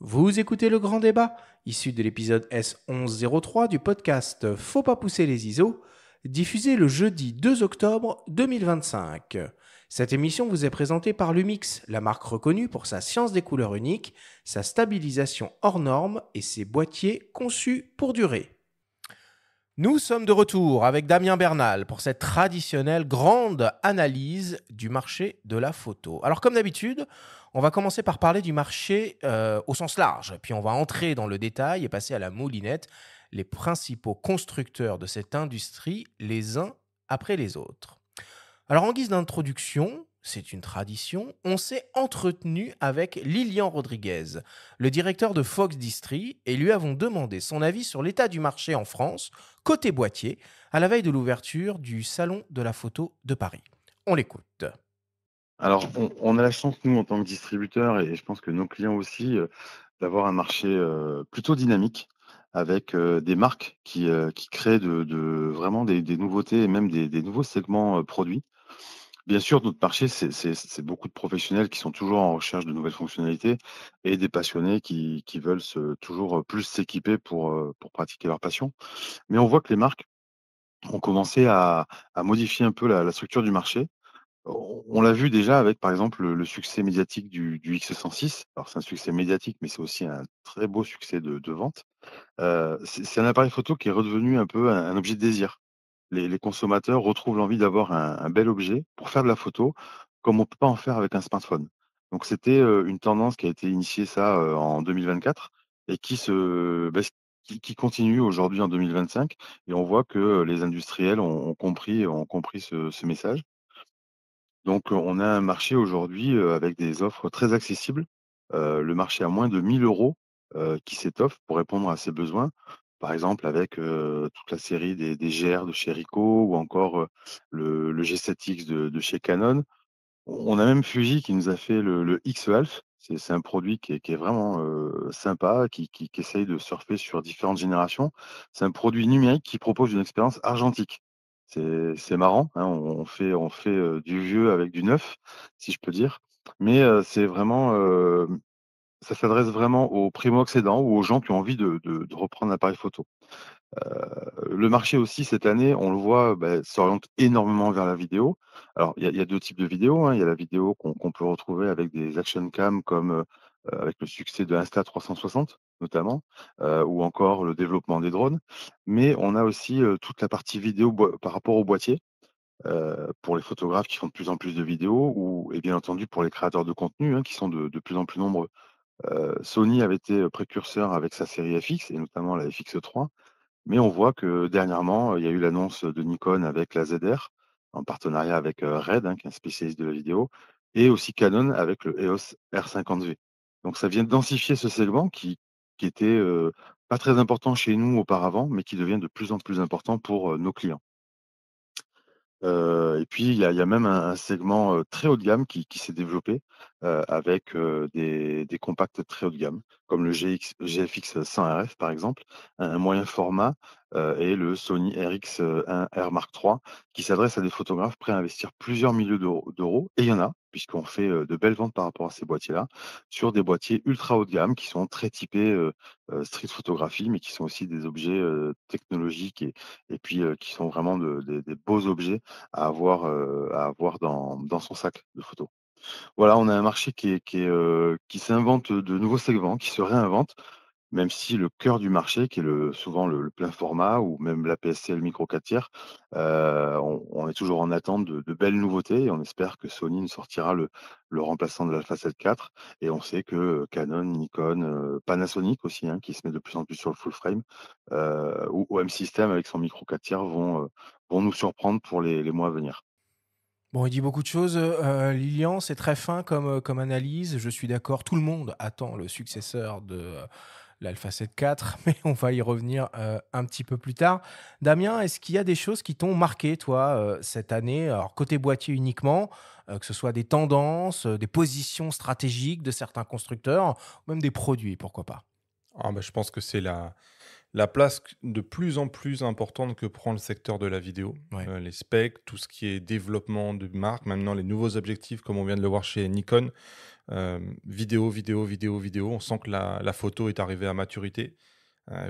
Vous écoutez le grand débat, issu de l'épisode S1103 du podcast Faut pas pousser les ISO, diffusé le jeudi 2 octobre 2025. Cette émission vous est présentée par Lumix, la marque reconnue pour sa science des couleurs uniques, sa stabilisation hors norme et ses boîtiers conçus pour durer. Nous sommes de retour avec Damien Bernal pour cette traditionnelle grande analyse du marché de la photo. Alors comme d'habitude, on va commencer par parler du marché au sens large, puis on va entrer dans le détail et passer à la moulinette les principaux constructeurs de cette industrie les uns après les autres. Alors en guise d'introduction, c'est une tradition, on s'est entretenu avec Lilian Rodriguez, le directeur de Fox Distri, et lui avons demandé son avis sur l'état du marché en France, côté boîtier, à la veille de l'ouverture du Salon de la photo de Paris. On l'écoute. Alors, on a la chance, nous, en tant que distributeurs, et je pense que nos clients aussi, d'avoir un marché plutôt dynamique avec des marques qui créent vraiment des nouveautés et même des nouveaux segments produits. Bien sûr, notre marché, c'est beaucoup de professionnels qui sont toujours en recherche de nouvelles fonctionnalités et des passionnés qui veulent toujours plus s'équiper pour pratiquer leur passion. Mais on voit que les marques ont commencé à modifier un peu la structure du marché. On l'a vu déjà avec, par exemple, le succès médiatique du X106. Alors, c'est un succès médiatique, mais c'est aussi un très beau succès de vente. C'est un appareil photo qui est redevenu un peu un objet de désir. Les consommateurs retrouvent l'envie d'avoir un bel objet pour faire de la photo, comme on peut pas en faire avec un smartphone. Donc c'était, une tendance qui a été initiée ça, en 2024 et qui continue aujourd'hui en 2025 et on voit que, les industriels ont compris ce message. Donc, on a un marché aujourd'hui, avec des offres très accessibles. Le marché à moins de 1 000 €, qui s'étoffe pour répondre à ces besoins. Par exemple avec, toute la série des GR de chez Ricoh ou encore, le G7X de chez Canon. On a même Fuji qui nous a fait le X-Alpha. C'est un produit qui est vraiment, sympa, qui essaye de surfer sur différentes générations. C'est un produit numérique qui propose une expérience argentique. C'est marrant, hein, on fait, du vieux avec du neuf, si je peux dire. Mais, c'est vraiment, ça s'adresse vraiment aux primo-accédants ou aux gens qui ont envie de reprendre l'appareil photo. Le marché aussi cette année, on le voit, s'oriente énormément vers la vidéo. Alors il y a 2 types de vidéos, hein. Il y a la vidéo qu'on peut retrouver avec des action cam comme, avec le succès de Insta360 notamment, ou encore le développement des drones. Mais on a aussi, toute la partie vidéo par rapport au boîtier, pour les photographes qui font de plus en plus de vidéos ou et bien entendu pour les créateurs de contenu, hein, qui sont de plus en plus nombreux. Sony avait été, précurseur avec sa série FX et notamment la FX3. Mais on voit que dernièrement, il y a eu l'annonce de Nikon avec la ZR, en partenariat avec, RED, hein, qui est un spécialiste de la vidéo et aussi Canon avec le EOS R50V. Donc ça vient densifier ce segment qui était, pas très important chez nous auparavant, mais qui devient de plus en plus important pour, nos clients. Et puis il y a même un segment, très haut de gamme qui s'est développé, avec, des compacts très haut de gamme, comme le GFX 100 RF par exemple, un moyen format, et le Sony RX1 R Mark III qui s'adresse à des photographes prêts à investir plusieurs milliers d'euros et il y en a, puisqu'on fait, de belles ventes par rapport à ces boîtiers-là, sur des boîtiers ultra haut de gamme qui sont très typés, street photographie, mais qui sont aussi des objets, technologiques et puis, qui sont vraiment des beaux objets à avoir dans son sac de photo. Voilà, on a un marché qui s'invente de nouveaux segments, qui se réinvente, même si le cœur du marché, qui est souvent le plein format ou même l'APS-C, le micro 4 on est toujours en attente de belles nouveautés et on espère que Sony nous sortira le remplaçant de l'Alpha 7 IV et on sait que, Canon, Nikon, Panasonic aussi, hein, qui se met de plus en plus sur le full frame, ou OM System avec son micro 4 tiers vont nous surprendre pour les mois à venir. Bon, il dit beaucoup de choses, Lilian, c'est très fin comme analyse, je suis d'accord, tout le monde attend le successeur de, l'Alpha 7 IV, mais on va y revenir, un petit peu plus tard. Damien, est-ce qu'il y a des choses qui t'ont marqué, toi, cette année? Alors côté boîtier uniquement, que ce soit des tendances, des positions stratégiques de certains constructeurs, ou même des produits, pourquoi pas? Ah bah, je pense que c'est la place de plus en plus importante que prend le secteur de la vidéo. Ouais. Les specs, tout ce qui est développement de marque, maintenant les nouveaux objectifs, comme on vient de le voir chez Nikon, vidéo, vidéo, vidéo, vidéo. On sent que la photo est arrivée à maturité.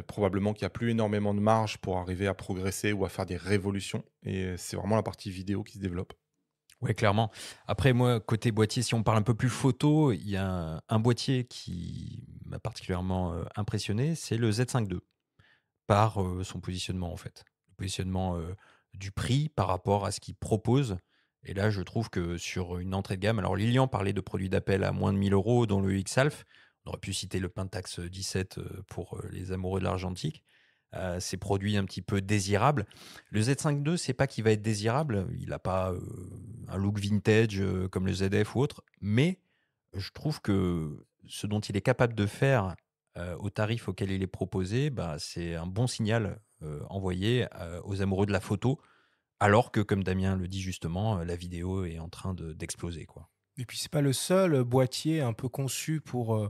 Probablement qu'il n'y a plus énormément de marge pour arriver à progresser ou à faire des révolutions. Et c'est vraiment la partie vidéo qui se développe. Ouais, clairement. Après, moi, côté boîtier, si on parle un peu plus photo, il y a un boîtier qui m'a particulièrement impressionné, c'est le Z5 II, par son positionnement, en fait. Le positionnement du prix par rapport à ce qu'il propose. Et là, je trouve que sur une entrée de gamme, alors Lilian parlait de produits d'appel à moins de 1000 euros, dont le X-Alf. On aurait pu citer le Pentax 17 pour les amoureux de l'argentique. Ces produits un petit peu désirables. Le Z5 II, c'est pas qu'il va être désirable, il n'a pas un look vintage comme le ZF ou autre, mais je trouve que ce dont il est capable de faire au tarif auquel il est proposé, bah, c'est un bon signal envoyé aux amoureux de la photo, alors que, comme Damien le dit justement, la vidéo est en train d'exploser, quoi. Et puis, c'est pas le seul boîtier un peu conçu pour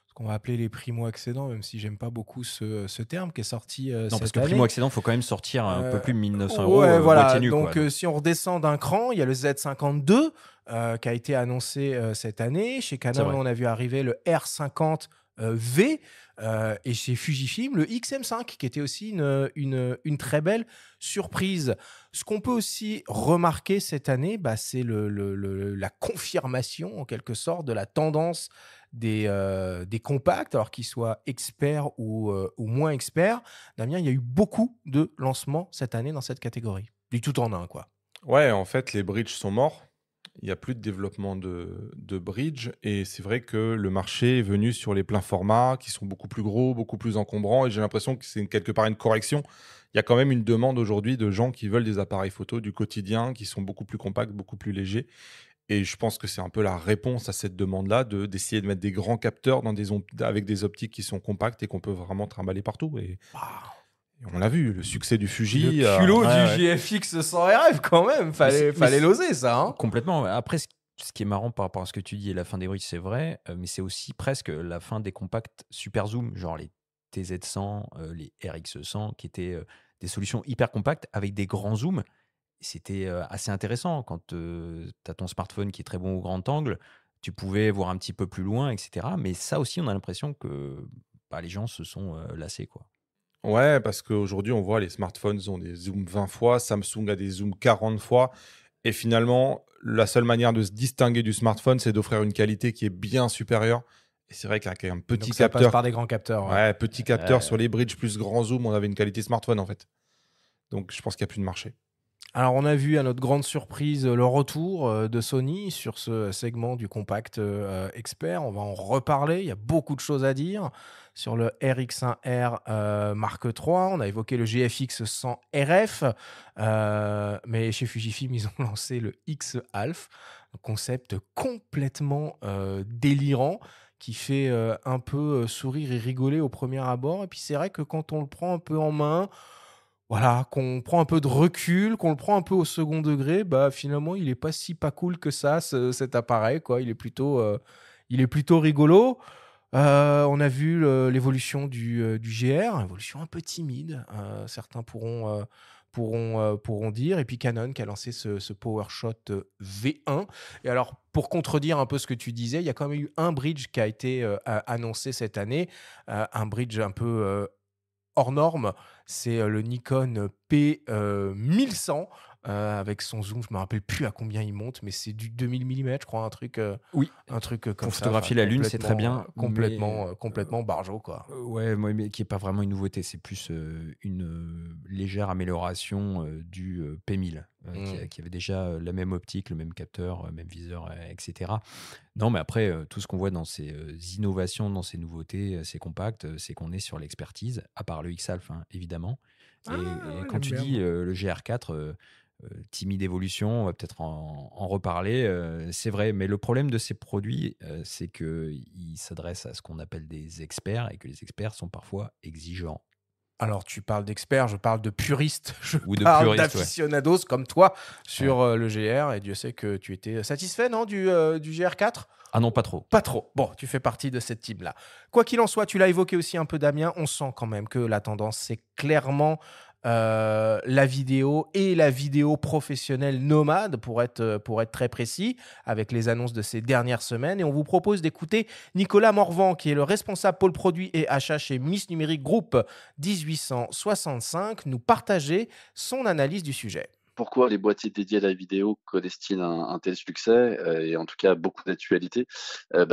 ce qu'on va appeler les primo-accédants, même si j'aime pas beaucoup ce terme, qui est sorti Non, parce cette que année. primo-accédant, il faut quand même sortir un peu plus de 1900 euros Ouais, voilà. boîtier nu, Donc, quoi. si on redescend d'un cran, il y a le Z52 qui a été annoncé cette année. Chez C'est Canon, vrai. on a vu arriver le R50 V et chez Fujifilm, le XM5 qui était aussi une très belle surprise. Ce qu'on peut aussi remarquer cette année, bah, c'est la confirmation en quelque sorte de la tendance des compacts, alors qu'ils soient experts ou moins experts. Damien, il y a eu beaucoup de lancements cette année dans cette catégorie. Du tout en un, quoi. Ouais, en fait, les bridges sont morts. Il n'y a plus de développement de bridge. Et c'est vrai que le marché est venu sur les pleins formats qui sont beaucoup plus gros, beaucoup plus encombrants. Et j'ai l'impression que c'est quelque part une correction. Il y a quand même une demande aujourd'hui de gens qui veulent des appareils photo du quotidien qui sont beaucoup plus compacts, beaucoup plus légers. Et je pense que c'est un peu la réponse à cette demande-là d'essayer de mettre des grands capteurs avec des optiques qui sont compactes et qu'on peut vraiment trimballer partout. Et on l'a vu, le succès du Fuji. Le culot ouais, du GFX 100 RF, quand même. Fallait l'oser, ça. Hein. Complètement. Après, ce qui est marrant par rapport à ce que tu dis et la fin des bridges, c'est vrai, mais c'est aussi presque la fin des compacts super zoom, genre les TZ100, les RX100, qui étaient des solutions hyper compactes avec des grands zooms. C'était assez intéressant quand tu as ton smartphone qui est très bon au grand angle, tu pouvais voir un petit peu plus loin, etc. Mais ça aussi, on a l'impression que bah, les gens se sont lassés, quoi. Ouais, parce qu'aujourd'hui, on voit les smartphones ont des zooms 20 fois, Samsung a des zooms 40 fois. Et finalement, la seule manière de se distinguer du smartphone, c'est d'offrir une qualité qui est bien supérieure. Et c'est vrai qu'avec un petit Donc, ça passe capteur, par des grands capteurs. Ouais. ouais, petit capteur sur les bridges plus grand zoom, on avait une qualité smartphone en fait. Donc je pense qu'il n'y a plus de marché. Alors, on a vu à notre grande surprise le retour de Sony sur ce segment du compact expert. On va en reparler. Il y a beaucoup de choses à dire sur le RX1R Mark III. On a évoqué le GFX 100 RF. Mais chez Fujifilm, ils ont lancé le X-Alf, un concept complètement délirant qui fait un peu sourire et rigoler au premier abord. Et puis, c'est vrai que quand on le prend un peu en main, voilà, qu'on prend un peu de recul, qu'on le prend un peu au second degré, bah finalement, il est pas si pas cool que ça, cet appareil, quoi. Il est plutôt rigolo. On a vu l'évolution du GR, évolution un peu timide, certains pourront dire. Et puis Canon qui a lancé ce PowerShot V1. Et alors, pour contredire un peu ce que tu disais, il y a quand même eu un bridge qui a été annoncé cette année, un bridge un peu hors norme, c'est le Nikon P1100 avec son zoom, je me rappelle plus à combien il monte, mais c'est du 2000 mm, je crois, un truc Oui, comme pour ça. photographier la Lune, c'est très bien. Complètement barjo, quoi. Ouais, mais qui n'est pas vraiment une nouveauté, c'est plus une légère amélioration du P1000, qui avait déjà la même optique, le même capteur, même viseur, etc. Non, mais après, tout ce qu'on voit dans ces innovations, dans ces nouveautés, ces compacts, c'est qu'on est sur l'expertise, à part le X-Alf, hein, évidemment. Et quand tu dis le GR4, timide évolution, on va peut-être en reparler, c'est vrai. Mais le problème de ces produits, c'est qu'ils s'adressent à ce qu'on appelle des experts et que les experts sont parfois exigeants. Alors, tu parles d'experts, je parle de puristes, Ou de parle puristes, d'aficionados comme toi sur le GR. Et Dieu sait que tu étais satisfait, non, du GR4 ? Ah non, pas trop. Pas trop. Bon, tu fais partie de cette team-là. Quoi qu'il en soit, tu l'as évoqué aussi un peu, Damien, on sent quand même que la tendance, c'est clairement la vidéo et la vidéo professionnelle nomade, pour être très précis, avec les annonces de ces dernières semaines. Et on vous propose d'écouter Nicolas Morvan, qui est le responsable pôle produit et achat chez Miss Numérique Group 1865, nous partager son analyse du sujet. Pourquoi les boîtiers dédiés à la vidéo connaissent-ils un tel succès et en tout cas beaucoup d'actualité?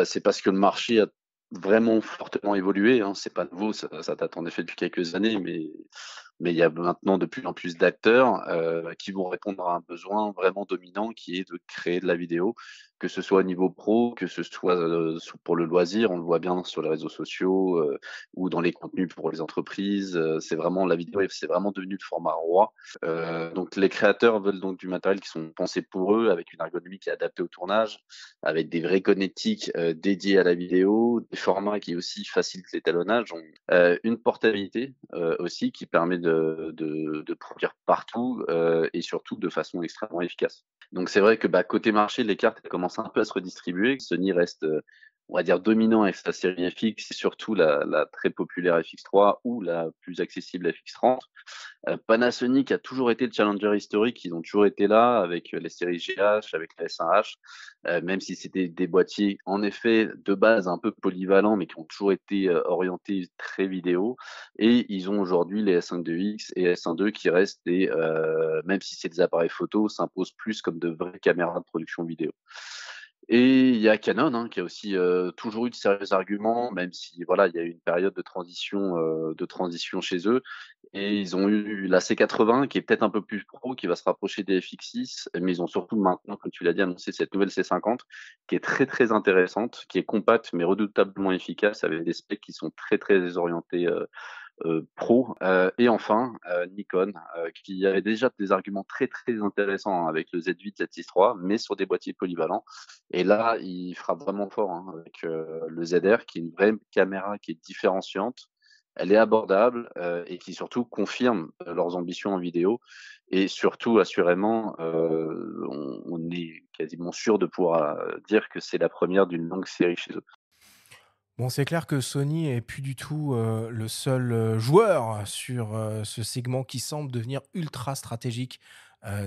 C'est parce que le marché a vraiment fortement évolué, hein. C'est pas nouveau, ça date en effet depuis quelques années, mais il y a maintenant de plus en plus d'acteurs qui vont répondre à un besoin vraiment dominant qui est de créer de la vidéo, que ce soit au niveau pro, que ce soit pour le loisir, on le voit bien sur les réseaux sociaux ou dans les contenus pour les entreprises. C'est vraiment la vidéo, c'est vraiment devenu le format roi. Donc les créateurs veulent donc du matériel qui sont pensés pour eux, avec une ergonomie qui est adaptée au tournage, avec des vrais connectiques dédiés à la vidéo, des formats qui aussi facilitent l'étalonnage, une portabilité aussi qui permet de produire partout et surtout de façon extrêmement efficace. Donc c'est vrai que côté marché, les cartes commencent un peu à se redistribuer. Sony reste on va dire dominant avec sa série FX et surtout la très populaire FX3 ou la plus accessible FX30. Panasonic a toujours été le challenger historique, ils ont toujours été là avec les séries GH, avec la S1H, même si c'était des boîtiers en effet de base un peu polyvalents mais qui ont toujours été orientés très vidéo, et ils ont aujourd'hui les S52X et S12 qui restent même si c'est des appareils photo, s'imposent plus comme de vraies caméras de production vidéo. Et il y a Canon qui a aussi toujours eu de sérieux arguments, même si voilà, il y a eu une période de transition chez eux. Et ils ont eu la C80 qui est peut-être un peu plus pro, qui va se rapprocher des FX6, mais ils ont surtout maintenant, comme tu l'as dit, annoncé cette nouvelle C50 qui est très très intéressante, qui est compacte mais redoutablement efficace, avec des specs qui sont très très orientés pro. Et enfin, Nikon, qui avait déjà des arguments très très intéressants avec le Z8, Z6 III, mais sur des boîtiers polyvalents. Et là, il frappe vraiment fort avec le ZR, qui est une vraie caméra qui est différenciante. Elle est abordable et qui surtout confirme leurs ambitions en vidéo. Et surtout, assurément, on est quasiment sûr de pouvoir dire que c'est la première d'une longue série chez eux. Bon, c'est clair que Sony est plus du tout le seul joueur sur ce segment qui semble devenir ultra stratégique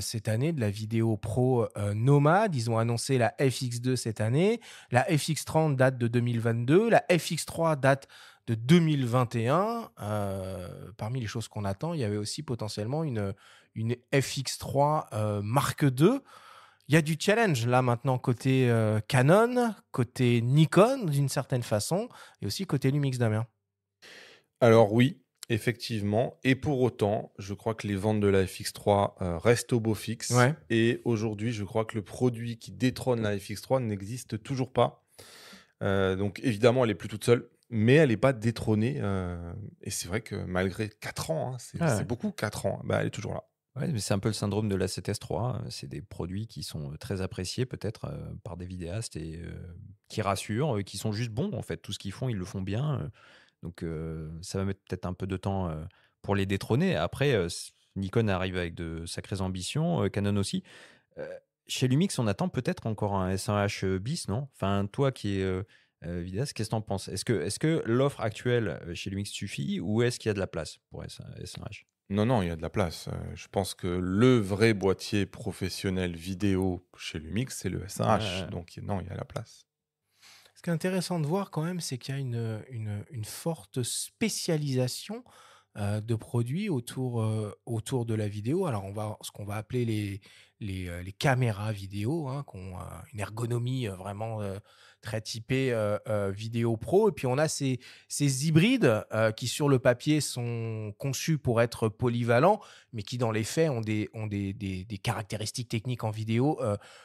cette année de la vidéo pro nomade. Ils ont annoncé la FX2 cette année, la FX30 date de 2022, la FX3 date de 2021. Parmi les choses qu'on attend, il y avait aussi potentiellement une FX3 Mark II. Il y a du challenge là maintenant côté Canon, côté Nikon d'une certaine façon, et aussi côté Lumix, Damien. Alors oui, effectivement. Et pour autant, je crois que les ventes de la FX3 restent au beau fixe. Ouais. Et aujourd'hui, je crois que le produit qui détrône la FX3 n'existe toujours pas. Donc évidemment, elle est plus toute seule, mais elle n'est pas détrônée. Et c'est vrai que malgré 4 ans, c'est beaucoup 4 ans, elle est toujours là. Ouais, mais c'est un peu le syndrome de la 7S3. C'est des produits qui sont très appréciés peut-être par des vidéastes et qui rassurent, qui sont juste bons en fait. Tout ce qu'ils font, ils le font bien. Donc ça va mettre peut-être un peu de temps pour les détrôner. Après, Nikon arrive avec de sacrées ambitions, Canon aussi. Chez Lumix, on attend peut-être encore un S1H bis, non? Enfin, toi qui es vidéaste, qu'est-ce que tu en penses? Est-ce que l'offre actuelle chez Lumix suffit ou est-ce qu'il y a de la place pour S1H? Non, il y a de la place. Je pense que le vrai boîtier professionnel vidéo chez Lumix, c'est le S1H. Ouais. Donc non, il y a la place. Ce qui est intéressant de voir quand même, c'est qu'il y a une forte spécialisation de produits autour de la vidéo. Alors, ce qu'on va appeler les caméras vidéo, qui ont une ergonomie vraiment très typée vidéo pro. Et puis, on a ces hybrides qui, sur le papier, sont conçus pour être polyvalents, mais qui, dans les faits, ont des caractéristiques techniques en vidéo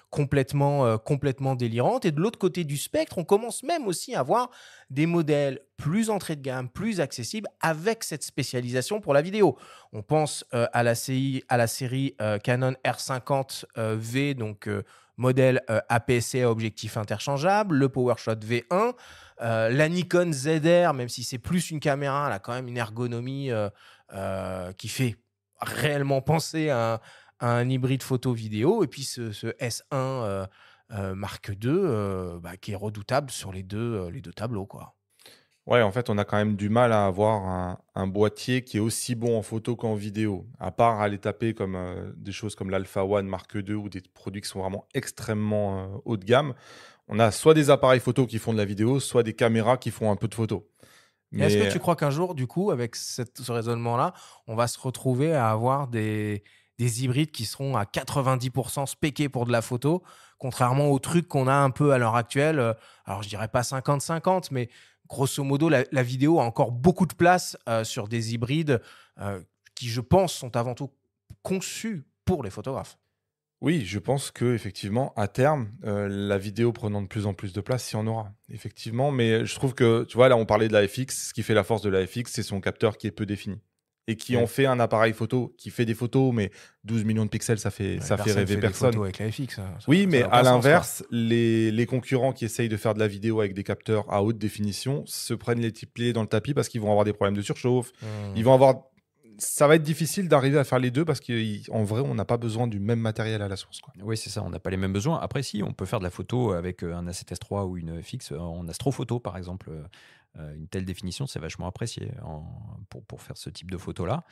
complètement délirantes. Et de l'autre côté du spectre, on commence même aussi à voir des modèles plus entrée de gamme, plus accessibles, avec cette spécialisation pour la vidéo. On pense à la série Canon R50V, donc modèle APS-C à objectif interchangeable, le PowerShot V1, la Nikon ZR, même si c'est plus une caméra, elle a quand même une ergonomie qui fait réellement penser à un hybride photo-vidéo, et puis ce S1 Mark II qui est redoutable sur les deux tableaux, quoi. Ouais, en fait, on a quand même du mal à avoir un boîtier qui est aussi bon en photo qu'en vidéo. À part aller taper comme des choses comme l'Alpha One Mark II ou des produits qui sont vraiment extrêmement haut de gamme. On a soit des appareils photo qui font de la vidéo, soit des caméras qui font un peu de photo. Et est-ce que Mais tu crois qu'un jour, du coup, avec ce raisonnement-là, on va se retrouver à avoir des hybrides qui seront à 90% spéqués pour de la photo, contrairement aux trucs qu'on a un peu à l'heure actuelle. Alors, je dirais pas 50-50, mais grosso modo, la vidéo a encore beaucoup de place sur des hybrides euh, qui, je pense, sont avant tout conçus pour les photographes. oui, je pense que effectivement, à terme, la vidéo prenant de plus en plus de place, il y en aura, effectivement. Mais je trouve que, tu vois, là, on parlait de la FX. Ce qui fait la force de la FX, c'est son capteur qui est peu défini. Et qui en Oui. fait un appareil photo qui fait des photos, mais 12 millions de pixels, ça fait Personne rêver fait des personne. photos avec la FX. Oui, Ça mais n'a à aucun sens, quoi. l'inverse, les concurrents qui essayent de faire de la vidéo avec des capteurs à haute définition se prennent les petits pieds dans le tapis parce qu'ils vont avoir des problèmes de surchauffe. Ils Hmm. vont avoir. Ça va être difficile d'arriver à faire les deux parce qu'en vrai, on n'a pas besoin du même matériel à la source, quoi. Oui, c'est ça, on n'a pas les mêmes besoins. Après, si, on peut faire de la photo avec un A7S3 ou une FX en astrophoto, par exemple. Une telle définition, c'est vachement apprécié pour faire ce type de photo-là.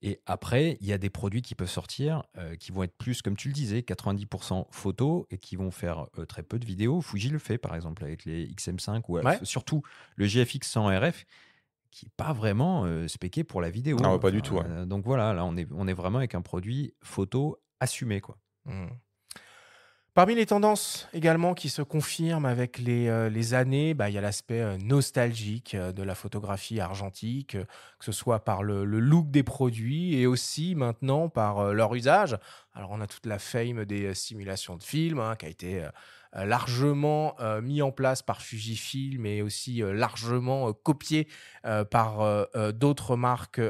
Et après, il y a des produits qui peuvent sortir qui vont être plus, comme tu le disais, 90% photo et qui vont faire très peu de vidéos. Fuji le fait, par exemple, avec les XM5 ou Ouais. surtout le GFX 100 RF qui n'est pas vraiment spéqué pour la Ah vidéo. ouais, pas du tout, ouais. Donc voilà, là, on est vraiment avec un produit photo assumé, quoi. Hmm. Parmi les tendances également qui se confirment avec les années, bah, il y a l'aspect nostalgique de la photographie argentique, que ce soit par le look des produits et aussi maintenant par leur usage. Alors on a toute la fame des simulations de films hein, qui a été largement mis en place par Fujifilm et aussi largement copié par d'autres marques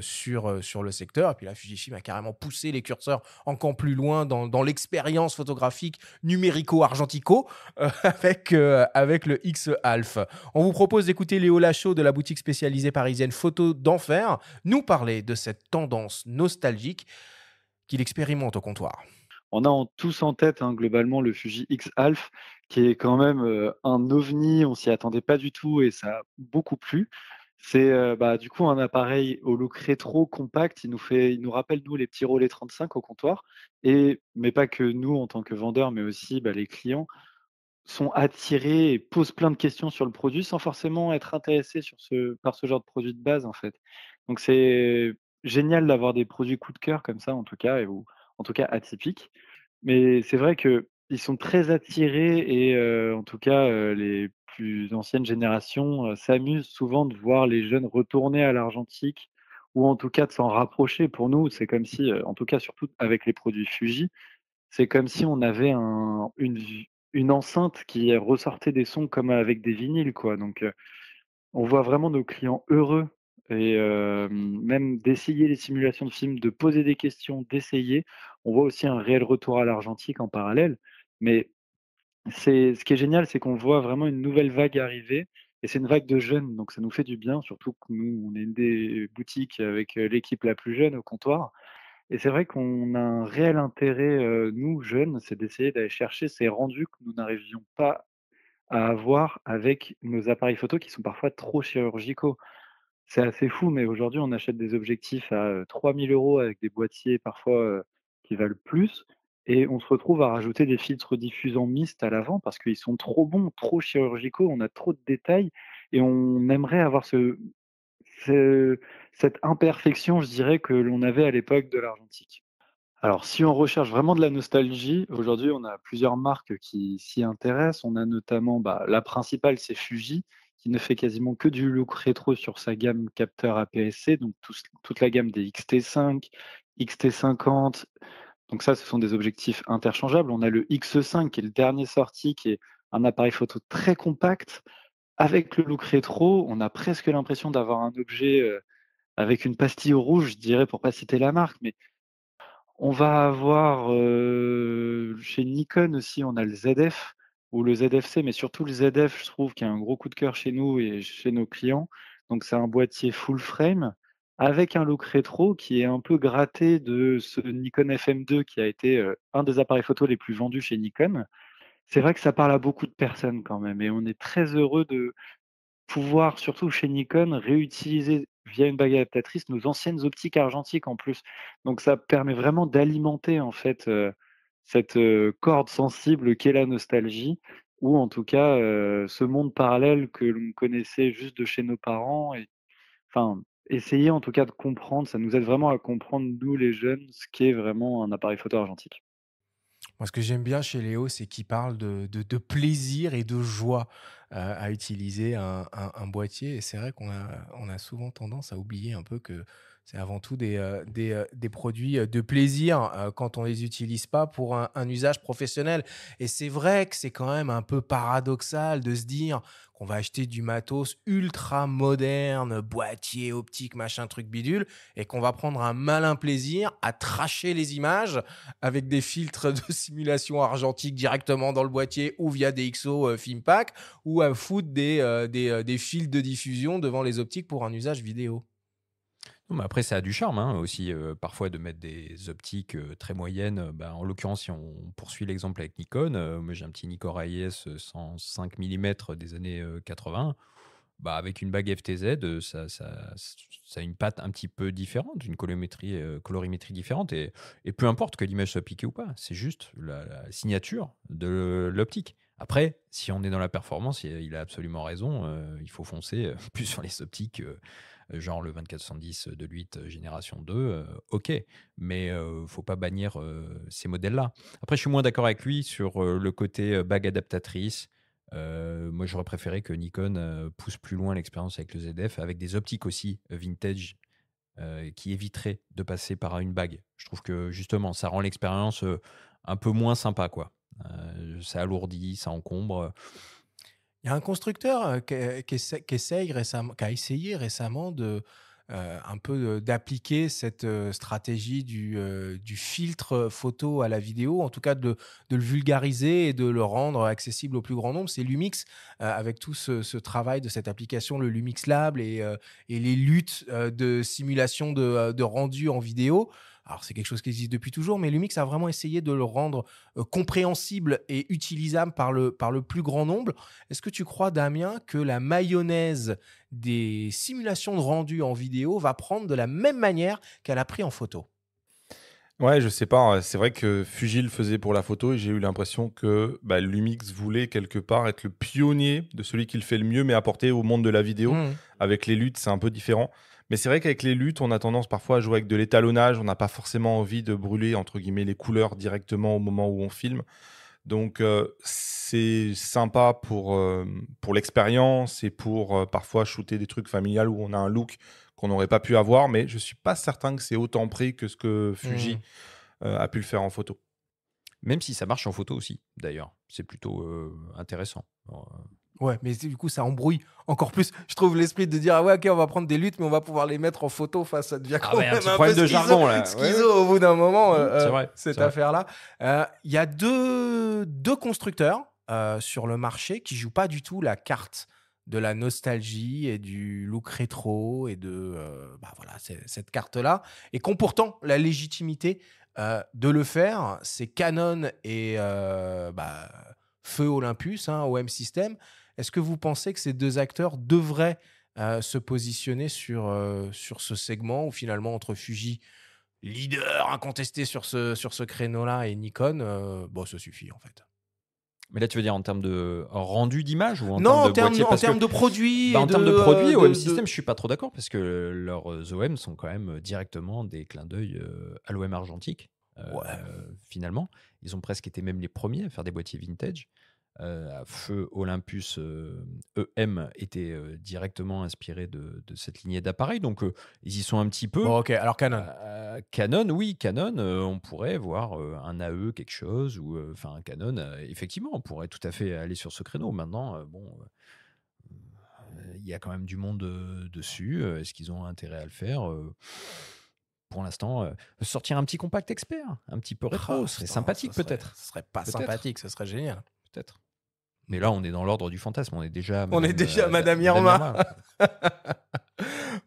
sur le secteur. Et puis là, Fujifilm a carrément poussé les curseurs encore plus loin dans l'expérience photographique numérico-argentico avec le X-Alf. On vous propose d'écouter Léo Lachaud de la boutique spécialisée parisienne Photo d'Enfer nous parler de cette tendance nostalgique qu'il expérimente au comptoir. On a tous en tête hein, globalement le Fuji X-Alf qui est quand même un ovni, on s'y attendait pas du tout et ça a beaucoup plu. C'est du coup un appareil au look rétro compact, il nous rappelle nous les petits relais 35 au comptoir mais pas que nous en tant que vendeurs mais aussi les clients sont attirés et posent plein de questions sur le produit sans forcément être intéressés par ce genre de produit de base en fait. Donc c'est génial d'avoir des produits coup de cœur comme ça en tout cas ou en tout cas atypiques. Mais c'est vrai qu'ils sont très attirés et en tout cas, les plus anciennes générations, s'amusent souvent de voir les jeunes retourner à l'argentique ou en tout cas de s'en rapprocher. Pour nous, c'est comme si, en tout cas surtout avec les produits Fuji, c'est comme si on avait une enceinte qui ressortait des sons comme avec des vinyles, quoi. Donc on voit vraiment nos clients heureux et même d'essayer les simulations de films, de poser des questions, d'essayer. On voit aussi un réel retour à l'argentique en parallèle. Mais ce qui est génial, c'est qu'on voit vraiment une nouvelle vague arriver et c'est une vague de jeunes, donc ça nous fait du bien, surtout que nous, on est une des boutiques avec, l'équipe la plus jeune au comptoir et c'est vrai qu'on a un réel intérêt, nous, jeunes, c'est d'essayer d'aller chercher ces rendus que nous n'arrivions pas à avoir avec nos appareils photo qui sont parfois trop chirurgicaux. C'est assez fou, mais aujourd'hui, on achète des objectifs à 3 000 € avec des boîtiers parfois, qui valent plus et on se retrouve à rajouter des filtres diffusants mixtes à l'avant parce qu'ils sont trop bons, trop chirurgicaux, on a trop de détails et on aimerait avoir ce cette imperfection, je dirais, que l'on avait à l'époque de l'argentique. Alors, si on recherche vraiment de la nostalgie, aujourd'hui, on a plusieurs marques qui s'y intéressent. On a notamment, la principale, c'est Fuji, qui ne fait quasiment que du look rétro sur sa gamme capteur APS-C, donc toute la gamme des XT5, XT50. Donc ça, ce sont des objectifs interchangeables. On a le X5, qui est le dernier sorti, qui est un appareil photo très compact. Avec le look rétro, on a presque l'impression d'avoir un objet avec une pastille rouge, je dirais, pour pas citer la marque, mais on va avoir, chez Nikon aussi, on a le ZF ou le ZFC, mais surtout le ZF, je trouve qu'il y a un gros coup de cœur chez nous et chez nos clients. Donc c'est un boîtier full frame avec un look rétro qui est un peu gratté de ce Nikon FM2 qui a été, un des appareils photo les plus vendus chez Nikon. C'est vrai que ça parle à beaucoup de personnes quand même et on est très heureux pouvoir, surtout chez Nikon, réutiliser via une bague adaptatrice nos anciennes optiques argentiques en plus. Donc ça permet vraiment d'alimenter en fait, cette, corde sensible qu'est la nostalgie ou en tout cas, ce monde parallèle que l'on connaissait juste de chez nos parents et enfin, essayer en tout cas de comprendre, ça nous aide vraiment à comprendre, nous les jeunes, ce qu'est vraiment un appareil photo argentique. Moi, ce que j'aime bien chez Léo, c'est qu'il parle de plaisir et de joie à utiliser un boîtier. Et c'est vrai qu'on a souvent tendance à oublier un peu que c'est avant tout des produits de plaisir quand on les utilise pas pour un usage professionnel. Et c'est vrai que c'est quand même un peu paradoxal de se dire qu'on va acheter du matos ultra moderne, boîtier, optique, machin, truc bidule, et qu'on va prendre un malin plaisir à tracher les images avec des filtres de simulation argentique directement dans le boîtier ou via des XO film pack ou à foutre des fils de diffusion devant les optiques pour un usage vidéo. Non, mais après, ça a du charme hein, aussi, parfois, de mettre des optiques très moyennes. Bah, en l'occurrence, si on poursuit l'exemple avec Nikon, moi j'ai un petit Nikkor AIS 105 mm des années 80. Bah, avec une bague FTZ, ça a une patte un petit peu différente, une colorimétrie différente. Et peu importe que l'image soit piquée ou pas, c'est juste la signature de l'optique. Après, si on est dans la performance, il a absolument raison. Il faut foncer plus sur les optiques, genre le 24-70 de l'8 génération 2. Ok, mais faut pas bannir ces modèles-là. Après, je suis moins d'accord avec lui sur le côté bague adaptatrice. Moi, j'aurais préféré que Nikon pousse plus loin l'expérience avec le ZF, avec des optiques aussi vintage qui éviteraient de passer par une bague. Je trouve que justement, ça rend l'expérience un peu moins sympa, quoi. Ça alourdit, ça encombre. Il y a un constructeur qui a essayé récemment un peu d'appliquer cette stratégie du filtre photo à la vidéo, en tout cas de le vulgariser et de le rendre accessible au plus grand nombre. C'est Lumix, avec tout ce travail de cette application, le Lumix Lab et les luttes de simulation de rendu en vidéo. Alors, c'est quelque chose qui existe depuis toujours, mais Lumix a vraiment essayé de le rendre compréhensible et utilisable par le plus grand nombre. Est-ce que tu crois, Damien, que la mayonnaise des simulations de rendu en vidéo va prendre de la même manière qu'elle a pris en photo? Ouais, je sais pas. C'est vrai que Fuji le faisait pour la photo et j'ai eu l'impression que Lumix voulait quelque part être le pionnier de celui qui le fait le mieux, mais apporté au monde de la vidéo. Mmh. Avec les luttes, c'est un peu différent. Mais c'est vrai qu'avec les luttes, on a tendance parfois à jouer avec de l'étalonnage. On n'a pas forcément envie de brûler, entre guillemets, les couleurs directement au moment où on filme. Donc, c'est sympa pour l'expérience et pour parfois shooter des trucs familiales où on a un look qu'on n'aurait pas pu avoir. Mais je ne suis pas certain que c'est autant pris que ce que Fuji a pu le faire en photo. Même si ça marche en photo aussi, d'ailleurs. C'est plutôt intéressant. Ouais, mais du coup, ça embrouille encore plus. Je trouve l'esprit de dire, ah ouais, ok, on va prendre des luttes, mais on va pouvoir les mettre en photo. Enfin, ça devient quand même un petit un problème peu de jargon, là. schizo au bout d'un moment, C'est vrai, cette c'est vrai. affaire-là. Il y a deux constructeurs sur le marché qui jouent pas du tout la carte de la nostalgie et du look rétro et de voilà, cette carte-là, et qui ont pourtant la légitimité de le faire. C'est Canon et Feu Olympus, OM System. Est-ce que vous pensez que ces deux acteurs devraient se positionner sur ce segment, ou finalement entre Fuji, leader incontesté sur ce créneau-là, et Nikon, ça suffit en fait? Mais là, tu veux dire en termes de rendu d'image ou en Non, termes de boîtier? en termes de produits. En et termes de produits, OM de- System, je suis pas trop d'accord parce que leurs OM sont quand même directement des clins d'œil à l'OM argentique. Ouais. Finalement, ils ont presque été même les premiers à faire des boîtiers vintage. Feu Olympus EM était directement inspiré de cette lignée d'appareils, donc ils y sont un petit peu. Bon, ok, alors Canon. Canon, oui, Canon, on pourrait voir un AE, quelque chose, ou enfin un Canon, effectivement, on pourrait tout à fait aller sur ce créneau. Maintenant, il y a quand même du monde dessus. Est-ce qu'ils ont intérêt à le faire? Pour l'instant, sortir un petit compact expert, un petit peu rétro, ce serait sympathique peut-être. Ce serait pas Peut-être. sympathique, ce serait génial. Peut-être. Mais là, on est dans l'ordre du fantasme. On est déjà Madame Irma.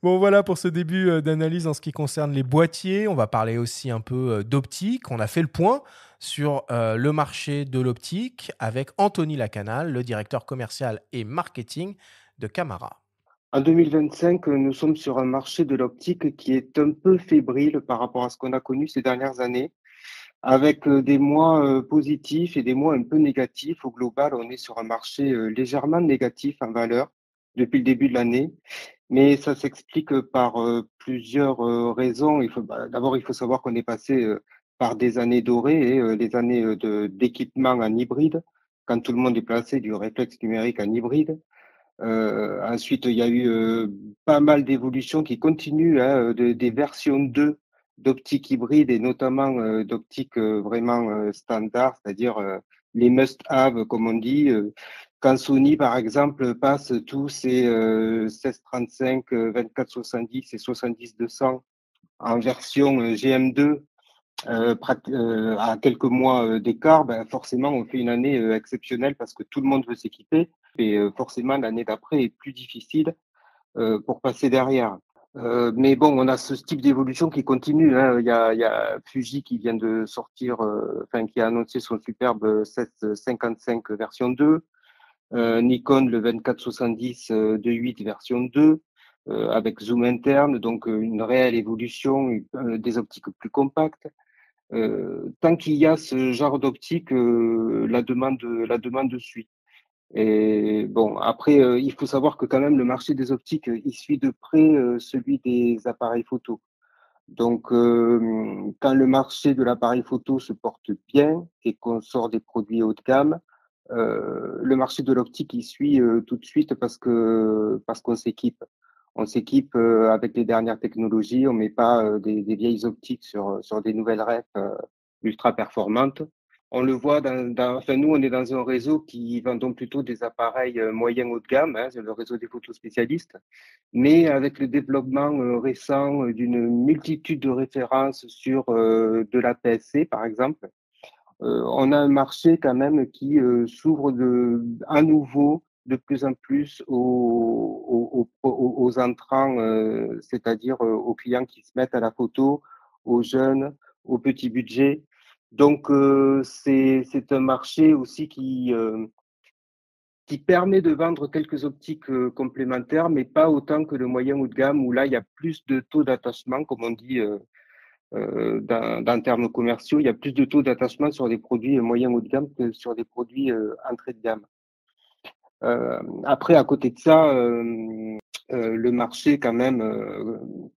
Bon, voilà pour ce début d'analyse en ce qui concerne les boîtiers. On va parler aussi un peu d'optique. On a fait le point sur le marché de l'optique avec Anthony Lacanal, le directeur commercial et marketing de Camara. En 2025, nous sommes sur un marché de l'optique qui est un peu fébrile par rapport à ce qu'on a connu ces dernières années, avec des mois positifs et des mois un peu négatifs. Au global, on est sur un marché légèrement négatif en valeur depuis le début de l'année, mais ça s'explique par plusieurs raisons. D'abord, il faut savoir qu'on est passé par des années dorées et les années d'équipement en hybride, quand tout le monde est passé du réflexe numérique en hybride. Ensuite, il y a eu pas mal d'évolutions qui continuent, hein, des versions 2 d'optique hybride et notamment d'optique vraiment standard, c'est-à-dire les must-have, comme on dit. Quand Sony, par exemple, passe tous ses 16-35, 24-70 et 70-200 en version GM2 à quelques mois d'écart, ben forcément, on fait une année exceptionnelle parce que tout le monde veut s'équiper. Et forcément, l'année d'après est plus difficile pour passer derrière. Mais bon, on a ce type d'évolution qui continue, hein. Il y a Fuji qui vient de sortir, qui a annoncé son superbe 755 version 2. Nikon, le 24-70 2.8 version 2. Avec zoom interne, donc une réelle évolution, des optiques plus compactes. Tant qu'il y a ce genre d'optique, la demande suit. Et bon, après, il faut savoir que quand même le marché des optiques, il suit de près celui des appareils photo. Donc, quand le marché de l'appareil photo se porte bien et qu'on sort des produits haut de gamme, le marché de l'optique, il suit tout de suite parce qu'on s'équipe. On s'équipe avec les dernières technologies, on met pas des vieilles optiques sur des nouvelles RF ultra performantes. On le voit nous, on est dans un réseau qui vend donc plutôt des appareils moyens haut de gamme, hein, c'est le réseau des photospécialistes. Mais avec le développement récent d'une multitude de références sur de la PSC, par exemple, on a un marché quand même qui s'ouvre à nouveau de plus en plus aux entrants, c'est-à-dire aux clients qui se mettent à la photo, aux jeunes, aux petits budgets. Donc, c'est un marché aussi qui permet de vendre quelques optiques complémentaires, mais pas autant que le moyen haut de gamme, où là, il y a plus de taux d'attachement, comme on dit dans termes commerciaux, il y a plus de taux d'attachement sur des produits moyens haut de gamme que sur des produits entrée de gamme. Après, à côté de ça, le marché quand même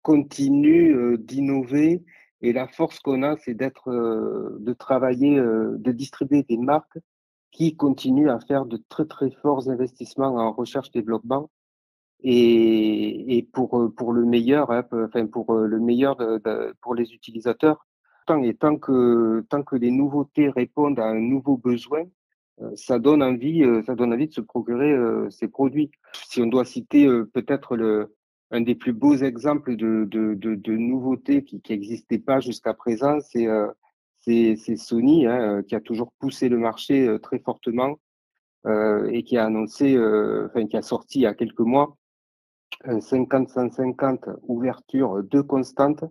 continue d'innover, et la force qu'on a, c'est de travailler, de distribuer des marques qui continuent à faire de très très forts investissements en recherche-développement et pour le meilleur, hein, pour le meilleur pour les utilisateurs. Tant que les nouveautés répondent à un nouveau besoin, ça donne envie de se procurer ces produits. Si on doit citer peut-être un des plus beaux exemples de nouveautés qui n'existaient pas jusqu'à présent, c'est Sony, hein, qui a toujours poussé le marché très fortement et qui a annoncé, qui a sorti il y a quelques mois un 50-150 ouverture 2 constantes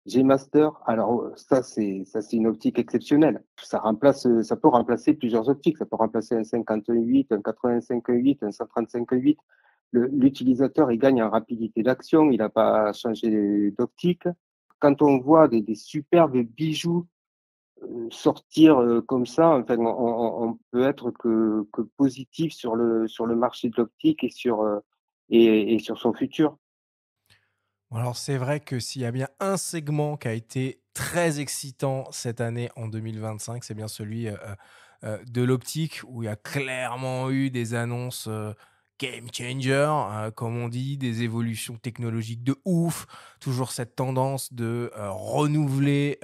G-Master. Alors ça c'est une optique exceptionnelle. Ça peut remplacer plusieurs optiques. Ça peut remplacer un 50-1.8, un 85-1.8, un 135-1.8. L'utilisateur, il gagne en rapidité d'action. Il n'a pas changé d'optique. Quand on voit des superbes bijoux sortir comme ça, enfin, on peut être que positif sur le marché de l'optique et sur son futur. Alors c'est vrai que s'il y a bien un segment qui a été très excitant cette année en 2025, c'est bien celui de l'optique, où il y a clairement eu des annonces game changer, comme on dit, des évolutions technologiques de ouf, toujours cette tendance de renouveler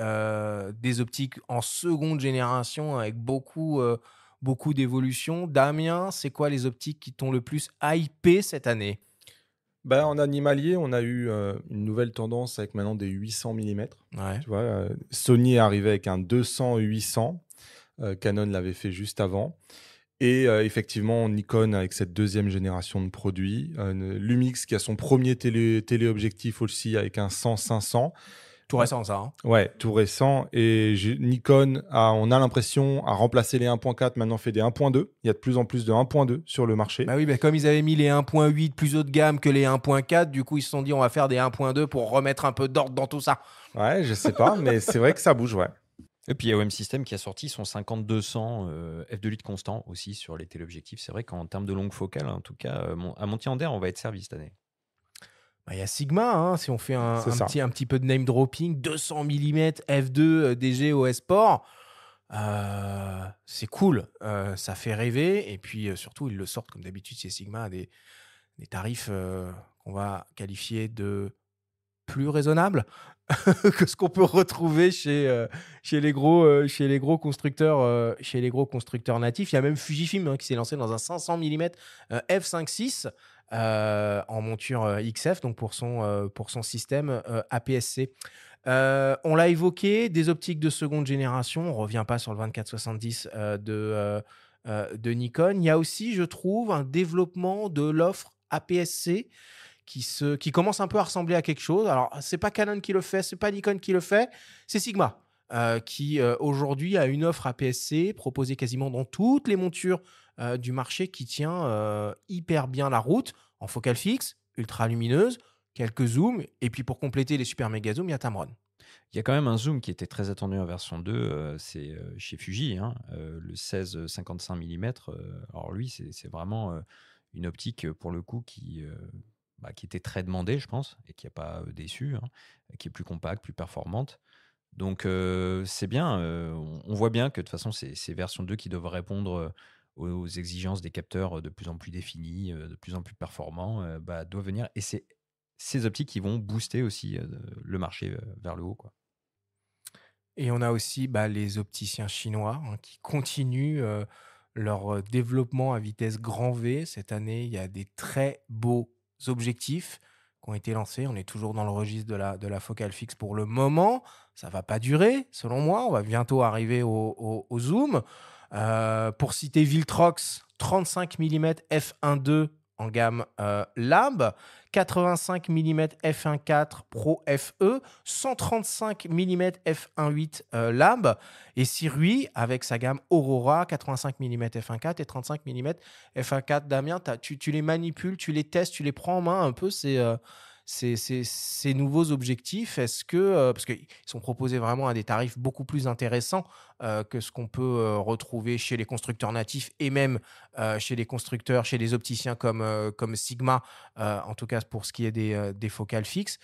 des optiques en seconde génération avec beaucoup d'évolutions. Damien, c'est quoi les optiques qui t'ont le plus hypé cette année? En animalier, on a eu une nouvelle tendance avec maintenant des 800 mm. Ouais. Tu vois, Sony est arrivé avec un 200-800. Canon l'avait fait juste avant. Et effectivement, Nikon avec cette deuxième génération de produits. Lumix qui a son premier téléobjectif aussi avec un 100-500. Tout récent, ça. Hein. Ouais, tout récent. Et Nikon, on a l'impression, a remplacé les 1.4, maintenant fait des 1.2. Il y a de plus en plus de 1.2 sur le marché. Bah oui, bah comme ils avaient mis les 1.8 plus haut de gamme que les 1.4, du coup, ils se sont dit on va faire des 1.2 pour remettre un peu d'ordre dans tout ça. Ouais, je sais pas, mais c'est vrai que ça bouge, ouais. Et puis il y a OM System qui a sorti son 50-200 f2.8 constant aussi sur les téléobjectifs. C'est vrai qu'en termes de longue focale, en tout cas, à Montier-en-Der, on va être servi cette année. Bah, y a Sigma, hein, si on fait un C'est ça. petit peu de name dropping, 200 mm f2 DG OS Sport. C'est cool, ça fait rêver. Et puis surtout, ils le sortent comme d'habitude chez Sigma à des tarifs qu'on va qualifier de plus raisonnables que ce qu'on peut retrouver chez les gros constructeurs natifs. Il y a même Fujifilm hein, qui s'est lancé dans un 500 mm f5.6 en monture XF, donc pour son système APS-C. On l'a évoqué, des optiques de seconde génération. On ne revient pas sur le 24-70 de Nikon. Il y a aussi, je trouve, un développement de l'offre APS-C qui commence un peu à ressembler à quelque chose. Alors, c'est pas Canon qui le fait, c'est pas Nikon qui le fait, c'est Sigma qui aujourd'hui a une offre APS-C proposée quasiment dans toutes les montures du marché qui tient hyper bien la route en focale fixe, ultra lumineuse, quelques zooms, et puis pour compléter les super méga zooms, il y a Tamron. Il y a quand même un zoom qui était très attendu en version 2, c'est chez Fuji, hein, le 16-55 mm. Alors lui, c'est vraiment une optique pour le coup qui était très demandée, je pense, et qui n'a pas déçu, hein, qui est plus compacte, plus performante. Donc c'est bien, on voit bien que de toute façon, ces versions 2 qui doivent répondre aux exigences des capteurs de plus en plus définis, de plus en plus performants, doivent venir. Et c'est ces optiques qui vont booster aussi le marché vers le haut, quoi. Et on a aussi les opticiens chinois hein, qui continuent leur développement à vitesse grand V. Cette année, il y a des très beaux objectifs qui ont été lancés. On est toujours dans le registre de la focale fixe pour le moment. Ça ne va pas durer, selon moi. On va bientôt arriver au zoom. Pour citer Viltrox, 35 mm f1.2 en gamme Lab, 85 mm f1.4 Pro FE, 135 mm f1.8 Lab, et Sirui avec sa gamme Aurora, 85 mm f1.4 et 35 mm f1.4. Damien, tu les manipules, tu les testes, tu les prends en main un peu ces nouveaux objectifs. Est-ce que, parce qu'ils sont proposés vraiment à des tarifs beaucoup plus intéressants que ce qu'on peut retrouver chez les constructeurs natifs et même chez les opticiens comme Sigma, en tout cas pour ce qui est des focales fixes.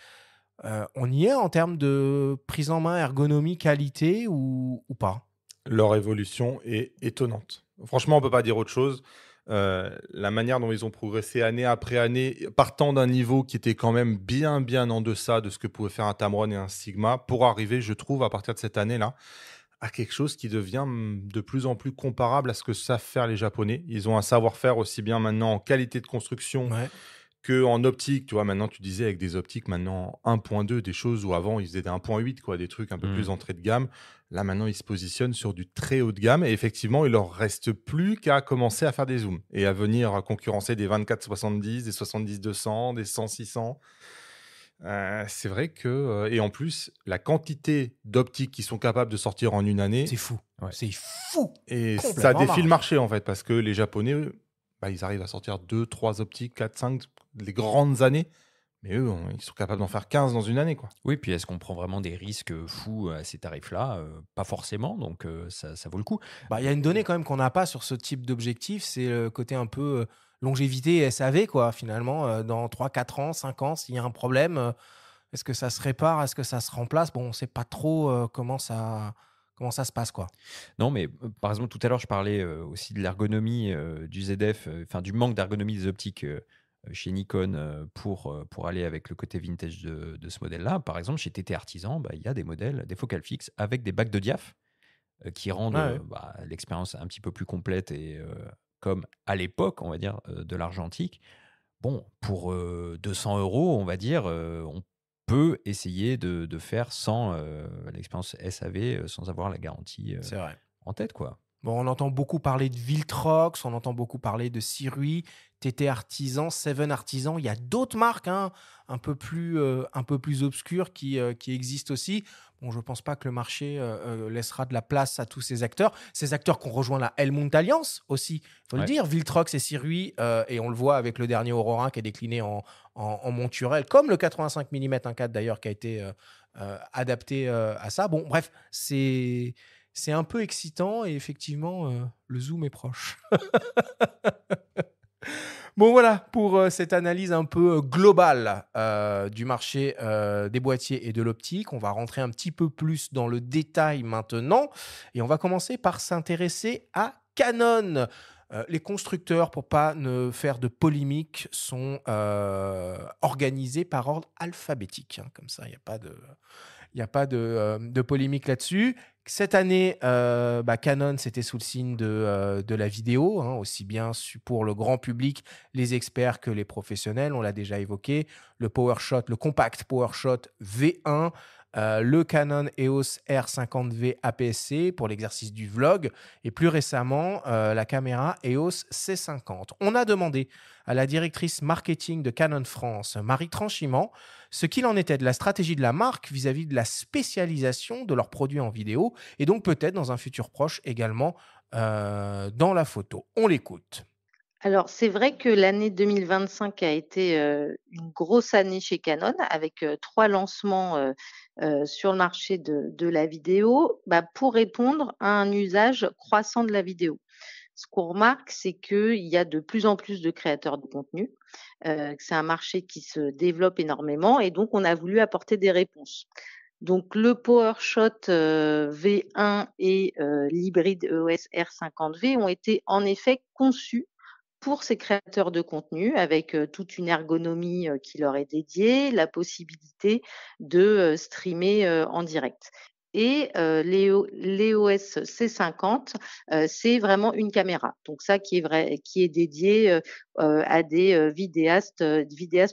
On y est en termes de prise en main, ergonomie, qualité ou pas? Leur évolution est étonnante. Franchement, on ne peut pas dire autre chose. La manière dont ils ont progressé année après année, partant d'un niveau qui était quand même bien en deçà de ce que pouvait faire un Tamron et un Sigma, pour arriver, je trouve, à partir de cette année-là, à quelque chose qui devient de plus en plus comparable à ce que savent faire les Japonais. Ils ont un savoir-faire aussi bien maintenant en qualité de construction qu'en optique. Tu vois, maintenant, tu disais avec des optiques maintenant 1.2, des choses où avant, ils faisaient des 1.8, quoi, des trucs un peu plus entrée de gamme. Là, maintenant, ils se positionnent sur du très haut de gamme. Et effectivement, il leur reste plus qu'à commencer à faire des zooms et à venir concurrencer des 24-70, des 70-200, des 100-600. C'est vrai que... et en plus, la quantité d'optiques qui sont capables de sortir en une année... C'est fou. Ouais. C'est fou. Et ça défie le marché, en fait, parce que les Japonais, eux, ils arrivent à sortir 2, 3 optiques, 4, 5, les grandes années. Mais eux, ils sont capables d'en faire 15 dans une année, quoi. Oui, puis est-ce qu'on prend vraiment des risques fous à ces tarifs-là? Pas forcément, donc ça vaut le coup. Il y a une donnée quand même qu'on n'a pas sur ce type d'objectif, c'est le côté un peu longévité et SAV, quoi, finalement. Dans 3, 4 ans, 5 ans, s'il y a un problème, est-ce que ça se répare? Est-ce que ça se remplace? Bon, on ne sait pas trop comment ça se passe, quoi. Non, mais par exemple, tout à l'heure, je parlais aussi de l'ergonomie du ZF, du manque d'ergonomie des optiques chez Nikon pour aller avec le côté vintage de ce modèle-là. Par exemple, chez TT Artisan, il y a des modèles, des focales fixes avec des bacs de diaph qui rendent l'expérience un petit peu plus complète et comme à l'époque, on va dire, de l'argentique. Bon, pour 200 €, on va dire, on peut essayer de faire sans l'expérience SAV, sans avoir la garantie C'est vrai. en tête, quoi. Bon, on entend beaucoup parler de Viltrox, on entend beaucoup parler de Sirui, TT Artisan, Seven Artisan. Il y a d'autres marques un peu plus obscures qui existent aussi. Bon, je ne pense pas que le marché laissera de la place à tous ces acteurs. Ces acteurs qui ont rejoint la Helmut Alliance aussi, il faut le Ouais. dire. Viltrox et Sirui, et on le voit avec le dernier Aurora qui est décliné en monturel, comme le 85 mm 1.4 d'ailleurs qui a été adapté à ça. Bon, bref, c'est un peu excitant et effectivement, le zoom est proche. Bon, voilà pour cette analyse un peu globale du marché des boîtiers et de l'optique. On va rentrer un petit peu plus dans le détail maintenant et on va commencer par s'intéresser à Canon. Les constructeurs, pour pas ne faire de polémique, sont organisés par ordre alphabétique. Comme ça, il n'y a pas de polémique là-dessus. Cette année, Canon, c'était sous le signe de la vidéo, aussi bien pour le grand public, les experts que les professionnels. On l'a déjà évoqué. Le PowerShot, le compact PowerShot V1, le Canon EOS R50V APS-C pour l'exercice du vlog et plus récemment, la caméra EOS C50. On a demandé à la directrice marketing de Canon France, Marie Tranchiment, ce qu'il en était de la stratégie de la marque vis-à-vis de la spécialisation de leurs produits en vidéo et donc peut-être dans un futur proche également dans la photo. On l'écoute. Alors, c'est vrai que l'année 2025 a été une grosse année chez Canon avec 3 lancements sur le marché de la vidéo pour répondre à un usage croissant de la vidéo. Ce qu'on remarque, c'est qu'il y a de plus en plus de créateurs de contenu, que c'est un marché qui se développe énormément et donc on a voulu apporter des réponses. Donc le PowerShot V1 et l'hybride EOS R50V ont été en effet conçus pour ces créateurs de contenu avec toute une ergonomie qui leur est dédiée, la possibilité de streamer en direct. Et l'EOS C50, c'est vraiment une caméra. Donc ça qui est dédié à des vidéastes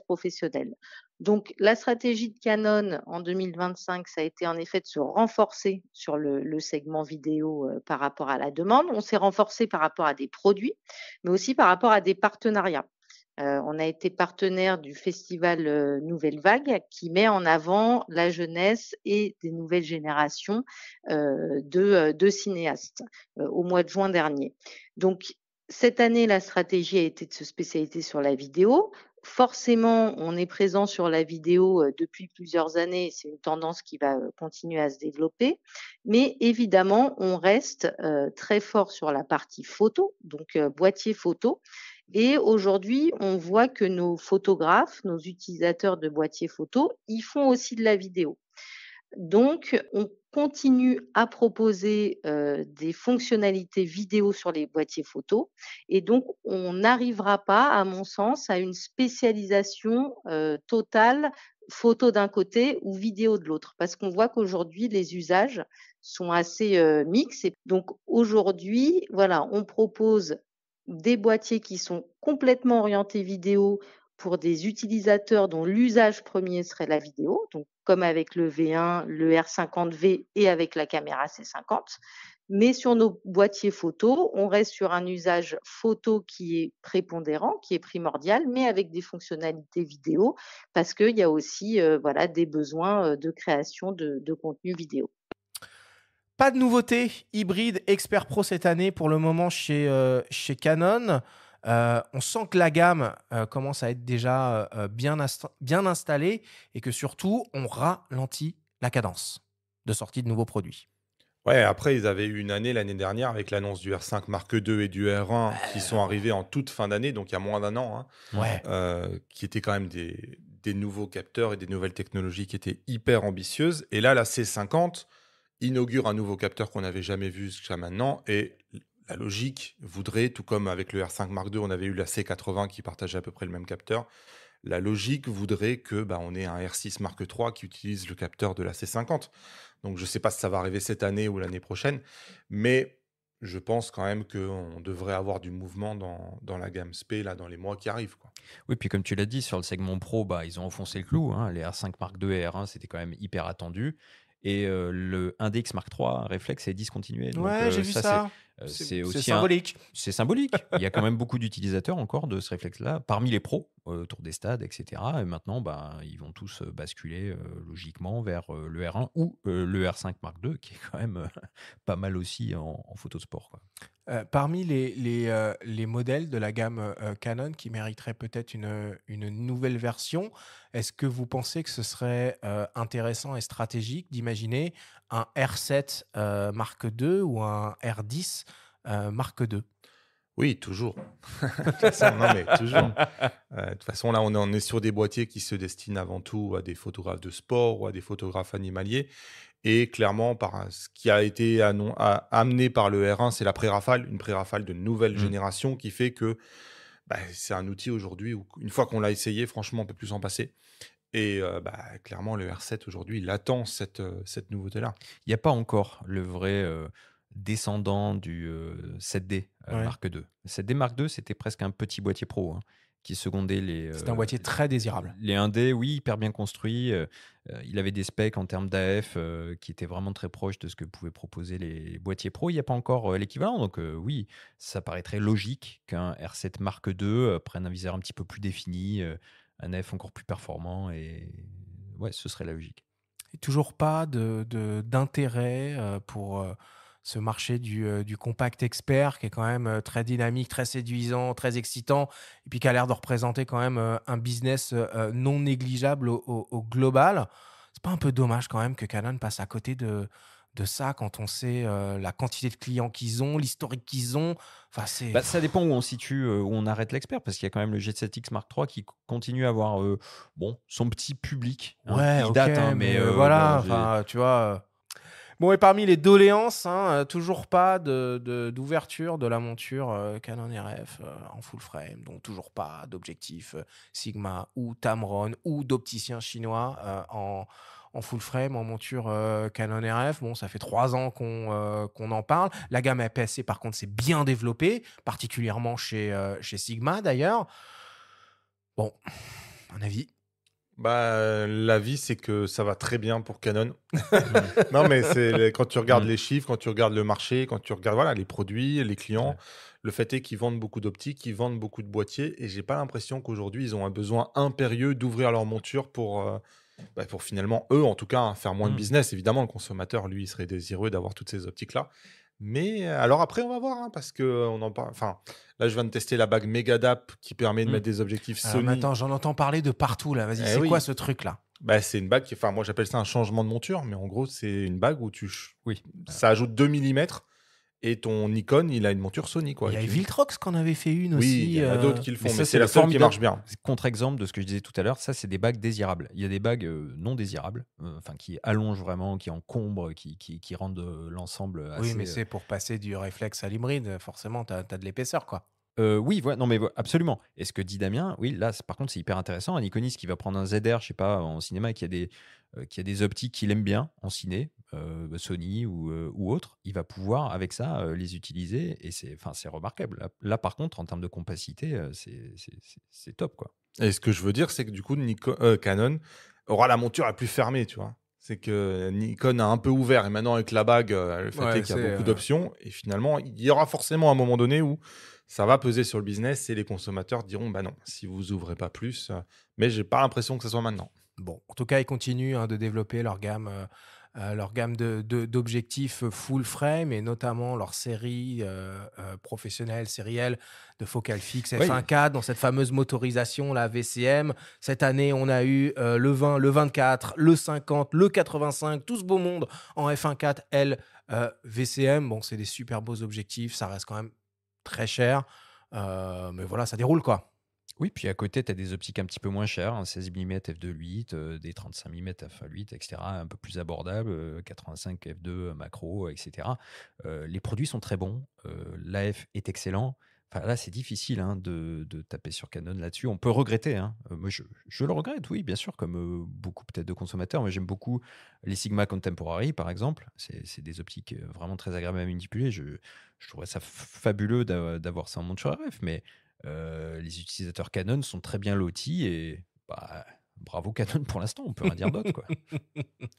professionnels. Donc la stratégie de Canon en 2025, ça a été en effet de se renforcer sur le segment vidéo par rapport à la demande. On s'est renforcé par rapport à des produits, mais aussi par rapport à des partenariats. On a été partenaire du festival Nouvelle Vague qui met en avant la jeunesse et des nouvelles générations de cinéastes au mois de juin dernier. Donc cette année, la stratégie a été de se spécialiser sur la vidéo. Forcément, on est présent sur la vidéo depuis plusieurs années. C'est une tendance qui va continuer à se développer. Mais évidemment, on reste très fort sur la partie photo, donc boîtier photo. Et aujourd'hui, on voit que nos photographes, nos utilisateurs de boîtiers photo, ils font aussi de la vidéo. Donc, on continue à proposer des fonctionnalités vidéo sur les boîtiers photo. Et donc, on n'arrivera pas, à mon sens, à une spécialisation totale, photo d'un côté ou vidéo de l'autre. Parce qu'on voit qu'aujourd'hui, les usages sont assez mixtes. Et donc, aujourd'hui, voilà, on propose des boîtiers qui sont complètement orientés vidéo pour des utilisateurs dont l'usage premier serait la vidéo, donc comme avec le V1, le R50V et avec la caméra C50. Mais sur nos boîtiers photo, on reste sur un usage photo qui est prépondérant, qui est primordial, mais avec des fonctionnalités vidéo, parce qu'il y a aussi des besoins de création de contenu vidéo. Pas de nouveauté hybride Expert Pro cette année pour le moment chez Canon. On sent que la gamme commence à être déjà bien installée et que surtout, on ralentit la cadence de sortie de nouveaux produits. Ouais, après, ils avaient eu une année l'année dernière avec l'annonce du R5 Mark II et du R1 qui sont arrivés en toute fin d'année, donc il y a moins d'un an, Ouais. qui étaient quand même des nouveaux capteurs et des nouvelles technologies qui étaient hyper ambitieuses. Et là, la C50 inaugure un nouveau capteur qu'on n'avait jamais vu jusqu'à maintenant. Et la logique voudrait, tout comme avec le R5 Mark II, on avait eu la C80 qui partageait à peu près le même capteur. La logique voudrait que on ait un R6 Mark III qui utilise le capteur de la C50. Donc, je ne sais pas si ça va arriver cette année ou l'année prochaine, mais je pense quand même qu'on devrait avoir du mouvement dans la gamme SP là, dans les mois qui arrivent, quoi. Oui, puis comme tu l'as dit, sur le segment pro, ils ont enfoncé le clou. Les R5 Mark II et R1, c'était quand même hyper attendu. Et le Index Mark III Reflex est discontinué. Donc, Ouais, j'ai vu ça. C'est C'est aussi symbolique. c'est symbolique. Il y a quand même beaucoup d'utilisateurs encore de ce réflexe-là, parmi les pros, autour des stades, etc. Et maintenant, ils vont tous basculer logiquement vers le R1 ou le R5 Mark II, qui est quand même pas mal aussi en photo de sport, quoi. Parmi les modèles de la gamme Canon qui mériteraient peut-être une nouvelle version, est-ce que vous pensez que ce serait intéressant et stratégique d'imaginer un R7 Mark II ou un R10 Mark II? Oui, toujours. De toute façon, non, mais toujours. De toute façon, là, on est sur des boîtiers qui se destinent avant tout à des photographes de sport ou à des photographes animaliers. Et clairement, ce qui a été amené par le R1, c'est la pré-rafale, une pré-rafale de nouvelle génération qui fait que c'est un outil aujourd'hui où, une fois qu'on l'a essayé, franchement, on ne peut plus s'en passer. Et clairement, le R7 aujourd'hui, il attend cette nouveauté-là. Il n'y a pas encore le vrai descendant du 7D Ouais. Mark II. 7D Mark II, c'était presque un petit boîtier pro, hein, qui secondait C'est un boîtier très désirable. les 1D, oui, hyper bien construit. Il avait des specs en termes d'AF qui étaient vraiment très proches de ce que pouvaient proposer les boîtiers pro. Il n'y a pas encore l'équivalent. Donc oui, ça paraîtrait logique qu'un R7 Mark II prenne un viseur un petit peu plus défini, un AF encore plus performant. Et ouais, ce serait la logique. Et toujours pas d'intérêt pour ce marché du compact expert qui est quand même très dynamique, très séduisant, très excitant, et puis qui a l'air de représenter quand même un business non négligeable au global. C'est pas un peu dommage quand même que Canon passe à côté de ça quand on sait la quantité de clients qu'ils ont, l'historique qu'ils ont. Enfin, Ça dépend où on situe, où on arrête l'expert, parce qu'il y a quand même le G7X Mark III qui continue à avoir son petit public. Hein. Ouais, Il ok, date, hein, mais voilà, bon, enfin, tu vois. Bon, et parmi les doléances, toujours pas d'ouverture de la monture Canon RF en full frame, donc toujours pas d'objectif Sigma ou Tamron ou d'opticien chinois en full frame, en monture Canon RF. Bon, ça fait 3 ans qu'on en parle. La gamme APS-C, par contre, c'est bien développé, particulièrement chez Sigma d'ailleurs. Bon, un avis. L'avis, c'est que ça va très bien pour Canon. Non, mais quand tu regardes les chiffres, quand tu regardes le marché, quand tu regardes les produits, les clients, Ouais. le fait est qu'ils vendent beaucoup d'optiques, qu'ils vendent beaucoup de boîtiers, et j'ai pas l'impression qu'aujourd'hui, ils ont un besoin impérieux d'ouvrir leur monture pour finalement, eux, en tout cas, hein, faire moins de business. Évidemment, le consommateur, lui, il serait désireux d'avoir toutes ces optiques-là. Mais alors après, on va voir, hein, parce que on en parle. Enfin, là, je viens de tester la bague Megadap qui permet de mettre des objectifs Alors, mais Sony. attends, j'en entends parler de partout là. Vas-y, Eh c'est oui. quoi ce truc-là? C'est une bague moi j'appelle ça un changement de monture, mais en gros, c'est une bague où Oui. ça ajoute 2 mm et ton Nikon, il a une monture Sony, quoi. Il y a Et tu- Viltrox qui en avait fait une Oui, aussi. il y en a d'autres qui le font, ça, mais c'est la seule qui marche bien. Contre-exemple de ce que je disais tout à l'heure, ça, c'est des bagues désirables. Il y a des bagues non désirables, qui allongent vraiment, qui encombrent, qui rendent l'ensemble assez... Oui, mais c'est pour passer du réflexe à l'hybride. Forcément, tu as de l'épaisseur, quoi. Oui, non, mais absolument. Et ce que dit Damien, oui, là, par contre, c'est hyper intéressant. Un iconiste qui va prendre un ZR, je sais pas, en cinéma, et qui a des optiques qu'il aime bien en ciné, Sony ou autre, il va pouvoir, avec ça, les utiliser. Et c'est remarquable. Là, par contre, en termes de compacité, c'est top, quoi. Et ce que je veux dire, c'est que du coup, Canon aura la monture la plus fermée, tu vois. C'est que Nikon a un peu ouvert, et maintenant, avec la bague, le fait Ouais, est qu'il y a c'est, beaucoup d'options, et finalement, il y aura forcément un moment donné où ça va peser sur le business, et les consommateurs diront, bah non, si vous ouvrez pas plus, mais j'ai pas l'impression que ce soit maintenant. Bon, en tout cas, ils continuent de développer leur gamme d'objectifs full frame et notamment leur série professionnelle, sérielle de focale fixe f1.4 dans cette fameuse motorisation, la VCM. Cette année, on a eu le 20, le 24, le 50, le 85, tout ce beau monde en f1.4L VCM. Bon, c'est des super beaux objectifs, ça reste quand même très cher, mais voilà, ça déroule, quoi. Oui, puis à côté, tu as des optiques un petit peu moins chères, hein, 16 mm f2.8, des 35 mm f1.8, etc., un peu plus abordables, 85 f2 macro, etc. Les produits sont très bons, l'AF est excellent. Enfin, là, c'est difficile de taper sur Canon là-dessus. On peut regretter. Hein. Moi, je le regrette, oui, bien sûr, comme beaucoup peut-être de consommateurs. Moi, j'aime beaucoup les Sigma Contemporary, par exemple. C'est des optiques vraiment très agréables à manipuler. Je trouverais ça fabuleux d'avoir ça en monture RF, mais les utilisateurs Canon sont très bien lotis et bravo Canon pour l'instant, on peut rien dire d'autre, quoi.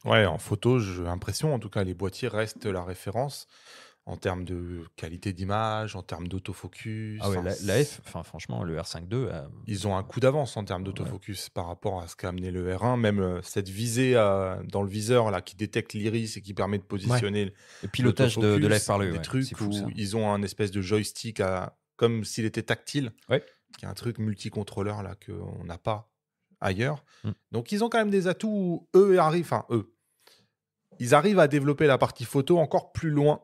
Ouais, en photo, j'ai l'impression, en tout cas, les boîtiers restent la référence. en termes de qualité d'image, en termes d'autofocus. Ah ouais, Enfin, la F, franchement, le R5.2, ils ont un coup d'avance en termes ouais. d'autofocus par rapport à ce qu'a amené le R1. Même cette visée dans le viseur là, qui détecte l'iris et qui permet de Ouais. positionner Le pilotage de la F l'autofocus. par l'œil, Des ouais, c'est trucs fou ça. où ils ont un espèce de joystick comme s'il était tactile, Ouais. qui est un truc multicontrôleur là qu'on n'a pas ailleurs. Mm. Donc ils ont quand même des atouts où eux ils arrivent à développer la partie photo encore plus loin.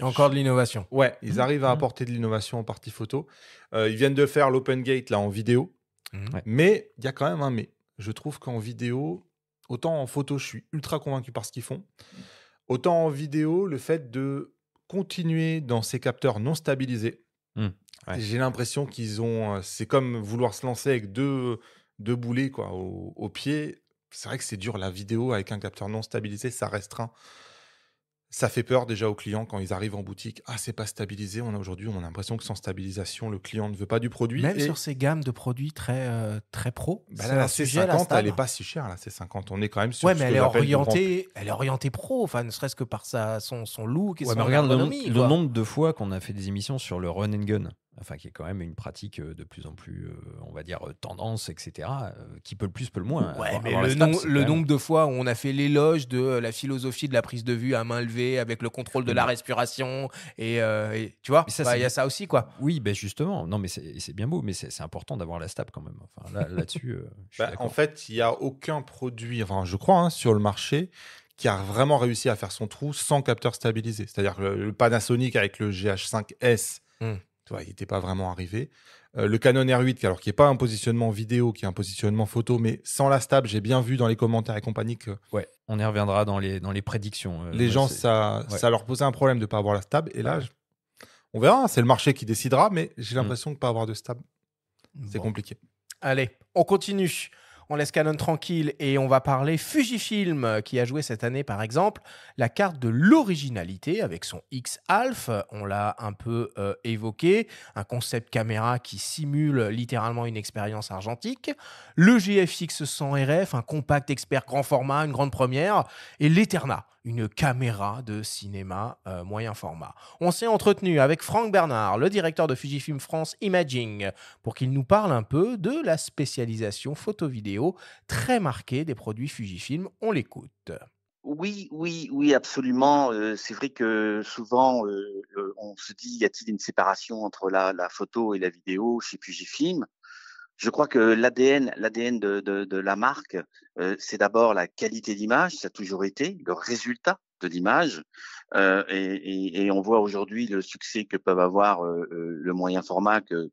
Encore de l'innovation. Ouais, ils arrivent à Mm. apporter de l'innovation en partie photo. Ils viennent de faire l'Open Gate là en vidéo. Ouais. Mais il y a quand même un mais. Je trouve qu'en vidéo, autant en photo, je suis ultra convaincu par ce qu'ils font. Autant en vidéo, le fait de continuer dans ces capteurs non stabilisés, Ouais. j'ai l'impression qu'ils ont. C'est comme vouloir se lancer avec deux boulets quoi, au pied. C'est vrai que c'est dur la vidéo avec un capteur non stabilisé, ça restreint. Ça fait peur déjà aux clients quand ils arrivent en boutique. Ah, c'est pas stabilisé. Aujourd'hui, on a l'impression que sans stabilisation, le client ne veut pas du produit. Même Et sur ces gammes de produits très pro, bah c'est là, un la sujet, la C50, elle stab. est pas si chère, la C50. On est quand même sur Ouais, ce mais que elle est j'appelle du grand orientée pro, enfin, ne serait-ce que par son look et Ouais, son mais regarde ergonomie, le quoi. nombre de fois qu'on a fait des émissions sur le run and gun, enfin qui est quand même une pratique de plus en plus, on va dire, tendance, etc. Qui peut le plus, peut le moins. Ouais, mais Avoir la le, stab, nom- c'est le quand même- nombre de fois où on a fait l'éloge de la philosophie de la prise de vue à main levée avec le contrôle de Oui, la mais- respiration et tu vois, Mais ça, bah, c'est il y a bien. ça aussi, quoi. Oui, ben justement. Non, mais c'est bien beau, mais c'est important d'avoir la stab quand même. Enfin, là-dessus, je suis Bah, en d'accord. fait, il n'y a aucun produit, enfin, je crois, hein, sur le marché qui a vraiment réussi à faire son trou sans capteur stabilisé. C'est-à-dire que le Panasonic avec le GH5S, Hmm. tu vois, il n'était pas vraiment arrivé. Le Canon R8, alors qui n'est pas un positionnement vidéo, qui est un positionnement photo, mais sans la stab, j'ai bien vu dans les commentaires et compagnie que Ouais, on y reviendra dans les prédictions. les Moi, gens, c'est- ça ouais. leur posait un problème de ne pas avoir la stab. Et là, Ouais. on verra, hein, c'est le marché qui décidera, mais j'ai Mm. l'impression que pas avoir de stab, c'est Bon. compliqué. Allez, on continue. On laisse Canon tranquille et on va parler Fujifilm qui a joué cette année par exemple la carte de l'originalité avec son X-Alph. On l'a un peu évoqué, un concept caméra qui simule littéralement une expérience argentique. Le GFX 100 RF, un compact expert grand format, une grande première. Et l'Eterna, une caméra de cinéma moyen format. On s'est entretenu avec Franck Bernard, le directeur de Fujifilm France Imaging, pour qu'il nous parle un peu de la spécialisation photo-vidéo très marquée des produits Fujifilm. On l'écoute. Oui, absolument. C'est vrai que souvent, on se dit, y a-t-il une séparation entre la photo et la vidéo chez Fujifilm? Je crois que l'ADN de la marque, c'est d'abord la qualité d'image, ça a toujours été le résultat de l'image. Et on voit aujourd'hui le succès que peuvent avoir le moyen format que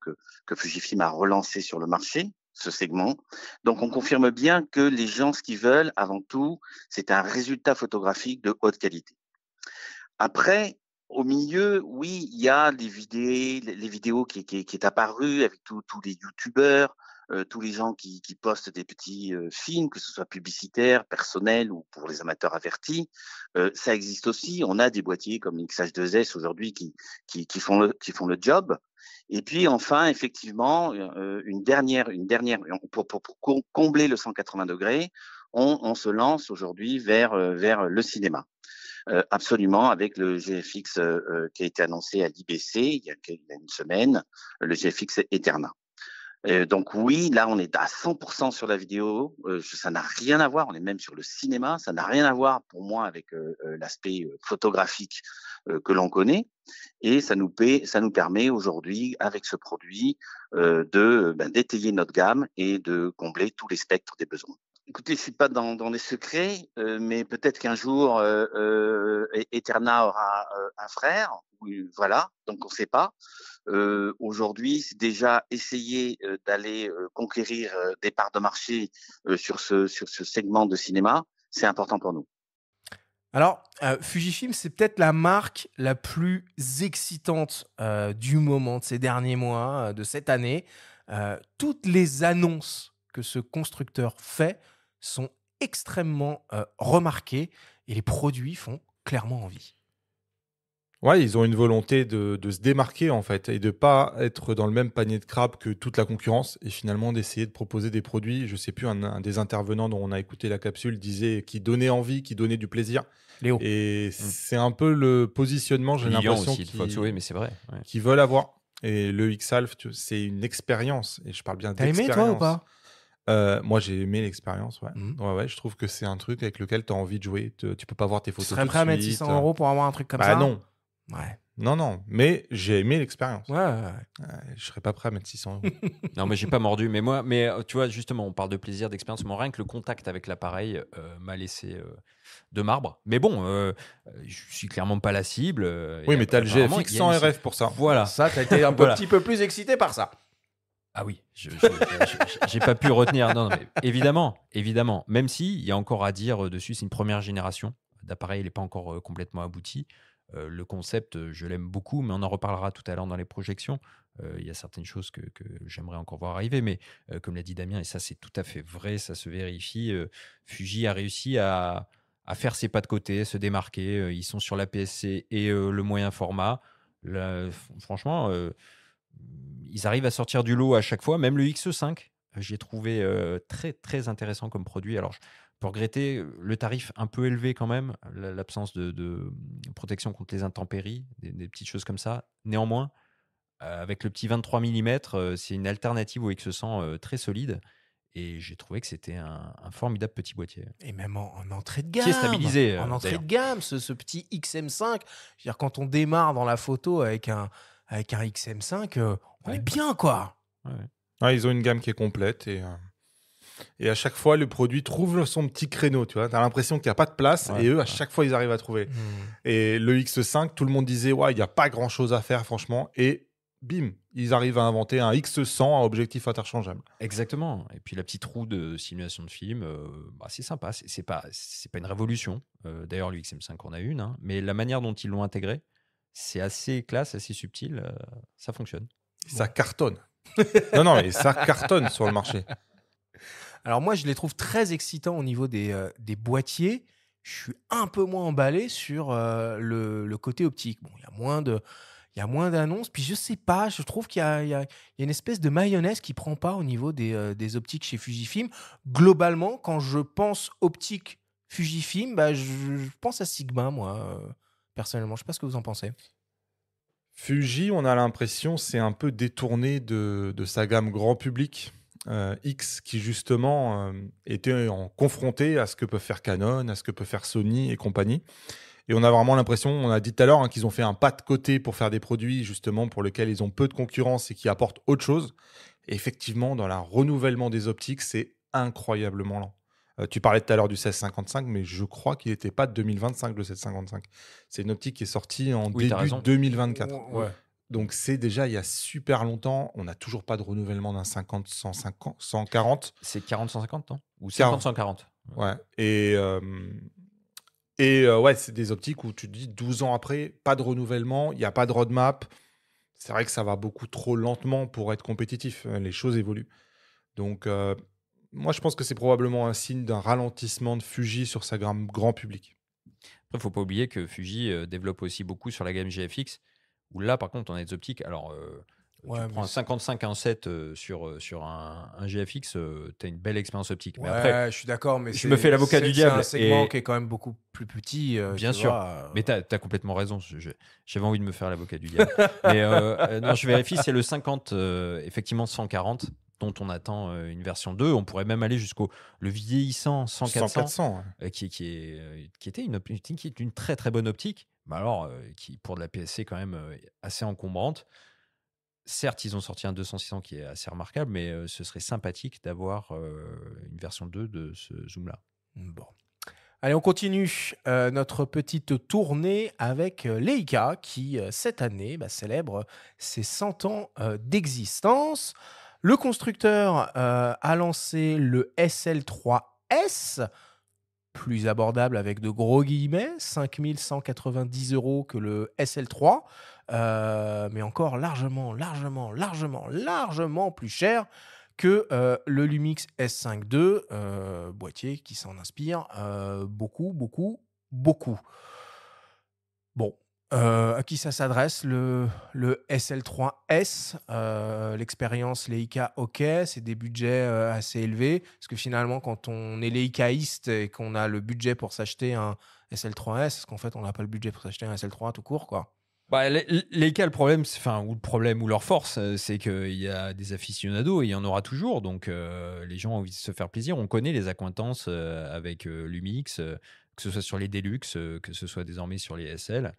Fujifilm a relancé sur le marché, ce segment. Donc on confirme bien que les gens, ce qu'ils veulent, avant tout, c'est un résultat photographique de haute qualité. Après, au milieu, oui, il y a les vidéos qui est apparu avec tous les youtubeurs, tous les gens qui postent des petits films, que ce soit publicitaires, personnels ou pour les amateurs avertis. Ça existe aussi. On a des boîtiers comme l'XH2S aujourd'hui qui font le job. Et puis enfin, effectivement, une dernière pour combler le 180 degrés, on se lance aujourd'hui vers le cinéma. Absolument, avec le GFX qui a été annoncé à l'IBC il y a une semaine, le GFX Eterna. Donc oui, là on est à 100% sur la vidéo, ça n'a rien à voir, on est même sur le cinéma, ça n'a rien à voir pour moi avec l'aspect photographique que l'on connaît, et ça nous permet aujourd'hui avec ce produit d'étayer notre gamme et de combler tous les spectres des besoins. Écoutez, je suis pas dans les secrets, mais peut-être qu'un jour Eterna aura un frère. Oui, voilà, donc on ne sait pas. Aujourd'hui, c'est déjà essayer d'aller conquérir des parts de marché sur ce segment de cinéma. C'est important pour nous. Alors, Fujifilm, c'est peut-être la marque la plus excitante du moment, de ces derniers mois, de cette année. Toutes les annonces que ce constructeur fait sont extrêmement remarquées et les produits font clairement envie. Ouais, ils ont une volonté de se démarquer en fait et de pas être dans le même panier de crabes que toute la concurrence et finalement d'essayer de proposer des produits. Je sais plus, un des intervenants dont on a écouté la capsule disait qui donnait envie, qui donnait du plaisir. Léo. Et c'est un peu le positionnement, j'ai Lilian l'impression, aussi de Fox, oui, mais c'est vrai. Ouais. qu'ils veulent avoir. Et le X-Alf, c'est une expérience. Et je parle bien T'as aimé, d'expérience. toi, ou pas? Moi, j'ai aimé l'expérience, ouais. Mhm. Ouais, je trouve que c'est un truc avec lequel tu as envie de jouer. Tu peux pas voir tes Tu photos serais tout de prêt à mettre suite. 600 € pour avoir un truc comme Bah ça? non, Ouais. non. Mais j'ai aimé l'expérience. Ouais. Je serais pas prêt à mettre 600 €. Non, mais j'ai pas mordu. Mais moi, tu vois, justement, on parle de plaisir, d'expérience. Moi, rien que le contact avec l'appareil m'a laissé de marbre. Mais bon, je suis clairement pas la cible. Oui, et mais t'as le apparemment, GFX il y a 100 une- RF pour ça. Voilà. Ça, t'as été un Voilà. petit peu plus excité par ça. Ah oui, j'ai pas pu retenir. Non, mais évidemment. Même si il y a encore à dire dessus, c'est une première génération d'appareil, il n'est pas encore complètement abouti. Le concept, je l'aime beaucoup, mais on en reparlera tout à l'heure dans les projections. Il y a certaines choses que j'aimerais encore voir arriver, mais comme l'a dit Damien, et ça c'est tout à fait vrai, ça se vérifie, Fuji a réussi à faire ses pas de côté, se démarquer. Ils sont sur la PSC et le moyen format. Là, franchement, ils arrivent à sortir du lot à chaque fois. Même le X5, j'ai trouvé très très intéressant comme produit. Alors, je peux regretter le tarif un peu élevé quand même, l'absence de protection contre les intempéries, des petites choses comme ça. Néanmoins, avec le petit 23 mm, c'est une alternative au X100 très solide. Et j'ai trouvé que c'était un formidable petit boîtier. Et même en entrée de gamme. Qui est stabilisé, En entrée d'ailleurs. de gamme, ce petit XM5. Je veux dire, quand on démarre dans la photo avec un XM5, on est bien, quoi. Ouais, ils ont une gamme qui est complète et à chaque fois, le produit trouve son petit créneau. Tu vois, t'as l'impression qu'il n'y a pas de place et eux, à chaque fois, ils arrivent à trouver. Et le X5, tout le monde disait, ouais, il n'y a pas grand chose à faire, franchement. Et bim, ils arrivent à inventer un X100 à objectif interchangeable. Exactement. Et puis la petite roue de simulation de film, c'est sympa. C'est pas une révolution. D'ailleurs, le XM5 en a une, hein. Mais la manière dont ils l'ont intégré, c'est assez classe, assez subtil. Ça fonctionne. Ça cartonne. non, mais ça cartonne sur le marché. Alors moi, je les trouve très excitants au niveau des boîtiers. Je suis un peu moins emballé sur le côté optique. Bon, il y a moins d'annonces. Puis je sais pas, je trouve qu'il y a une espèce de mayonnaise qui prend pas au niveau des optiques chez Fujifilm. Globalement, quand je pense optique Fujifilm, je pense à Sigma, moi, personnellement. Je sais pas ce que vous en pensez. Fuji, on a l'impression, c'est un peu détourné de sa gamme grand public. X qui justement était confronté à ce que peut faire Canon, à ce que peut faire Sony et compagnie. Et on a vraiment l'impression, on a dit tout à l'heure, qu'ils ont fait un pas de côté pour faire des produits justement pour lesquels ils ont peu de concurrence et qui apportent autre chose. Et effectivement, dans le renouvellement des optiques, c'est incroyablement lent. Tu parlais tout à l'heure du 1655, mais je crois qu'il n'était pas de 2025, le 1655. C'est une optique qui est sortie en début 2024. Ouais. Donc c'est déjà il y a super longtemps. On n'a toujours pas de renouvellement d'un 50, 150, 140. C'est 40-150, non? Ou 50-140. Ouais. Et ouais, c'est des optiques où tu te dis 12 ans après, pas de renouvellement, il n'y a pas de roadmap. C'est vrai que ça va beaucoup trop lentement pour être compétitif. Les choses évoluent. Donc moi, je pense que c'est probablement un signe d'un ralentissement de Fuji sur sa gamme grand public. Après, il ne faut pas oublier que Fuji développe aussi beaucoup sur la gamme GFX, où là, par contre, on a des optiques. Alors, tu prends un 55 à 1.7 sur un GFX, tu as une belle expérience optique. Ouais, mais après, je suis d'accord, mais je me fais l'avocat du diable. C'est un segment qui est quand même beaucoup plus petit. Bien sûr, mais tu as complètement raison. J'avais envie de me faire l'avocat du diable. Mais non, je vérifie, c'est le 50, effectivement 140, dont on attend une version 2. On pourrait même aller jusqu'au le vieillissant 100-400, qui était une très très bonne optique, mais alors qui pour de la PSC quand même assez encombrante. Certes, ils ont sorti un 200-600 qui est assez remarquable, mais ce serait sympathique d'avoir une version 2 de ce zoom-là. Bon. Allez, on continue notre petite tournée avec Leica qui, cette année, célèbre ses 100 ans d'existence. Le constructeur a lancé le SL3S, plus abordable avec de gros guillemets, 5 190 € que le SL3, mais encore largement plus cher que le Lumix S5 II, boîtier qui s'en inspire beaucoup. Bon, À qui ça s'adresse? Le SL3S, l'expérience Leica, ok, c'est des budgets assez élevés. Parce que finalement, quand on est Leicaïste et qu'on a le budget pour s'acheter un SL3S, est-ce qu'en fait, on n'a pas le budget pour s'acheter un SL3 tout court, quoi? Bah, les cas, le problème, ou le problème, ou leur force, c'est qu'il y a des aficionados et il y en aura toujours. Donc, les gens ont envie de se faire plaisir. On connaît les accointances avec Lumix, que ce soit sur les Deluxe, que ce soit désormais sur les SL.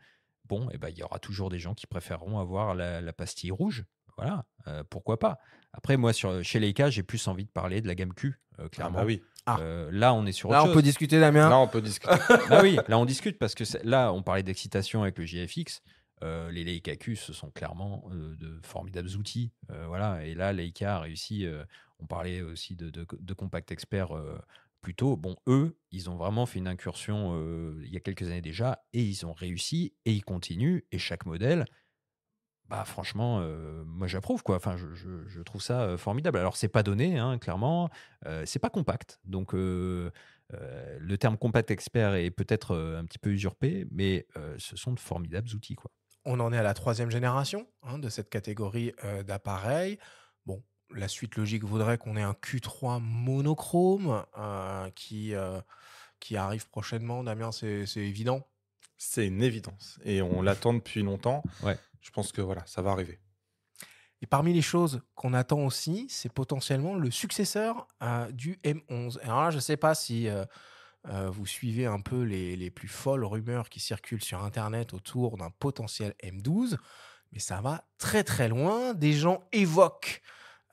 Bon, et ben, il y aura toujours des gens qui préféreront avoir la pastille rouge. Voilà, pourquoi pas. Après, moi, chez Leica, j'ai plus envie de parler de la gamme Q, Ah bah clairement. oui. Là, on est sur Là, autre on chose. peut discuter, Damien. Là, on peut discuter. Bah oui, là on discute parce que là on parlait d'excitation avec le JFX. Les Leica Q, ce sont clairement de formidables outils. Voilà. Et là, Leica a réussi. On parlait aussi de Compact Expert plus tôt. Bon, eux, ils ont vraiment fait une incursion il y a quelques années déjà et ils ont réussi et ils continuent. Et chaque modèle, bah franchement, moi j'approuve quoi. Enfin, je trouve ça formidable. Alors c'est pas donné, hein, clairement. C'est pas compact, donc le terme compact expert est peut-être un petit peu usurpé, mais ce sont de formidables outils quoi. On en est à la 3e génération de cette catégorie d'appareils. Bon, la suite logique voudrait qu'on ait un Q3 monochrome qui arrive prochainement. Damien, c'est évident. C'est une évidence. Et on l'attend depuis longtemps. Ouais. Je pense que voilà, ça va arriver. Et parmi les choses qu'on attend aussi, c'est potentiellement le successeur du M11. Alors là, je ne sais pas si vous suivez un peu les plus folles rumeurs qui circulent sur Internet autour d'un potentiel M12, mais ça va très très loin. Des gens évoquent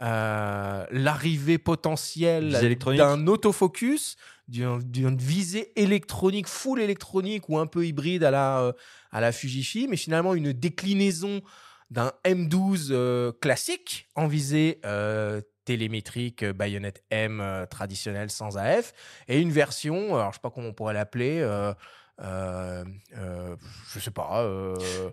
l'arrivée Visée potentielle électronique. d'un autofocus, d'une visée électronique, full électronique ou un peu hybride à la Fujifilm, mais finalement une déclinaison d'un M12 classique en visée télémétrique baïonnette M traditionnelle sans AF et une version, alors je sais pas comment on pourrait l'appeler, je sais pas.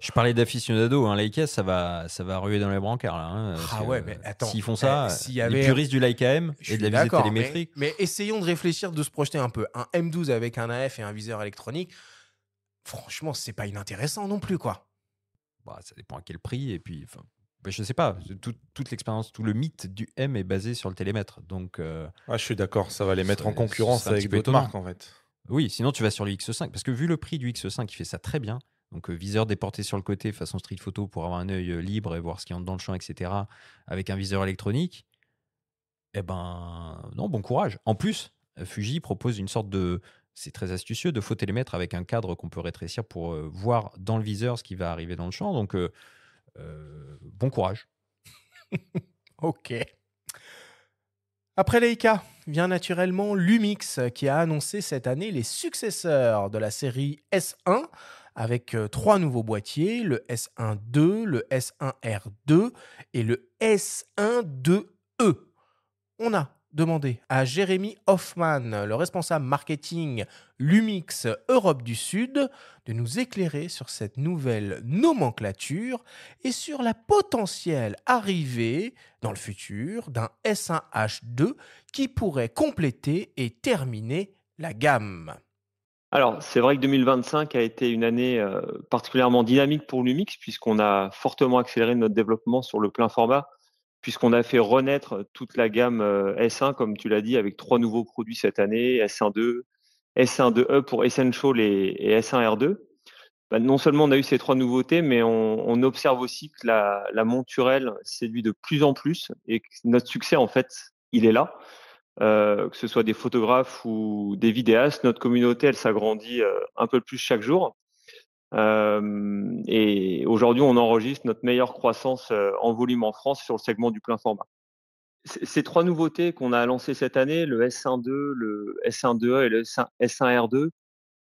Je parlais d'aficionado, hein, Leica, ça va ruer dans les brancards là. Hein, parce Ah que ouais, mais attends, s'ils font ça, s'il y les avait- puristes du Leica M Je et de suis la visée d'accord, télémétrique. mais essayons de réfléchir, de se projeter un peu. Un M12 avec un AF et un viseur électronique, franchement, c'est pas inintéressant non plus, quoi. Bah, ça dépend à quel prix. Et puis, bah, je sais pas, toute l'expérience, tout le mythe du M est basé sur le télémètre. Donc, Ouais, je suis d'accord, ça va les mettre en ce concurrence serait un avec petit peu d'autres étonnant. marques en fait. Oui, sinon tu vas sur le X5. Parce que vu le prix du X5, il fait ça très bien. Donc, viseur déporté sur le côté façon street photo pour avoir un œil libre et voir ce qui entre dans le champ, etc. Avec un viseur électronique, eh ben, non, bon courage. En plus, Fuji propose une sorte de. C'est très astucieux de faux télémètre avec un cadre qu'on peut rétrécir pour voir dans le viseur ce qui va arriver dans le champ. Donc, bon courage. Ok. Après Leica, vient naturellement Lumix qui a annoncé cette année les successeurs de la série S1 avec 3 nouveaux boîtiers, le S1 II, le S1R2 et le S1 2E. On a demandé à Jérémy Hoffman, le responsable marketing Lumix Europe du Sud, de nous éclairer sur cette nouvelle nomenclature et sur la potentielle arrivée dans le futur d'un S1H2 qui pourrait compléter et terminer la gamme. Alors, c'est vrai que 2025 a été une année particulièrement dynamique pour Lumix, puisqu'on a fortement accéléré notre développement sur le plein format, puisqu'on a fait renaître toute la gamme S1, comme tu l'as dit, avec 3 nouveaux produits cette année, S1 S1 pour Essential et S1R2. Bah, non seulement on a eu ces 3 nouveautés, mais on observe aussi que la monturelle séduit de plus en plus et que notre succès, en fait, il est là. Que ce soit des photographes ou des vidéastes, notre communauté, elle s'agrandit un peu plus chaque jour. Et aujourd'hui, on enregistre notre meilleure croissance en volume en France sur le segment du plein format. Ces 3 nouveautés qu'on a lancées cette année, le S1 II, le S1 2E et le S1R2,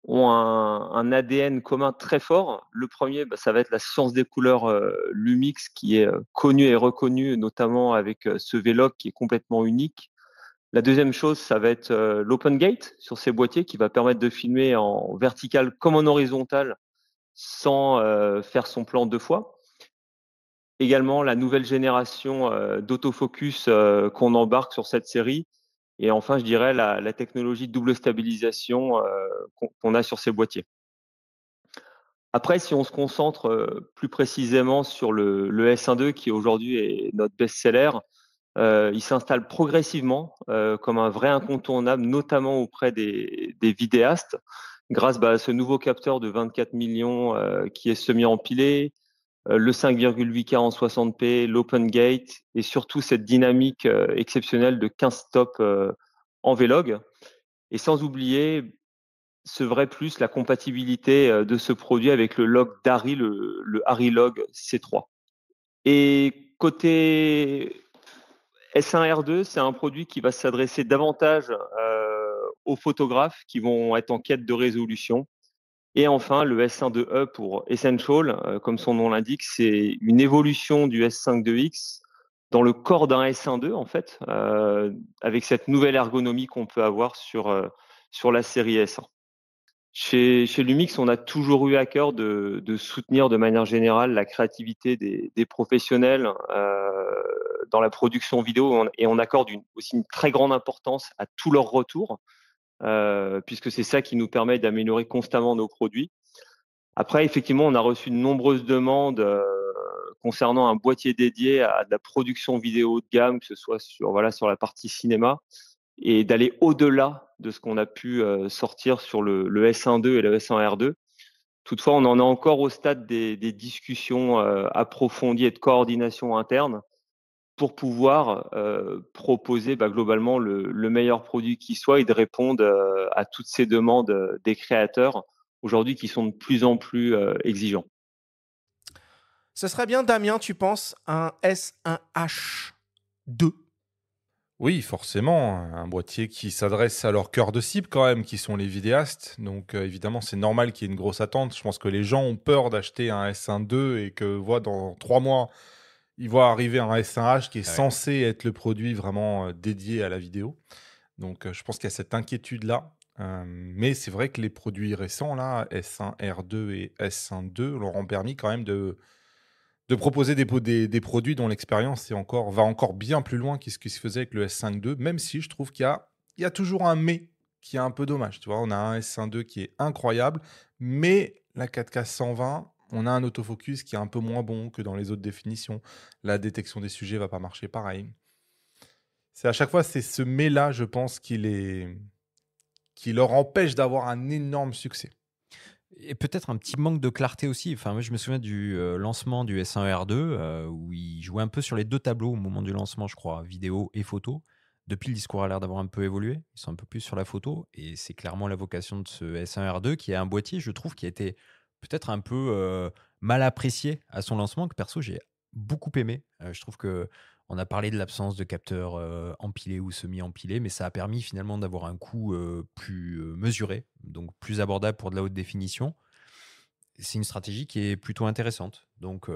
ont un ADN commun très fort. Le premier, ça va être la science des couleurs Lumix, qui est connue et reconnue, notamment avec ce V-Log qui est complètement unique. La deuxième chose, ça va être l'open gate sur ces boîtiers qui va permettre de filmer en vertical comme en horizontal sans faire son plan 2 fois. Également, la nouvelle génération d'autofocus qu'on embarque sur cette série. Et enfin, je dirais la technologie de double stabilisation qu'on a sur ces boîtiers. Après, si on se concentre plus précisément sur le S1.2 qui aujourd'hui est notre best-seller, il s'installe progressivement comme un vrai incontournable, notamment auprès des vidéastes, grâce à ce nouveau capteur de 24 millions qui est semi-empilé, le 5,8K en 60p, l'open gate et surtout cette dynamique exceptionnelle de 15 stops en Vlog. Et sans oublier ce vrai plus, la compatibilité de ce produit avec le log d'Arri, le Arri Log C3. Et côté S1R2, c'est un produit qui va s'adresser davantage aux photographes qui vont être en quête de résolution. Et enfin, le S1.2e pour Essential, comme son nom l'indique, c'est une évolution du S5.2X dans le corps d'un S1.2 en fait, avec cette nouvelle ergonomie qu'on peut avoir sur la série S1. Chez Lumix, on a toujours eu à cœur de soutenir de manière générale la créativité des professionnels dans la production vidéo et on accorde aussi une très grande importance à tous leurs retours, puisque c'est ça qui nous permet d'améliorer constamment nos produits. Après, effectivement, on a reçu de nombreuses demandes concernant un boîtier dédié à de la production vidéo haut de gamme, que ce soit sur la partie cinéma, et d'aller au-delà de ce qu'on a pu sortir sur le S1.2 et le S1R2. Toutefois, on en est encore au stade des discussions approfondies et de coordination interne pour pouvoir proposer globalement le meilleur produit qui soit et de répondre à toutes ces demandes des créateurs aujourd'hui qui sont de plus en plus exigeants. Ce serait bien, Damien, tu penses, un S1H2? Oui, forcément, un boîtier qui s'adresse à leur cœur de cible quand même, qui sont les vidéastes. Donc évidemment, c'est normal qu'il y ait une grosse attente. Je pense que les gens ont peur d'acheter un S1.2 et que dans 3 mois, ils voient arriver un S1H qui est censé être le produit vraiment dédié à la vidéo. Donc je pense qu'il y a cette inquiétude-là. Mais c'est vrai que les produits récents, là, S1R2 et S1.2, leur ont permis quand même de proposer des produits dont l'expérience va encore bien plus loin que ce qui se faisait avec le S5.2, même si je trouve qu'il y a toujours un mais qui est un peu dommage. Tu vois, on a un S5.2 qui est incroyable, mais la 4K 120, on a un autofocus qui est un peu moins bon que dans les autres définitions. La détection des sujets va pas marcher pareil. À chaque fois, c'est ce mais-là, je pense, qui leur empêche d'avoir un énorme succès. Et peut-être un petit manque de clarté aussi. Enfin, moi, je me souviens du lancement du S1R2 où ils jouaient un peu sur les deux tableaux au moment du lancement, je crois, vidéo et photo. Depuis, le discours a l'air d'avoir un peu évolué. Ils sont un peu plus sur la photo. Et c'est clairement la vocation de ce S1R2 qui est un boîtier, je trouve, qui a été peut-être un peu mal apprécié à son lancement, que perso, j'ai beaucoup aimé. Je trouve que on a parlé de l'absence de capteurs empilés ou semi-empilés, mais ça a permis finalement d'avoir un coût plus mesuré, donc plus abordable pour de la haute définition. C'est une stratégie qui est plutôt intéressante. Donc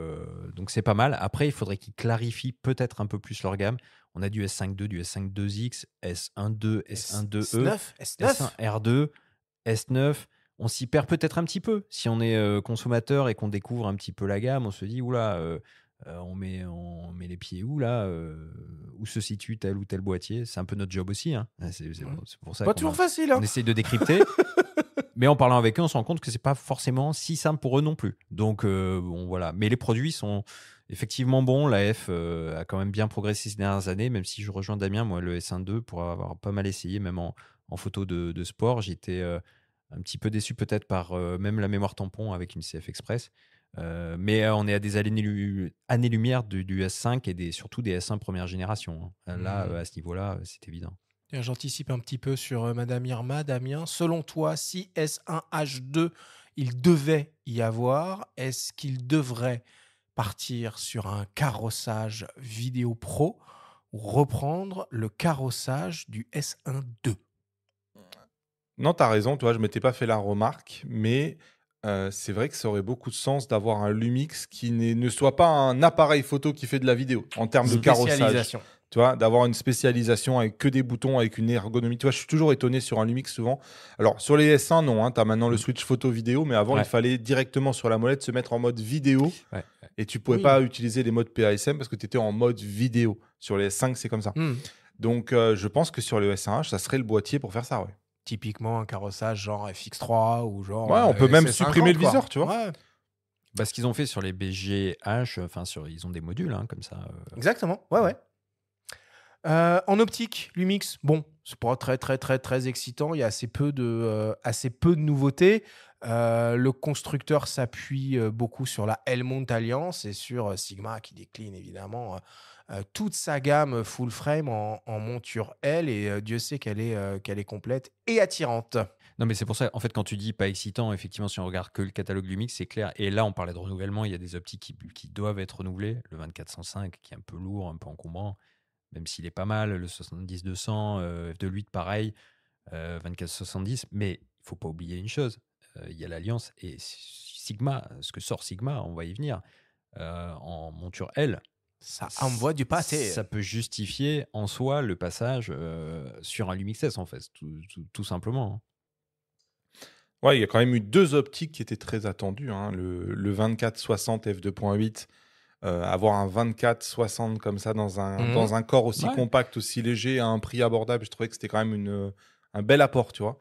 c'est pas mal. Après, il faudrait qu'ils clarifient peut-être un peu plus leur gamme. On a du S5.2, du S5.2X, S1.2, S1.2E, S1R2, S9. On s'y perd peut-être un petit peu. Si on est consommateur et qu'on découvre un petit peu la gamme, on se dit, oula, on met les pieds où là où se situe tel ou tel boîtier. C'est un peu notre job aussi. Hein. C'est pour ça pas toujours facile. Hein. On essaie de décrypter. Mais en parlant avec eux, on se rend compte que c'est pas forcément si simple pour eux non plus. Donc bon voilà. Mais les produits sont effectivement bons. La F a quand même bien progressé ces dernières années. Même si je rejoins Damien, moi le S1.2 pour avoir pas mal essayé, même en photo de sport, j'étais un petit peu déçu peut-être par même la mémoire tampon avec une CF Express. Mais on est à des années-lumière du S5 et surtout des S1 première génération. Hein. Là, à ce niveau-là, c'est évident. J'anticipe un petit peu sur Madame Irma. Damien, selon toi, si S1H2, il devait y avoir, est-ce qu'il devrait partir sur un carrossage vidéo pro ou reprendre le carrossage du S1.2? Non, tu as raison. Toi, je ne m'étais pas fait la remarque, mais c'est vrai que ça aurait beaucoup de sens d'avoir un Lumix qui ne soit pas un appareil photo qui fait de la vidéo en termes de carrossage. Tu vois, d'avoir une spécialisation avec que des boutons, avec une ergonomie. Tu vois, je suis toujours étonné sur un Lumix souvent. Alors, sur les S1, non, hein, tu as maintenant le switch photo-vidéo, mais avant, il fallait directement sur la molette se mettre en mode vidéo. Ouais. Et tu ne pouvais pas utiliser les modes PASM parce que tu étais en mode vidéo. Sur les S5, c'est comme ça. Donc, je pense que sur le S1H, ça serait le boîtier pour faire ça, ouais. Typiquement, un carrossage genre FX3 ou genre... Ouais, on peut même supprimer le viseur, tu vois. Ouais. Ce qu'ils ont fait sur les BGH, ils ont des modules comme ça. Exactement, ouais. En optique, Lumix, bon, c'est pas très, très, très, très excitant. Il y a assez peu de nouveautés. Le constructeur s'appuie beaucoup sur la Helmont Alliance et sur Sigma qui décline évidemment toute sa gamme full frame en monture L. Et Dieu sait qu'elle est complète et attirante. Non, mais c'est pour ça, en fait, quand tu dis pas excitant, effectivement, si on regarde que le catalogue Lumix, c'est clair. Et là, on parlait de renouvellement, il y a des optiques qui doivent être renouvelées. Le 24-105 qui est un peu lourd, un peu encombrant, même s'il est pas mal. Le 70-200, f2.8 pareil, 24-70. Mais il faut pas oublier une chose, il y a l'Alliance et Sigma, ce que sort Sigma, on va y venir, en monture L. Ça envoie du pâté. Ça peut justifier en soi le passage sur un Lumix S, en fait, tout simplement. Ouais, il y a quand même eu 2 optiques qui étaient très attendues. Le 24-60 f2.8, avoir un 24-60 comme ça dans un corps aussi compact, aussi léger, à un prix abordable, je trouvais que c'était quand même un bel apport, tu vois,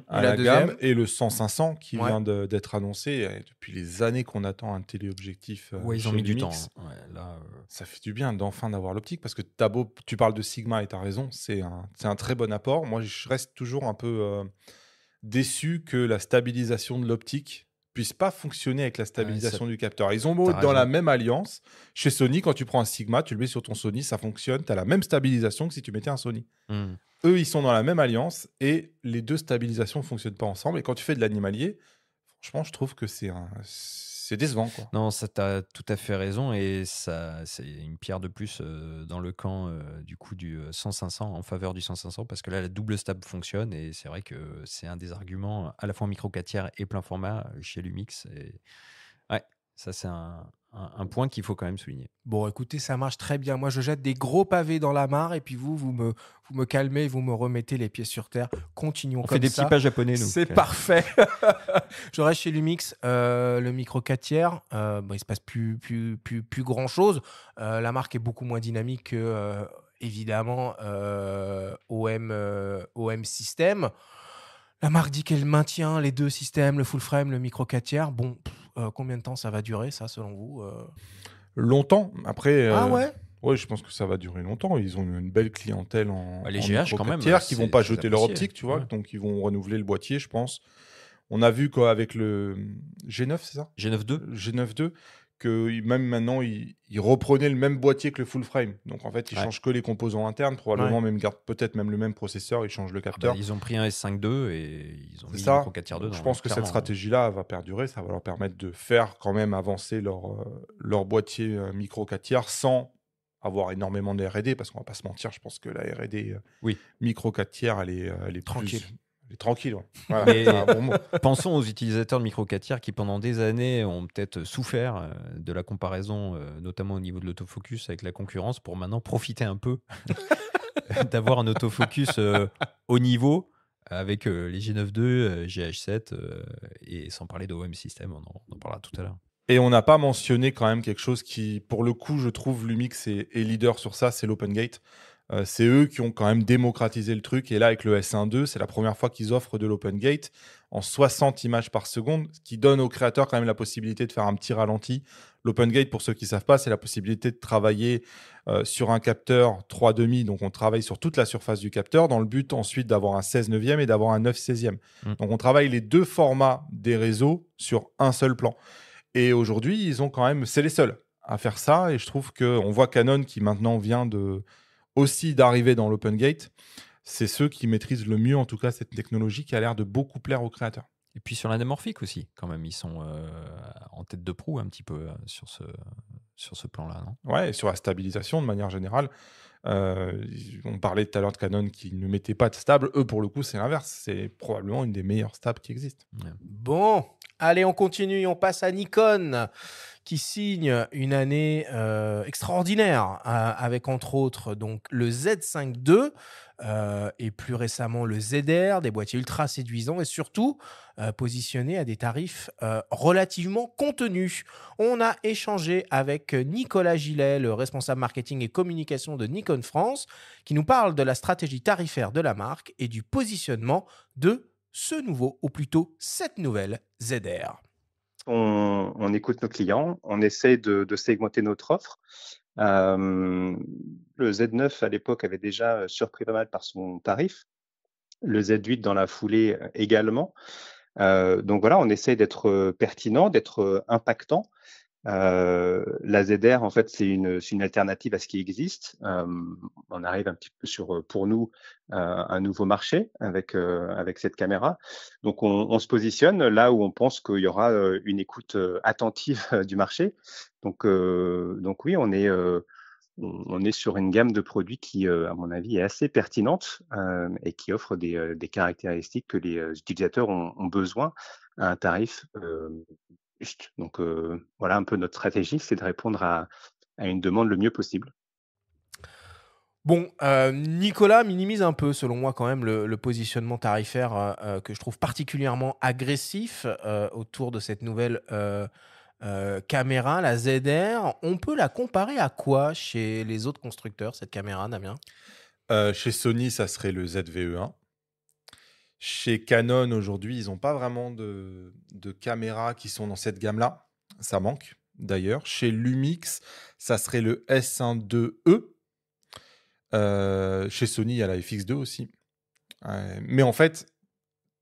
à la gamme. Et le 100-500 qui vient d'être annoncé. Et depuis les années qu'on attend un téléobjectif ils ont chez mis du Lumix. temps. Là, ça fait du bien d'enfin d'avoir l'optique, parce que tu parles de Sigma et tu as raison, c'est un très bon apport. Moi, je reste toujours un peu déçu que la stabilisation de l'optique puisse pas fonctionner avec la stabilisation du capteur. Ils ont beau être dans la même alliance. Chez Sony, quand tu prends un Sigma, tu le mets sur ton Sony, ça fonctionne. Tu as la même stabilisation que si tu mettais un Sony. Eux, ils sont dans la même alliance et les 2 stabilisations ne fonctionnent pas ensemble. Et quand tu fais de l'animalier, franchement, je trouve que c'est décevant, quoi. Non, ça, tu as tout à fait raison. Et ça, c'est une pierre de plus dans le camp du coup du 100-500, en faveur du 100-500, parce que là, la double stab fonctionne. Et c'est vrai que c'est un des arguments à la fois en micro 4 tiers et plein format chez Lumix. Et ouais, ça, c'est un point qu'il faut quand même souligner. Bon, écoutez, ça marche très bien. Moi, je jette des gros pavés dans la mare et puis vous me calmez, vous me remettez les pieds sur terre. Continuons comme ça. On fait des petits pas japonais, nous. C'est parfait. Je reste chez Lumix. Le micro 4 tiers, il se passe plus grand-chose. La marque est beaucoup moins dynamique que, évidemment, OM System. La marque dit qu'elle maintient les 2 systèmes, le full frame, le micro 4 tiers. Bon, combien de temps ça va durer, ça, selon vous Longtemps. Après, Ah ouais. Ouais, je pense que ça va durer longtemps. Ils ont une belle clientèle en les GH quand même, qui vont pas jeter leur optique, tu vois. Donc ils vont renouveler le boîtier, je pense. On a vu qu'avec le G9, c'est ça ? G9-2, que même maintenant, ils reprenaient le même boîtier que le full frame. Donc en fait, ils changent que les composants internes, probablement même gardent peut-être même le même processeur, ils changent le capteur. Ils ont pris un S5 II et ils ont mis ça. le 4 tiers 2. Je pense que cette stratégie-là va perdurer, ça va leur permettre de faire quand même avancer leur boîtier micro 4 tiers sans avoir énormément de R&D, parce qu'on va pas se mentir, je pense que la R&D micro 4 tiers, elle est tranquille. Elle est tranquille, ouais. Voilà, Mais c'est un bon mot. pensons aux utilisateurs de micro 4 tiers qui, pendant des années, ont peut-être souffert de la comparaison, notamment au niveau de l'autofocus avec la concurrence, pour maintenant profiter un peu d'avoir un autofocus haut niveau avec les G9 II, GH7 et sans parler d'OM System, on en parlera tout à l'heure. Et on n'a pas mentionné quand même quelque chose qui, pour le coup, je trouve Lumix est leader sur ça, c'est l'Open Gate. C'est eux qui ont quand même démocratisé le truc. Et là, avec le S1 II, c'est la première fois qu'ils offrent de l'Open Gate en 60 images par seconde, ce qui donne aux créateurs quand même la possibilité de faire un petit ralenti. L'Open Gate, pour ceux qui ne savent pas, c'est la possibilité de travailler sur un capteur 3,5. Donc, on travaille sur toute la surface du capteur dans le but ensuite d'avoir un 16 neuvième et d'avoir un 9 16e. Donc, on travaille les 2 formats des réseaux sur un seul plan. Et aujourd'hui, ils ont quand même, c'est les seuls à faire ça. Et je trouve qu'on voit Canon qui maintenant vient aussi d'arriver dans l'Open Gate. C'est ceux qui maîtrisent le mieux, en tout cas, cette technologie qui a l'air de beaucoup plaire aux créateurs. Et puis sur l'anamorphique aussi, quand même, ils sont en tête de proue un petit peu sur ce plan-là, non ? Ouais, et sur la stabilisation de manière générale. On parlait tout à l'heure de Canon qui ne mettait pas de stable. Eux, pour le coup, c'est l'inverse. C'est probablement une des meilleures stables qui existent. Ouais. Bon, allez, on continue. On passe à Nikon qui signe une année extraordinaire avec entre autres donc, le Z5 II et plus récemment le ZR, des boîtiers ultra séduisants et surtout positionnés à des tarifs relativement contenus. On a échangé avec Nicolas Gillet, le responsable marketing et communication de Nikon France, qui nous parle de la stratégie tarifaire de la marque et du positionnement de ce nouveau, ou plutôt cette nouvelle ZR. on écoute nos clients, on essaie de segmenter notre offre. Le Z9 à l'époque avait déjà surpris pas mal par son tarif. Le Z8 dans la foulée également. Donc voilà, on essaie d'être pertinent, d'être impactant. La ZR, en fait, c'est une alternative à ce qui existe. On arrive un petit peu sur, pour nous, un nouveau marché avec cette caméra. Donc, on se positionne là où on pense qu'il y aura une écoute attentive du marché. Donc oui, on est sur une gamme de produits qui, à mon avis, est assez pertinente et qui offre des caractéristiques que les utilisateurs ont besoin à un tarif juste. Donc voilà un peu notre stratégie, c'est de répondre à une demande le mieux possible. Bon, Nicolas minimise un peu, selon moi, quand même, le positionnement tarifaire que je trouve particulièrement agressif autour de cette nouvelle caméra, la ZR. On peut la comparer à quoi chez les autres constructeurs, cette caméra, Damien? Chez Sony, ça serait le ZVE1. Chez Canon, aujourd'hui, ils n'ont pas vraiment de caméras qui sont dans cette gamme-là. Ça manque, d'ailleurs. Chez Lumix, ça serait le S1IIe. Chez Sony, il y a la FX2 aussi. Mais en fait,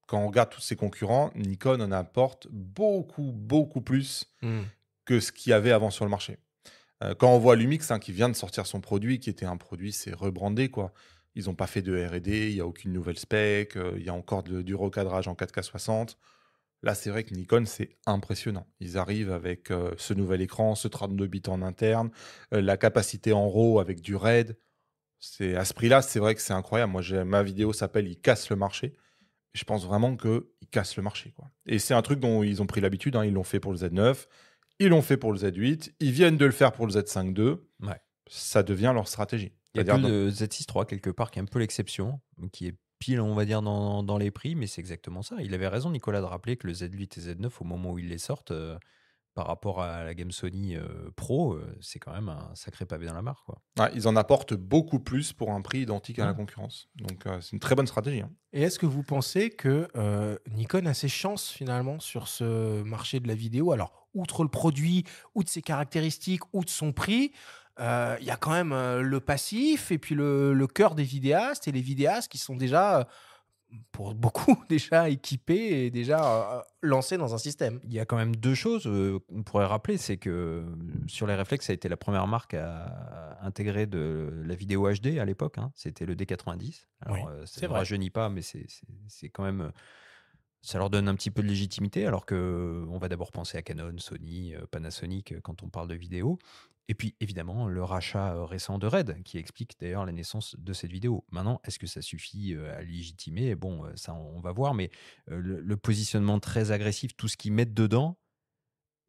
quand on regarde tous ses concurrents, Nikon en apporte beaucoup, beaucoup plus que ce qu'il y avait avant sur le marché. Quand on voit Lumix qui vient de sortir son produit, qui était un produit, c'est rebrandé, quoi. Ils n'ont pas fait de R&D, il n'y a aucune nouvelle spec, il y a encore du recadrage en 4K60. Là, c'est vrai que Nikon, c'est impressionnant. Ils arrivent avec ce nouvel écran, ce 32 bits en interne, la capacité en RAW avec du RAID. À ce prix-là, c'est vrai que c'est incroyable. Moi, ma vidéo s'appelle « Ils cassent le marché ». Je pense vraiment qu'ils cassent le marché, quoi. Et c'est un truc dont ils ont pris l'habitude. Ils l'ont fait pour le Z9, ils l'ont fait pour le Z8, ils viennent de le faire pour le Z5 II. Ouais. Ça devient leur stratégie. Il y a que le Z6 III, quelque part, qui est un peu l'exception, qui est pile, on va dire, dans les prix, mais c'est exactement ça. Il avait raison, Nicolas, de rappeler que le Z8 et Z9, au moment où ils les sortent, par rapport à la gamme Sony Pro, c'est quand même un sacré pavé dans la mare, quoi. Ouais, ils en apportent beaucoup plus pour un prix identique à la concurrence. Donc, c'est une très bonne stratégie. Et est-ce que vous pensez que Nikon a ses chances, finalement, sur ce marché de la vidéo? Alors, outre le produit, outre ses caractéristiques, outre son prix, il y a quand même le passif et puis le cœur des vidéastes et les vidéastes qui sont déjà, pour beaucoup, déjà équipés et déjà lancés dans un système. Il y a quand même deux choses qu'on pourrait rappeler, c'est que sur les réflexes, ça a été la première marque à intégrer de la vidéo HD à l'époque. C'était le D90. Alors, ça ne rajeunit pas, mais c'est quand même... Ça leur donne un petit peu de légitimité, alors qu'on va d'abord penser à Canon, Sony, Panasonic quand on parle de vidéo. Et puis, évidemment, le rachat récent de Red, qui explique d'ailleurs la naissance de cette vidéo. Maintenant, est-ce que ça suffit à légitimer? Bon, ça, on va voir, mais le positionnement très agressif, tout ce qu'ils mettent dedans,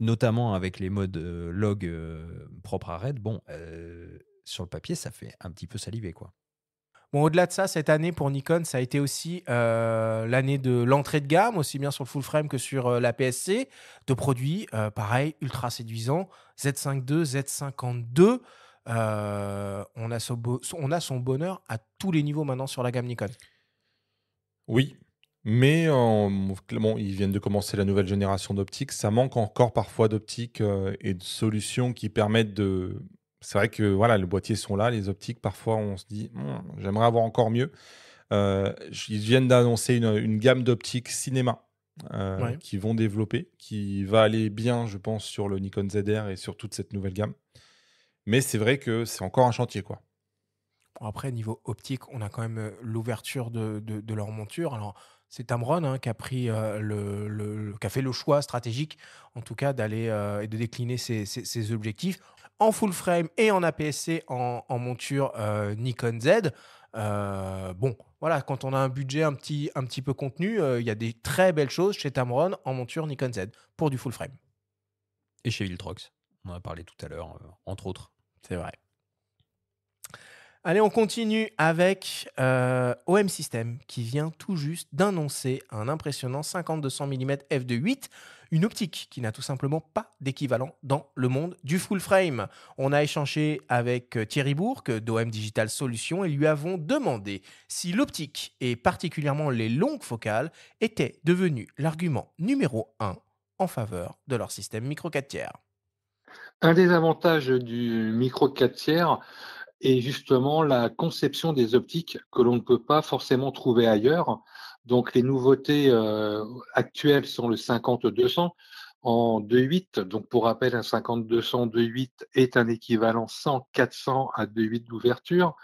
notamment avec les modes log propres à Red, bon, sur le papier, ça fait un petit peu saliver, quoi. Bon, au-delà de ça, cette année pour Nikon, ça a été aussi l'année de l'entrée de gamme, aussi bien sur le full frame que sur la PSC, de produits, pareil, ultra séduisants, Z5 II, Z52. On a son bonheur à tous les niveaux maintenant sur la gamme Nikon. Oui, mais bon, ils viennent de commencer la nouvelle génération d'optiques. Ça manque encore parfois d'optiques et de solutions qui permettent de... C'est vrai que voilà, les boîtiers sont là, les optiques, parfois on se dit j'aimerais avoir encore mieux. Ils viennent d'annoncer une gamme d'optiques cinéma qui vont développer, qui va aller bien, je pense, sur le Nikon ZR et sur toute cette nouvelle gamme. Mais c'est vrai que c'est encore un chantier, quoi. Bon, après, niveau optique, on a quand même l'ouverture de leur monture. Alors, c'est Tamron qui a pris qui a fait le choix stratégique, en tout cas, d'aller et de décliner ses objectifs en full frame et en APS-C en monture Nikon Z. Bon, voilà, quand on a un budget un petit peu contenu, il y a des très belles choses chez Tamron en monture Nikon Z pour du full frame. Et chez Viltrox, on en a parlé tout à l'heure, entre autres. C'est vrai. Allez, on continue avec OM System qui vient tout juste d'annoncer un impressionnant 50-200 mm f2.8, une optique qui n'a tout simplement pas d'équivalent dans le monde du full frame. On a échangé avec Thierry Bourque d'OM Digital Solutions et lui avons demandé si l'optique et particulièrement les longues focales étaient devenues l'argument numéro 1 en faveur de leur système micro 4 tiers. Un des avantages du micro 4 tiers est justement la conception des optiques que l'on ne peut pas forcément trouver ailleurs. Donc les nouveautés actuelles sont le 50-200 en 2.8. Donc pour rappel, un 50-200 2.8 est un équivalent 100-400 à 2.8 d'ouverture.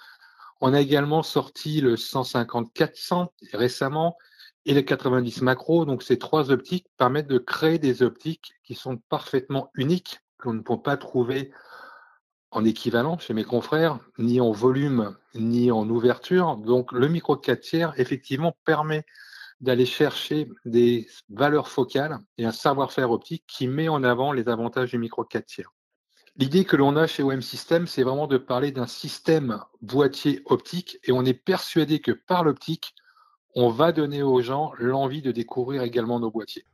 On a également sorti le 150-400 récemment et le 90 macro. Donc ces trois optiques permettent de créer des optiques qui sont parfaitement uniques, qu'on ne peut pas trouver en équivalent chez mes confrères, ni en volume, ni en ouverture. Donc le micro 4 tiers, effectivement, permet d'aller chercher des valeurs focales et un savoir-faire optique qui met en avant les avantages du micro 4 tiers. L'idée que l'on a chez OM System, c'est vraiment de parler d'un système boîtier optique et on est persuadé que par l'optique, on va donner aux gens l'envie de découvrir également nos boîtiers.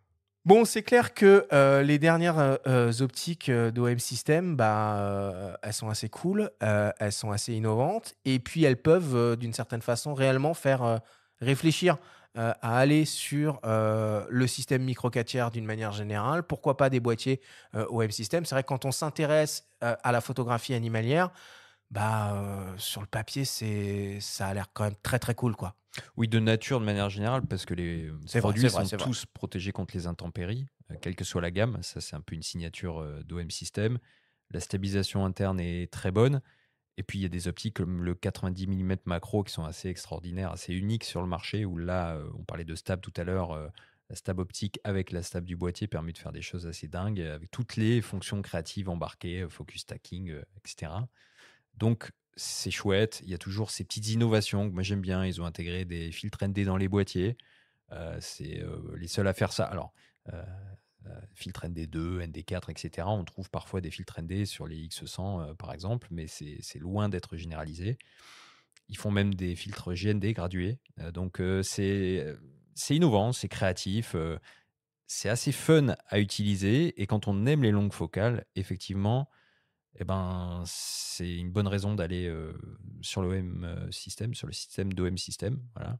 Bon, c'est clair que les dernières optiques d'OM System, elles sont assez cool, elles sont assez innovantes, et puis elles peuvent, d'une certaine façon, réellement faire réfléchir à aller sur le système micro 4 tiers d'une manière générale. Pourquoi pas des boîtiers OM System? C'est vrai que quand on s'intéresse à la photographie animalière, sur le papier, ça a l'air quand même très très cool, quoi. Oui, de nature de manière générale, parce que les C'est vrai, produits c'est vrai, sont c'est vrai. tous protégés contre les intempéries, quelle que soit la gamme. Ça, c'est un peu une signature d'OM System. La stabilisation interne est très bonne. Et puis, il y a des optiques comme le 90 mm macro qui sont assez extraordinaires, assez uniques sur le marché, où là, on parlait de stab tout à l'heure. La stab optique avec la stab du boîtier permet de faire des choses assez dingues, avec toutes les fonctions créatives embarquées, focus stacking, etc. Donc, c'est chouette. Il y a toujours ces petites innovations que moi j'aime bien. Ils ont intégré des filtres ND dans les boîtiers. C'est les seuls à faire ça. Alors, filtres ND2, ND4, etc. On trouve parfois des filtres ND sur les X100, par exemple, mais c'est loin d'être généralisé. Ils font même des filtres GND gradués. Donc, c'est innovant, c'est créatif. C'est assez fun à utiliser. Et quand on aime les longues focales, effectivement, c'est une bonne raison d'aller sur l'OM System, sur le système d'OM System, voilà.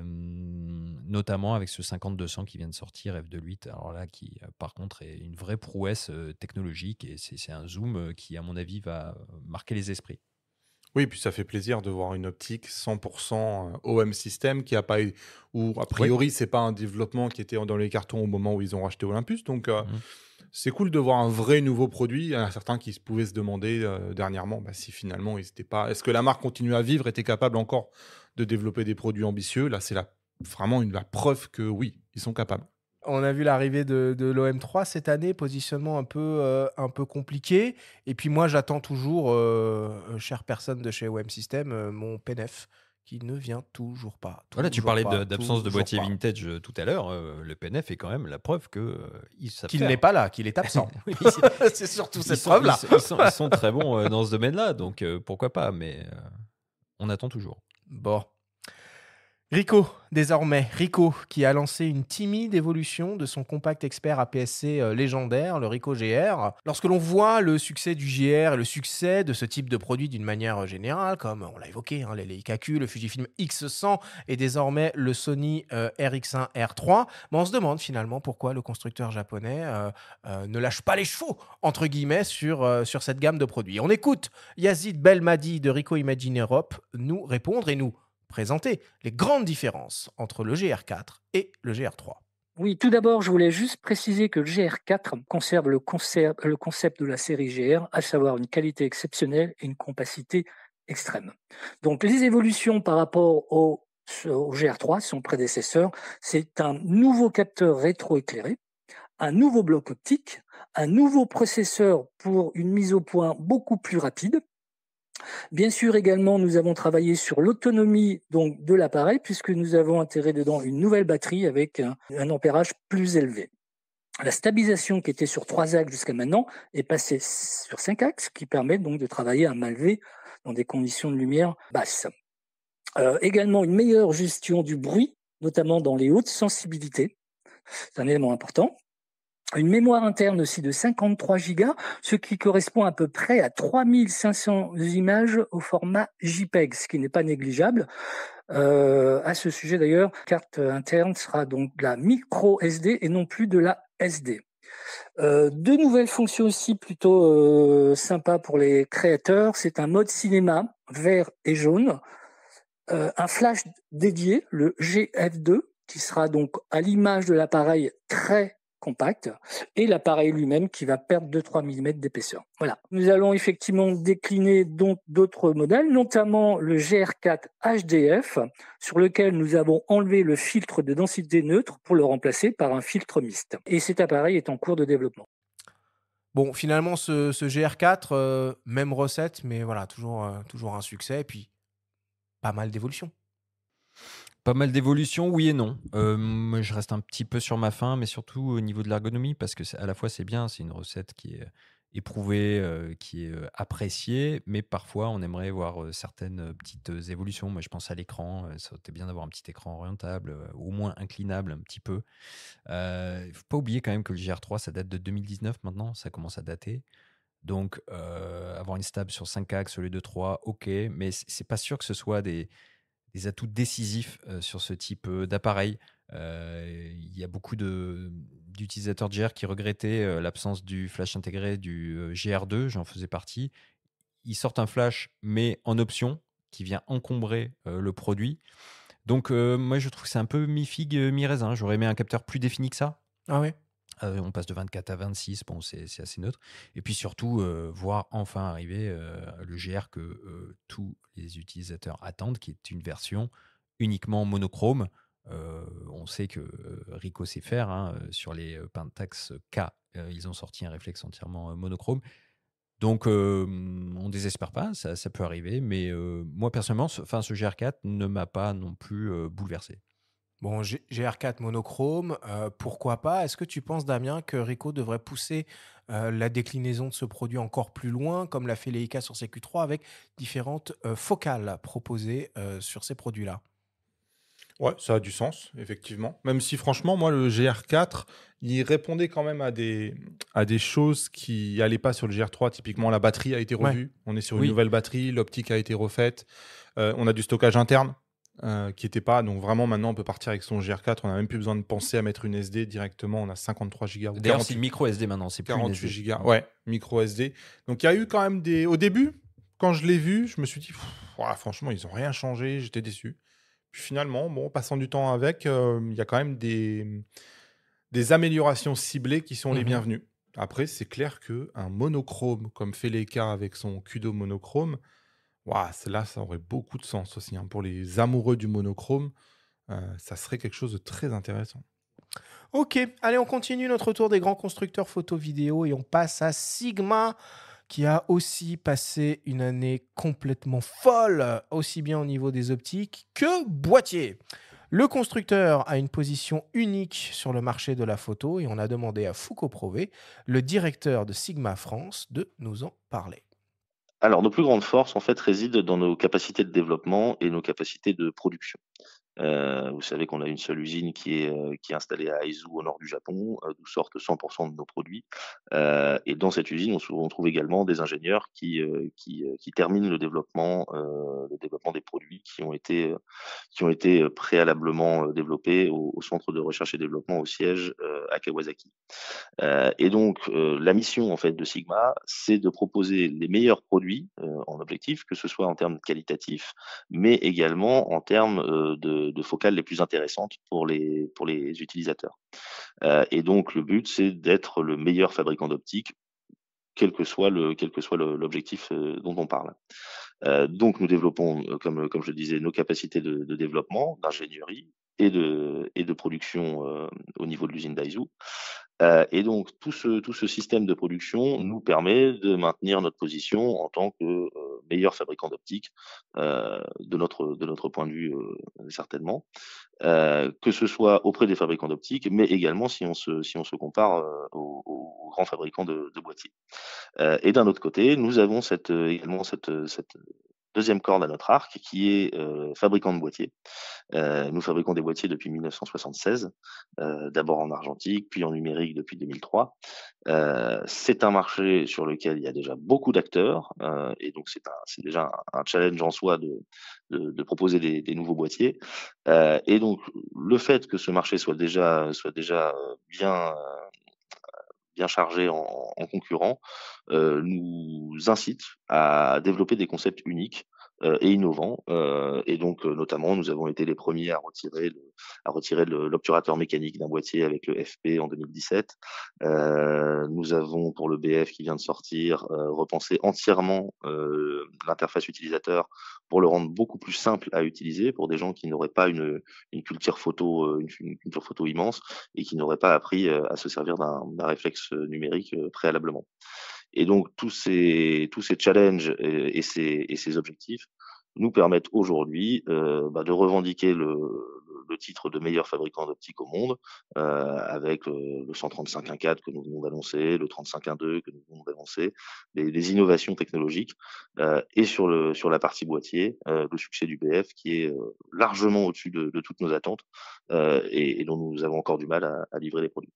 Notamment avec ce 50-200 qui vient de sortir, f2.8, alors là, qui par contre est une vraie prouesse technologique, et c'est un zoom qui, à mon avis, va marquer les esprits. Oui, puis ça fait plaisir de voir une optique 100% OM System qui a pas eu, ou a priori, c'est pas un développement qui était dans les cartons au moment où ils ont racheté Olympus. Donc, c'est cool de voir un vrai nouveau produit. Il y en a certains qui pouvaient se demander dernièrement si finalement ils n'étaient pas. Est-ce que la marque continue à vivre, était capable encore de développer des produits ambitieux? Là, c'est vraiment la preuve que oui, ils sont capables. On a vu l'arrivée de l'OM3 cette année, positionnement un peu compliqué. Et puis moi, j'attends toujours, chère personne de chez OM System, mon P9 qui ne vient toujours pas. Voilà, tu Toujours parlais pas, d'absence de toujours boîtier pas. vintage tout à l'heure. Le P9 est quand même la preuve qu'ils savent Qu'il faire. n'est pas là, qu'il est absent. Oui, C'est surtout cette preuve-là. Ils sont très bons dans ce domaine-là, donc pourquoi pas, mais on attend toujours. Bon. Ricoh, désormais. Ricoh qui a lancé une timide évolution de son compact expert APS-C légendaire, le Ricoh GR. Lorsque l'on voit le succès du GR et le succès de ce type de produit d'une manière générale, comme on l'a évoqué, les Leica Q, le Fujifilm X100 et désormais le Sony RX1 R3, on se demande finalement pourquoi le constructeur japonais ne lâche pas les chevaux, entre guillemets, sur cette gamme de produits. On écoute Yazid Belmadi de Ricoh Imagine Europe nous répondre et nous présenter les grandes différences entre le GR4 et le GR3. Oui, tout d'abord, je voulais juste préciser que le GR4 conserve le concept de la série GR, à savoir une qualité exceptionnelle et une compacité extrême. Donc, les évolutions par rapport au GR3, son prédécesseur, c'est un nouveau capteur rétroéclairé, un nouveau bloc optique, un nouveau processeur pour une mise au point beaucoup plus rapide. Bien sûr, également, nous avons travaillé sur l'autonomie donc de l'appareil, puisque nous avons intégré dedans une nouvelle batterie avec un ampérage plus élevé. La stabilisation qui était sur 3 axes jusqu'à maintenant est passée sur 5 axes, qui permet donc de travailler à main levée dans des conditions de lumière basses. Également, une meilleure gestion du bruit, notamment dans les hautes sensibilités. C'est un élément important. Une mémoire interne aussi de 53 Go, ce qui correspond à peu près à 3500 images au format JPEG, ce qui n'est pas négligeable. À ce sujet d'ailleurs, carte interne sera donc de la micro SD et non plus de la SD. Deux nouvelles fonctions aussi plutôt sympas pour les créateurs. C'est un mode cinéma vert et jaune, un flash dédié, le GF2, qui sera donc à l'image de l'appareil très compact, et l'appareil lui-même qui va perdre 2-3 mm d'épaisseur. Voilà. Nous allons effectivement décliner d'autres modèles, notamment le GR4 HDF, sur lequel nous avons enlevé le filtre de densité neutre pour le remplacer par un filtre mixte. Et cet appareil est en cours de développement. Bon, finalement, ce GR4, même recette, mais voilà, toujours un succès, et puis pas mal d'évolutions. Pas mal d'évolutions, oui et non. Moi, je reste un petit peu sur ma faim, mais surtout au niveau de l'ergonomie, parce que à la fois c'est bien, c'est une recette qui est éprouvée, qui est appréciée, mais parfois on aimerait voir certaines petites évolutions. Moi, je pense à l'écran, ça aurait été bien d'avoir un petit écran orientable, au moins inclinable un petit peu. Il ne faut pas oublier quand même que le GR3, ça date de 2019 maintenant, ça commence à dater. Donc, avoir une stable sur 5 axes au lieu de 3, ok, mais c'est pas sûr que ce soit des atouts décisifs sur ce type d'appareil. Il y a beaucoup d'utilisateurs de GR qui regrettaient l'absence du flash intégré du GR2, j'en faisais partie. Ils sortent un flash, mais en option, qui vient encombrer le produit. Donc, moi, je trouve que c'est un peu mi-figue, mi-raisin. J'aurais aimé un capteur plus défini que ça. Ah ouais. On passe de 24 à 26, bon, c'est assez neutre. Et puis surtout, voir enfin arriver le GR que tous les utilisateurs attendent, qui est une version uniquement monochrome. On sait que Ricoh sait faire, hein, sur les Pentax K, ils ont sorti un réflexe entièrement monochrome. Donc, on ne désespère pas, ça peut arriver, mais moi personnellement, ce GR4 ne m'a pas non plus bouleversé. Bon, GR4 monochrome, pourquoi pas? Est-ce que tu penses, Damien, que Ricoh devrait pousser la déclinaison de ce produit encore plus loin, comme l'a fait Leica sur ses Q3, avec différentes focales proposées sur ces produits-là? Ouais, ça a du sens, effectivement. Même si, franchement, moi, le GR4, il répondait quand même à des choses qui n'allaient pas sur le GR3. Typiquement, la batterie a été Ouais. revue. On est sur une Oui. nouvelle batterie, l'optique a été refaite. On a du stockage interne qui n'était pas. Donc, vraiment, maintenant, on peut partir avec son GR4. On n'a même plus besoin de penser à mettre une SD directement. On a 53 Go. D'ailleurs, c'est une micro SD maintenant, c'est plus une 48 SD. Go. Ouais, micro SD. Donc, il y a eu quand même des. Au début, quand je l'ai vu, je me suis dit, voilà, franchement, ils n'ont rien changé. J'étais déçu. Puis finalement, bon, passant du temps avec, il y a quand même des améliorations ciblées qui sont les bienvenues. Après, c'est clair qu'un monochrome, comme fait Leica avec son Kudo monochrome, là, ça aurait beaucoup de sens aussi, hein. Pour les amoureux du monochrome, ça serait quelque chose de très intéressant. Ok, allez, on continue notre tour des grands constructeurs photo-vidéo et on passe à Sigma, qui a aussi passé une année complètement folle, aussi bien au niveau des optiques que boîtiers. Le constructeur a une position unique sur le marché de la photo et on a demandé à Foucault Prové, le directeur de Sigma France, de nous en parler. Alors, nos plus grandes forces, en fait, résident dans nos capacités de développement et nos capacités de production. Vous savez qu'on a une seule usine qui est installée à Aizu, au nord du Japon, d'où sortent 100% de nos produits. Et dans cette usine, on trouve également des ingénieurs qui terminent le développement des produits qui ont été préalablement développés au centre de recherche et développement au siège à Kawasaki. Et donc, la mission en fait de Sigma, c'est de proposer les meilleurs produits en objectif, que ce soit en termes qualitatifs, mais également en termes de focales les plus intéressantes pour les utilisateurs. Et donc, le but, c'est d'être le meilleur fabricant d'optique, quel que soit l'objectif dont on parle. Donc, nous développons, comme je le disais, nos capacités de développement, d'ingénierie et de production au niveau de l'usine d'Aizu. Et donc, tout ce système de production nous permet de maintenir notre position en tant que meilleur fabricant d'optique, de notre point de vue, certainement, que ce soit auprès des fabricants d'optique, mais également si on se compare aux grands fabricants de boîtiers. Et d'un autre côté, nous avons également cette deuxième corde à notre arc qui est fabricant de boîtiers. Nous fabriquons des boîtiers depuis 1976, d'abord en argentique, puis en numérique depuis 2003. C'est un marché sur lequel il y a déjà beaucoup d'acteurs, et donc c'est déjà un challenge en soi de proposer des nouveaux boîtiers. Et donc le fait que ce marché soit déjà bien bien chargés en concurrents, nous incitent à développer des concepts uniques et innovants. Et donc, notamment, nous avons été les premiers à retirer l'obturateur mécanique d'un boîtier avec le FP en 2017. Nous avons, pour le BF qui vient de sortir, repensé entièrement l'interface utilisateur pour le rendre beaucoup plus simple à utiliser pour des gens qui n'auraient pas une culture photo, une culture photo immense et qui n'auraient pas appris à se servir d'un réflexe numérique préalablement. Et donc tous ces challenges et ces objectifs nous permettent aujourd'hui de revendiquer le titre de meilleur fabricant d'optique au monde, avec le 135.1.4 que nous venons d'annoncer, le 35.1.2 que nous venons d'annoncer, les innovations technologiques, et sur la partie boîtier, le succès du BF qui est largement au-dessus de toutes nos attentes, et dont nous avons encore du mal à livrer les produits.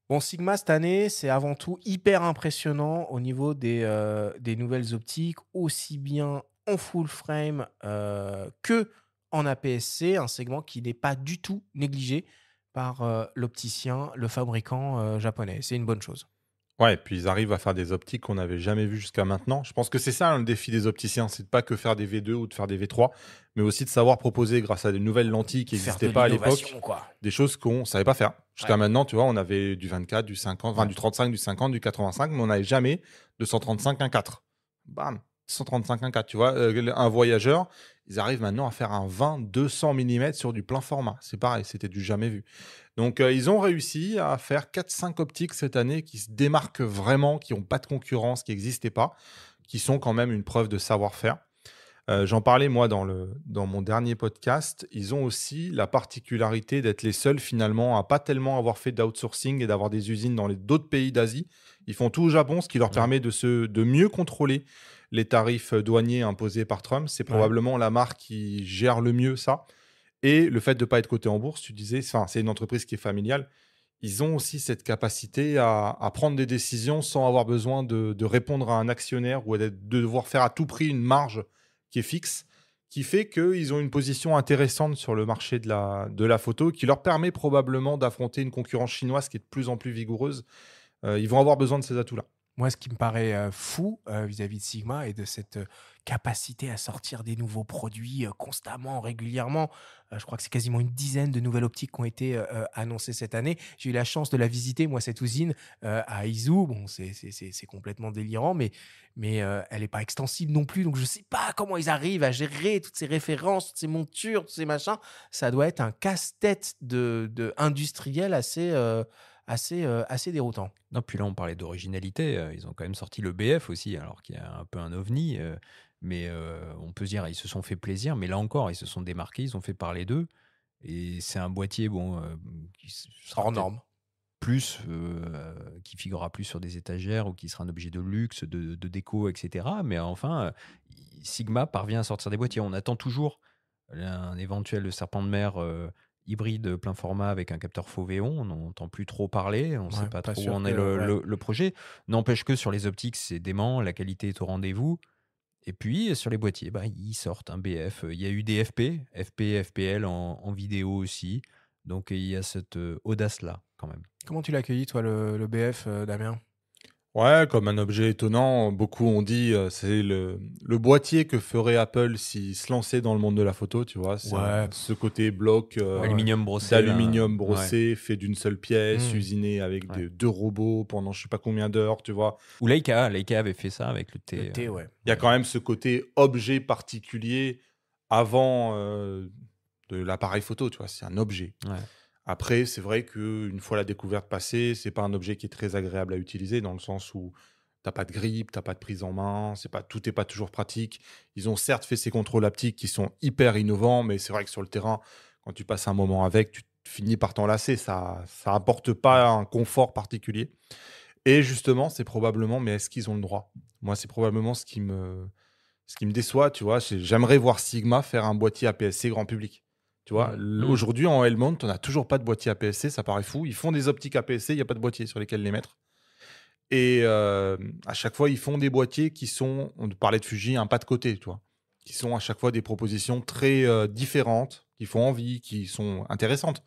Bon, Sigma, cette année, c'est avant tout hyper impressionnant au niveau des nouvelles optiques, aussi bien en full frame que en APS-C, un segment qui n'est pas du tout négligé par l'opticien, le fabricant japonais. C'est une bonne chose. Ouais, et puis ils arrivent à faire des optiques qu'on n'avait jamais vues jusqu'à maintenant. Je pense que c'est ça le défi des opticiens, c'est de pas que faire des V2 ou de faire des V3, mais aussi de savoir proposer grâce à des nouvelles lentilles qui Faire n'existaient de pas à l'innovation, l'époque, quoi. des choses qu'on savait pas faire. Jusqu'à Ouais. maintenant, tu vois, on avait du 24, du 50, enfin Ouais. du 35, du 50, du 85, mais on n'avait jamais de 135-1.4. Bam, 135-1.4, tu vois. Un voyageur, ils arrivent maintenant à faire un 20-200 mm sur du plein format. C'est pareil, c'était du jamais vu. Donc, ils ont réussi à faire 4-5 optiques cette année qui se démarquent vraiment, qui n'ont pas de concurrence, qui n'existaient pas, qui sont quand même une preuve de savoir-faire. J'en parlais, moi, dans mon dernier podcast. Ils ont aussi la particularité d'être les seuls, finalement, à pas tellement avoir fait d'outsourcing et d'avoir des usines dans d'autres pays d'Asie. Ils font tout au Japon, ce qui leur permet de mieux contrôler les tarifs douaniers imposés par Trump. C'est probablement la marque qui gère le mieux ça. Et le fait de ne pas être coté en bourse, tu disais, c'est une entreprise qui est familiale. Ils ont aussi cette capacité à prendre des décisions sans avoir besoin de répondre à un actionnaire ou de devoir faire à tout prix une marge qui est fixe, qui fait qu'ils ont une position intéressante sur le marché de la photo, qui leur permet probablement d'affronter une concurrence chinoise qui est de plus en plus vigoureuse. Ils vont avoir besoin de ces atouts-là. Moi, ce qui me paraît fou vis-à-vis de Sigma et de cette capacité à sortir des nouveaux produits constamment, régulièrement. Je crois que c'est quasiment une dizaine de nouvelles optiques qui ont été annoncées cette année. J'ai eu la chance de la visiter, moi, cette usine à Izu. Bon, c'est complètement délirant, mais elle n'est pas extensible non plus. Donc, je ne sais pas comment ils arrivent à gérer toutes ces références, toutes ces montures, tous ces machins. Ça doit être un casse-tête de industriel assez déroutant. Non, puis là, on parlait d'originalité. Ils ont quand même sorti le BF aussi, alors qu'il y a un peu un ovni. Mais on peut se dire, ils se sont fait plaisir. Mais là encore, ils se sont démarqués, ils ont fait parler d'eux. Et c'est un boîtier qui sera hors norme. Plus, qui figurera plus sur des étagères ou qui sera un objet de luxe, de déco, etc. Mais enfin, Sigma parvient à sortir des boîtiers. On attend toujours un éventuel serpent de mer hybride plein format avec un capteur Foveon. On n'entend plus trop parler. On ne sait pas trop où en est le projet. N'empêche que sur les optiques, c'est dément. La qualité est au rendez-vous. Et puis, sur les boîtiers, ils sortent un BF. Il y a eu des FP, FPL en vidéo aussi. Donc, il y a cette audace-là, quand même. Comment tu l'as accueilli, toi, le BF, Damien ? Ouais, comme un objet étonnant. Beaucoup ont dit c'est le boîtier que ferait Apple s'il se lançait dans le monde de la photo, tu vois. C'est ce côté bloc d'aluminium brossé, fait d'une seule pièce, usiné avec 2 robots pendant je sais pas combien d'heures, tu vois. Ou Leica avait fait ça avec le T. Le T, ouais. Il y a quand même ce côté objet particulier avant de l'appareil photo, tu vois. C'est un objet. Ouais. Après, c'est vrai qu'une fois la découverte passée, c'est pas un objet qui est très agréable à utiliser dans le sens où t'as pas de grippe, t'as pas de prise en main, tout n'est pas toujours pratique. Ils ont certes fait ces contrôles haptiques qui sont hyper innovants, mais c'est vrai que sur le terrain, quand tu passes un moment avec, tu finis par t'enlacer. Ça apporte pas un confort particulier. Et justement, c'est probablement, mais est-ce qu'ils ont le droit ? Moi, c'est probablement ce qui me déçoit, tu vois. J'aimerais voir Sigma faire un boîtier APS-C grand public. Tu vois, aujourd'hui, en Helmont, on n'a toujours pas de boîtier APS-C, ça paraît fou. Ils font des optiques APS-C, il n'y a pas de boîtier sur lesquels les mettre. Et à chaque fois, ils font des boîtiers qui sont, on parlait de Fuji, un pas de côté, tu vois, qui sont à chaque fois des propositions très différentes, qui font envie, qui sont intéressantes.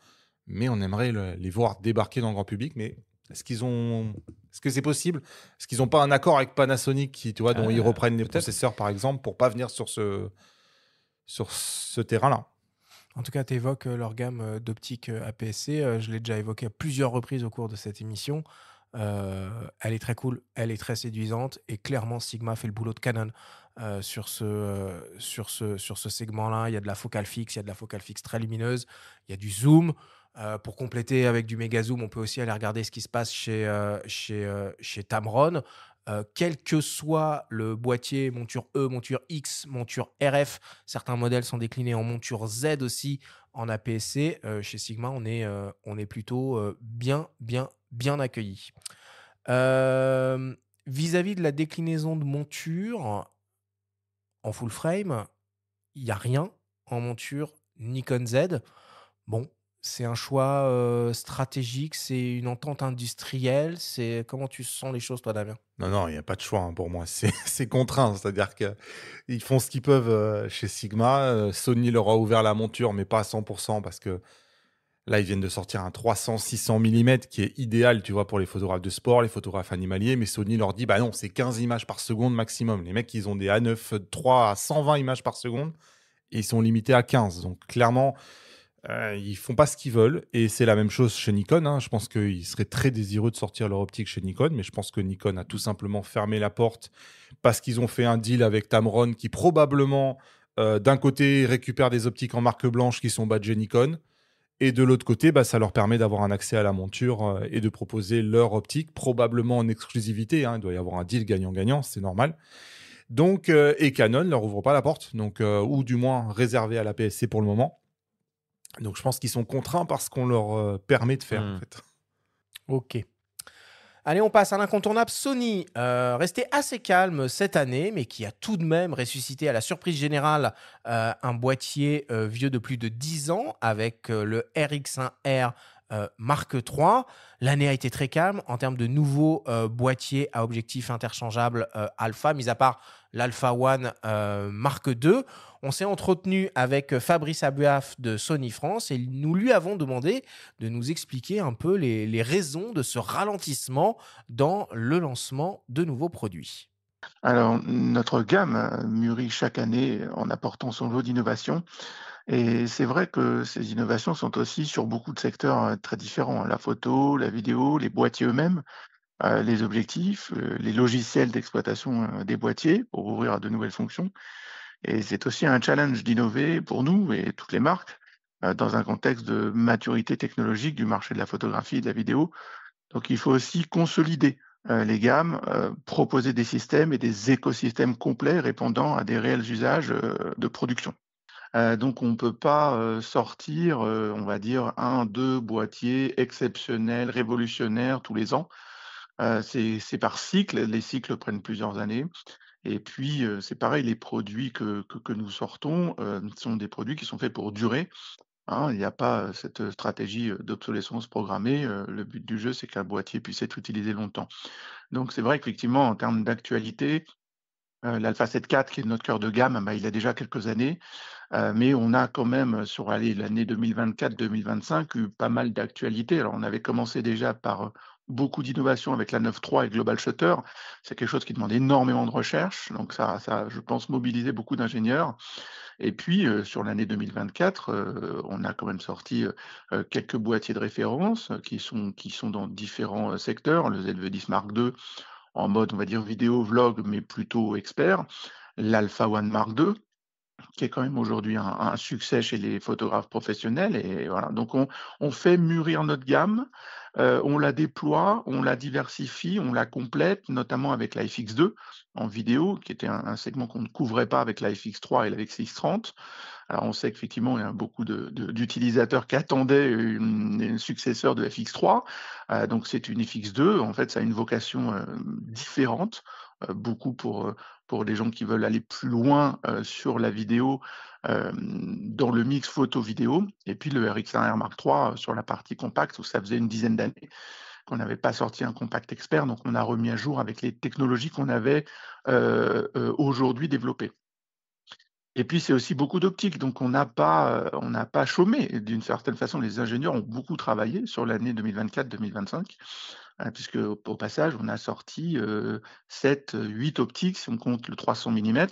Mais on aimerait les voir débarquer dans le grand public. Mais Est-ce que c'est possible? Est-ce qu'ils n'ont pas un accord avec Panasonic dont ils reprennent les processeurs, par exemple, pour pas venir sur ce terrain-là? En tout cas, tu évoques leur gamme d'optique APS-C. Je l'ai déjà évoqué à plusieurs reprises au cours de cette émission. Elle est très cool, elle est très séduisante et clairement Sigma fait le boulot de Canon sur ce segment-là. Il y a de la focale fixe, il y a de la focale fixe très lumineuse, il y a du zoom. Pour compléter avec du méga zoom, on peut aussi aller regarder ce qui se passe chez Tamron. Quel que soit le boîtier, monture E, monture X, monture RF, certains modèles sont déclinés en monture Z aussi en APS-C. Chez Sigma, on est plutôt bien accueilli. Vis-à-vis de la déclinaison de monture en full frame, il n'y a rien en monture Nikon Z. Bon, c'est un choix stratégique, c'est une entente industrielle. Comment tu sens les choses, toi, Damien? Non, il n'y a pas de choix pour moi. C'est contraint, c'est-à-dire qu'ils font ce qu'ils peuvent chez Sigma. Sony leur a ouvert la monture, mais pas à 100%, parce que là, ils viennent de sortir un 300-600 mm qui est idéal, tu vois, pour les photographes de sport, les photographes animaliers. Mais Sony leur dit, bah non, c'est 15 images par seconde maximum. Les mecs, ils ont des A9 3 à 120 images par seconde et ils sont limités à 15. Donc, clairement, ils font pas ce qu'ils veulent. Et c'est la même chose chez Nikon, hein. Je pense qu'ils seraient très désireux de sortir leur optique chez Nikon, mais je pense que Nikon a tout simplement fermé la porte parce qu'ils ont fait un deal avec Tamron qui probablement, d'un côté, récupère des optiques en marque blanche qui sont badgées Nikon. Et de l'autre côté, ça leur permet d'avoir un accès à la monture et de proposer leur optique, probablement en exclusivité, hein. Il doit y avoir un deal gagnant-gagnant, c'est normal. Donc, et Canon ne leur ouvre pas la porte, donc, ou du moins réservé à la PSC pour le moment. Donc je pense qu'ils sont contraints par ce qu'on leur permet de faire, en fait. Ok. Allez, on passe à l'incontournable Sony, resté assez calme cette année, mais qui a tout de même ressuscité à la surprise générale un boîtier vieux de plus de 10 ans avec le RX1R Mark III. L'année a été très calme en termes de nouveaux boîtiers à objectifs interchangeables Alpha, mis à part l'Alpha One Mark II. On s'est entretenu avec Fabrice Abuaf de Sony France et nous lui avons demandé de nous expliquer un peu les raisons de ce ralentissement dans le lancement de nouveaux produits. Alors, notre gamme mûrit chaque année en apportant son lot d'innovations. Et c'est vrai que ces innovations sont aussi sur beaucoup de secteurs très différents. La photo, la vidéo, les boîtiers eux-mêmes, les objectifs, les logiciels d'exploitation des boîtiers pour ouvrir à de nouvelles fonctions. Et c'est aussi un challenge d'innover pour nous et toutes les marques dans un contexte de maturité technologique du marché de la photographie et de la vidéo. Donc il faut aussi consolider les gammes, proposer des systèmes et des écosystèmes complets répondant à des réels usages de production. Donc on ne peut pas sortir, on va dire, 1-2 boîtiers exceptionnels, révolutionnaires tous les ans. C'est par cycle, les cycles prennent plusieurs années. Et puis, c'est pareil, les produits que nous sortons sont des produits qui sont faits pour durer, hein. Il n'y a pas cette stratégie d'obsolescence programmée. Le but du jeu, c'est qu'un boîtier puisse être utilisé longtemps. Donc c'est vrai qu'effectivement, en termes d'actualité, l'Alpha 7 IV, qui est notre cœur de gamme, il a déjà quelques années, mais on a quand même, sur l'année 2024-2025, eu pas mal d'actualités. Alors, on avait commencé déjà par beaucoup d'innovations avec la 9.3 et Global Shutter. C'est quelque chose qui demande énormément de recherche, donc ça a, je pense, mobilisé beaucoup d'ingénieurs. Et puis, sur l'année 2024, on a quand même sorti quelques boîtiers de référence qui sont dans différents secteurs. Le ZV-10 Mark II, en mode, on va dire, vidéo, vlog, mais plutôt expert. L'Alpha One Mark II, qui est quand même aujourd'hui un succès chez les photographes professionnels. Et voilà, donc on fait mûrir notre gamme, on la déploie, on la diversifie, on la complète, notamment avec la FX2 en vidéo, qui était un segment qu'on ne couvrait pas avec la FX3 et la FX30. Alors on sait qu'effectivement, il y a beaucoup d'utilisateurs qui attendaient une successeur de FX3. Donc c'est une FX2. En fait, ça a une vocation différente, beaucoup pour les gens qui veulent aller plus loin sur la vidéo, dans le mix photo-vidéo. Et puis le RX1R Mark III sur la partie compacte, où ça faisait une dizaine d'années qu'on n'avait pas sorti un compact expert. Donc on a remis à jour avec les technologies qu'on avait aujourd'hui développées. Et puis, c'est aussi beaucoup d'optique, donc on n'a pas chômé. D'une certaine façon, les ingénieurs ont beaucoup travaillé sur l'année 2024-2025 puisque au passage, on a sorti 7, 8 optiques, si on compte le 300 mm,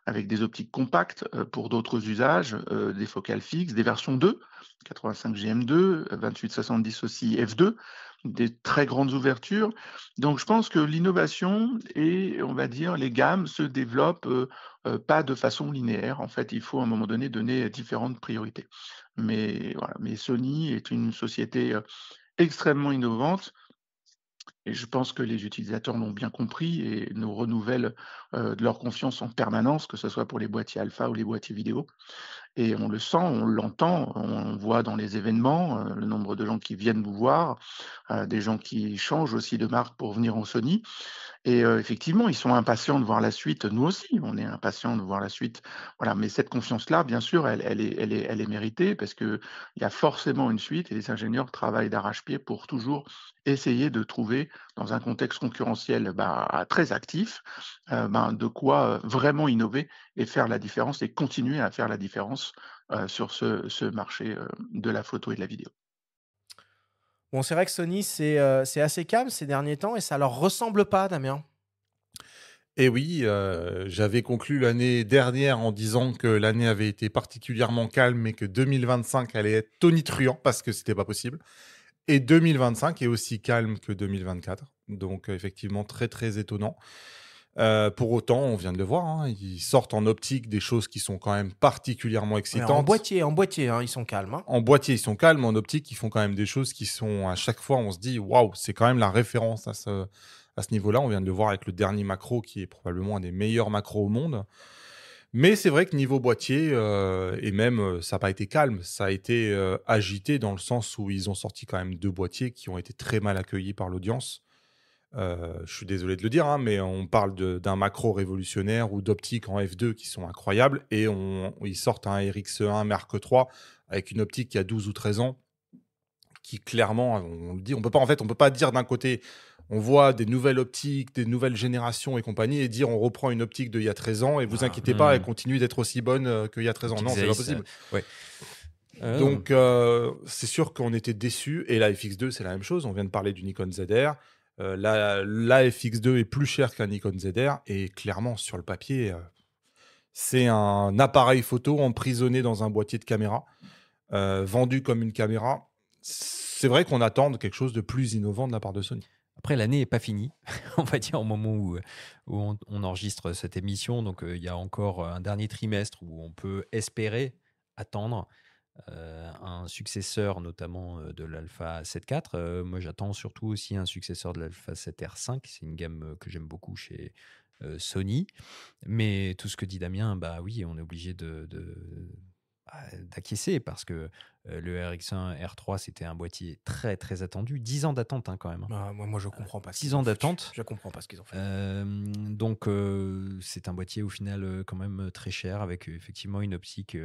avec des optiques compactes pour d'autres usages, des focales fixes, des versions 2, 85 GM2, 28-70 aussi f2, des très grandes ouvertures. Donc je pense que l'innovation et, on va dire, les gammes se développent pas de façon linéaire. En fait, il faut à un moment donné donner différentes priorités. Mais voilà, mais Sony est une société extrêmement innovante. Et je pense que les utilisateurs l'ont bien compris et nous renouvellent de leur confiance en permanence, que ce soit pour les boîtiers alpha ou les boîtiers vidéo. Et on le sent, on l'entend, on voit dans les événements le nombre de gens qui viennent vous voir, des gens qui changent aussi de marque pour venir en Sony. Et effectivement, ils sont impatients de voir la suite. Nous aussi, on est impatients de voir la suite. Voilà, mais cette confiance-là, bien sûr, elle est méritée parce qu'il y a forcément une suite et les ingénieurs travaillent d'arrache-pied pour toujours essayer de trouver, dans un contexte concurrentiel très actif, de quoi vraiment innover et faire la différence et continuer à faire la différence sur ce marché de la photo et de la vidéo. Bon, c'est vrai que Sony, c'est assez calme ces derniers temps et ça leur ressemble pas, Damien. Et oui, j'avais conclu l'année dernière en disant que l'année avait été particulièrement calme et que 2025 allait être tonitruant parce que c'était pas possible. Et 2025 est aussi calme que 2024. Donc, effectivement, très, très étonnant. Pour autant, on vient de le voir, hein, ils sortent en optique des choses qui sont quand même particulièrement Ouais, excitantes. en boîtier, hein, ils sont calmes. Hein. En boîtier, ils sont calmes. En optique, ils font quand même des choses qui sont, à chaque fois, on se dit, waouh, c'est quand même la référence à ce niveau-là. On vient de le voir avec le dernier macro, qui est probablement un des meilleurs macros au monde. Mais c'est vrai que niveau boîtier, et même, ça n'a pas été calme, ça a été agité dans le sens où ils ont sorti quand même 2 boîtiers qui ont été très mal accueillis par l'audience. Je suis désolé de le dire, hein, mais on parle d'un macro révolutionnaire ou d'optiques en f2 qui sont incroyables et ils sortent un RX1 Mark III avec une optique qui a 12 ou 13 ans qui clairement, on le dit, on peut pas dire d'un côté, on voit des nouvelles optiques, des nouvelles générations et compagnie et dire on reprend une optique d'il y a 13 ans et vous inquiétez pas, elle continue d'être aussi bonne qu'il y a 13 ans. Non, c'est pas possible. Ouais. Donc, c'est sûr qu'on était déçus. Et la FX2, c'est la même chose. On vient de parler du Nikon ZR. La FX2 est plus chère qu'un Nikon ZR. Et clairement, sur le papier, c'est un appareil photo emprisonné dans un boîtier de caméra, vendu comme une caméra. C'est vrai qu'on attend quelque chose de plus innovant de la part de Sony. Après, l'année n'est pas finie, on va dire, au moment où on enregistre cette émission. Donc, il y a encore un dernier trimestre où on peut espérer attendre un successeur, notamment de l'Alpha 7.4. Moi, j'attends surtout aussi un successeur de l'Alpha 7R5. C'est une gamme que j'aime beaucoup chez Sony. Mais tout ce que dit Damien, bah oui, on est obligé d'acquiescer parce que le RX1 R3 c'était un boîtier très très attendu, 10 ans d'attente quand même. Moi je comprends pas. 10 ans d'attente. Je comprends pas ce qu'ils ont fait. Donc c'est un boîtier au final quand même très cher avec effectivement une optique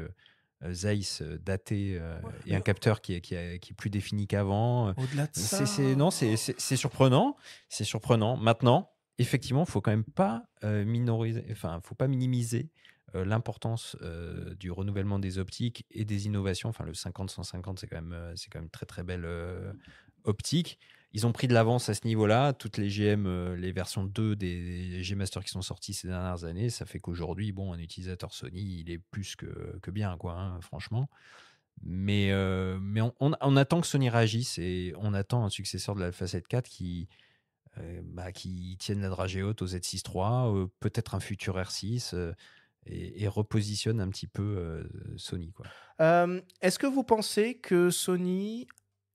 Zeiss datée et un capteur qui est plus défini qu'avant. Au-delà de ça. C'est surprenant. C'est surprenant. Maintenant, effectivement, faut quand même pas faut pas minimiser l'importance du renouvellement des optiques et des innovations. Enfin, le 50-150, c'est quand même très très belle optique. Ils ont pris de l'avance à ce niveau-là. Toutes les GM, les versions 2 des G-Master qui sont sorties ces dernières années, ça fait qu'aujourd'hui, un utilisateur Sony, il est plus que bien, quoi, hein, franchement. Mais on attend que Sony réagisse et on attend un successeur de l'Alpha 7.4 qui tienne la dragée haute au Z6 III, peut-être un futur R6. Et repositionne un petit peu Sony, quoi. Est-ce que vous pensez que Sony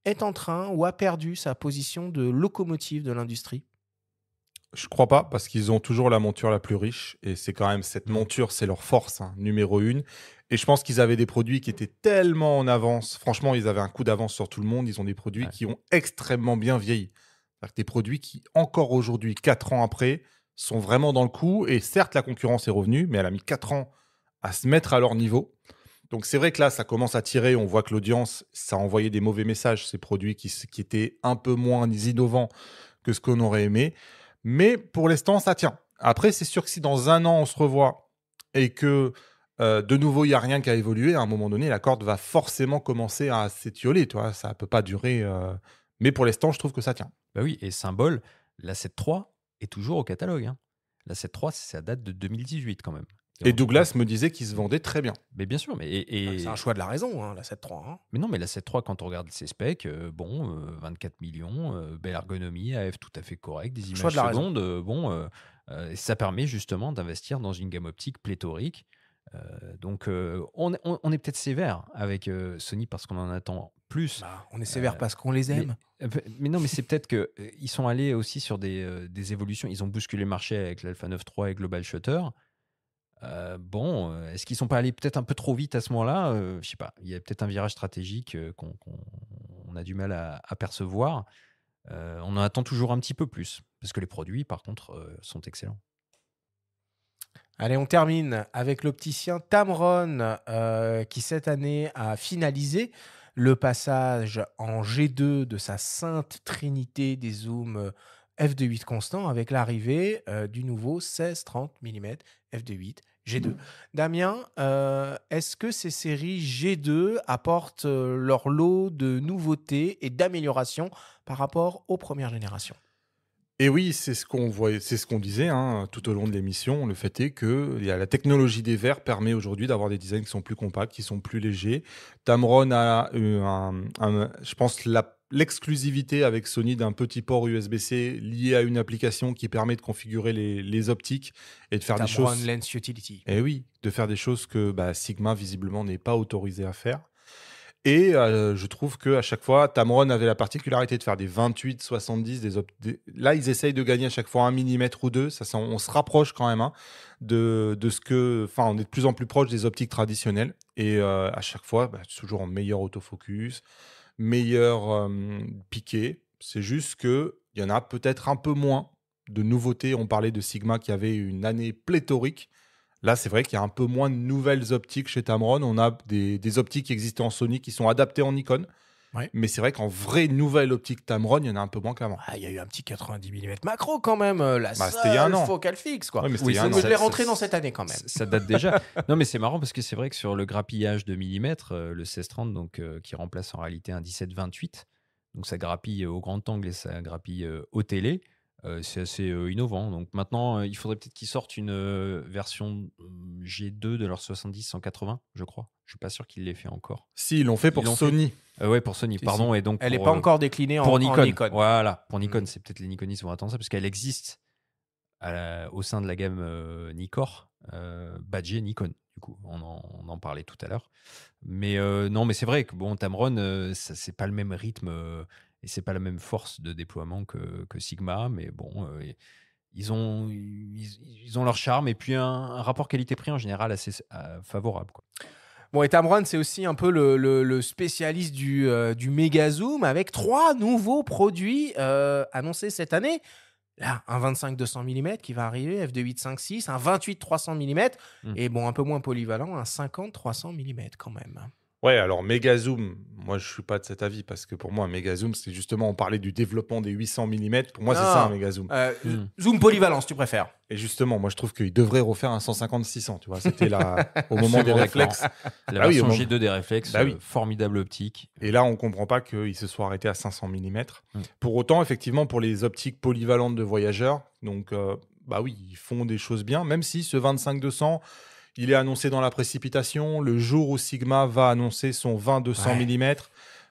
est en train ou a perdu sa position de locomotive de l'industrie ? Je crois pas, parce qu'ils ont toujours la monture la plus riche. Et c'est quand même cette monture, c'est leur force, numéro 1. Et je pense qu'ils avaient des produits qui étaient tellement en avance. Franchement, ils avaient un coup d'avance sur tout le monde. Ils ont des produits qui ont extrêmement bien vieilli. Des produits qui, encore aujourd'hui, 4 ans après, sont vraiment dans le coup. Et certes, la concurrence est revenue, mais elle a mis 4 ans à se mettre à leur niveau. Donc, c'est vrai que là, ça commence à tirer. On voit que l'audience, ça a envoyé des mauvais messages. Ces produits qui étaient un peu moins innovants que ce qu'on aurait aimé. Mais pour l'instant, ça tient. Après, c'est sûr que si dans un an, on se revoit et que de nouveau, il n'y a rien qui a évolué, à un moment donné, la corde va forcément commencer à s'étioler. Ça ne peut pas durer Mais pour l'instant, je trouve que ça tient. Bah oui, et symbole, la 7.3 est toujours au catalogue, hein. La 7.3, ça date de 2018 quand même. Et Douglas me disait qu'il se vendait très bien. Mais bien sûr, mais C'est un choix de la raison, hein, la 7.3. Hein. mais non, mais la 7.3, quand on regarde ses specs, 24 millions, belle ergonomie, AF tout à fait correct, des Choix images de la raison. secondes, ça permet justement d'investir dans une gamme optique pléthorique. Donc, on est peut-être sévère avec Sony parce qu'on en attend plus. Bah, on est sévère parce qu'on les aime. Mais non, mais c'est peut-être qu'ils sont allés aussi sur des évolutions. Ils ont bousculé le marché avec l'Alpha 9.3 et Global Shutter. Est-ce qu'ils sont pas allés peut-être un peu trop vite à ce moment-là? Je sais pas. Il y a peut-être un virage stratégique qu'on a du mal à percevoir. On en attend toujours un petit peu plus parce que les produits, par contre, sont excellents. Allez, on termine avec l'opticien Tamron qui cette année a finalisé le passage en G2 de sa sainte trinité des zooms f2.8 constant avec l'arrivée du nouveau 16-30 mm f2.8 G2. Damien, est-ce que ces séries G2 apportent leur lot de nouveautés et d'améliorations par rapport aux premières générations? Et oui, c'est ce qu'on voyait, c'est ce qu'on disait tout au long de l'émission. Le fait est que la technologie des verres permet aujourd'hui d'avoir des designs qui sont plus compacts, qui sont plus légers. Tamron a eu je pense, l'exclusivité avec Sony d'un petit port USB-C lié à une application qui permet de configurer les optiques et de faire des Tamron choses. Lens Utility. Et oui, de faire des choses que Sigma visiblement n'est pas autorisé à faire. Et je trouve qu'à chaque fois, Tamron avait la particularité de faire des 28-70. Là, ils essayent de gagner à chaque fois 1 mm ou 2. On se rapproche quand même de ce que. Enfin, on est de plus en plus proche des optiques traditionnelles. Et à chaque fois, toujours en meilleur autofocus, meilleur piqué. C'est juste qu'il y en a peut-être un peu moins de nouveautés. On parlait de Sigma qui avait une année pléthorique. Là, c'est vrai qu'il y a un peu moins de nouvelles optiques chez Tamron. On a des optiques qui existent en Sony qui sont adaptées en Nikon. Ouais. Mais c'est vrai qu'en vraie nouvelle optique Tamron, il y en a un peu moins qu'avant. Il y a eu un petit 90 mm macro quand même, la c'était il y a un seule an. focale fixe. Quoi. Ouais, mais c'était Oui, il y a un je an. l'ai rentré dans cette année quand même. Ça date déjà. Non, mais c'est marrant parce que c'est vrai que sur le grappillage de millimètres, le 16-30, donc, qui remplace en réalité un 17-28, donc ça grappille au grand angle et ça grappille au télé. C'est assez innovant. Donc maintenant, il faudrait peut-être qu'ils sortent une version G2 de leur 70-180, je crois. Je suis pas sûr qu'ils l'aient fait encore. Si, ils l'ont fait pour Sony. Ouais, pour Sony, pardon. Si. Et donc elle n'est pas encore déclinée pour en Nikon. Nikon. Voilà, pour Nikon, c'est peut-être les Nikonistes vont attendre ça parce qu'elle existe au sein de la gamme Nikkor, badgée Nikon. Du coup, on en parlait tout à l'heure. Mais non, mais c'est vrai que Tamron, c'est pas le même rythme et c'est pas la même force de déploiement que Sigma, mais bon, ils ont leur charme et puis un rapport qualité-prix en général assez favorable, quoi. Bon, et Tamron, c'est aussi un peu le spécialiste du méga zoom avec 3 nouveaux produits annoncés cette année. Là, un 25-200 mm qui va arriver, f2.8 5.6, un 28-300 mm et un peu moins polyvalent, un 50-300 mm quand même. Ouais, alors méga zoom, moi je suis pas de cet avis parce que pour moi un méga zoom c'est justement, on parlait du développement des 800 mm, pour moi c'est ça un méga zoom. Zoom polyvalent si tu préfères. Et justement, moi je trouve qu'il devrait refaire un 150-600, tu vois, c'était là au moment des réflexes. La version G2 des réflexes, formidable optique. Et là on comprend pas qu'il se soit arrêté à 500 mm. Pour autant, effectivement, pour les optiques polyvalentes de voyageurs, donc oui, ils font des choses bien, même si ce 25-200, il est annoncé dans la précipitation. Le jour où Sigma va annoncer son 20-200 mm,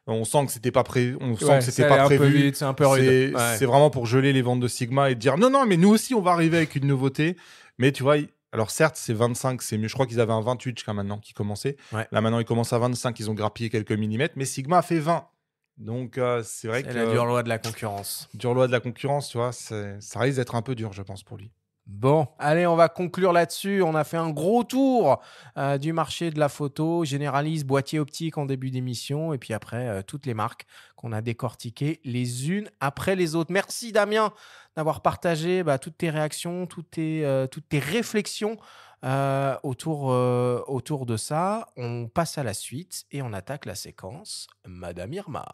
on sent que c'était pas prévu. C'est un peu rude. C'est vraiment pour geler les ventes de Sigma et dire non, mais nous aussi on va arriver avec une nouveauté. Mais tu vois, alors certes c'est 25, c'est mieux. Je crois qu'ils avaient un 28 jusqu'à maintenant qui commençait. Ouais. Là maintenant ils commencent à 25, ils ont grappillé quelques millimètres, mais Sigma a fait 20. Donc c'est vrai que la dure loi de la concurrence. Dure loi de la concurrence, tu vois, ça risque d'être un peu dur, je pense, pour lui. Bon, allez, on va conclure là-dessus. On a fait un gros tour du marché de la photo, Généralise, boîtier optique en début d'émission, et puis après, toutes les marques qu'on a décortiquées les unes après les autres. Merci Damien d'avoir partagé toutes tes réactions, toutes tes réflexions autour de ça. On passe à la suite et on attaque la séquence Madame Irma.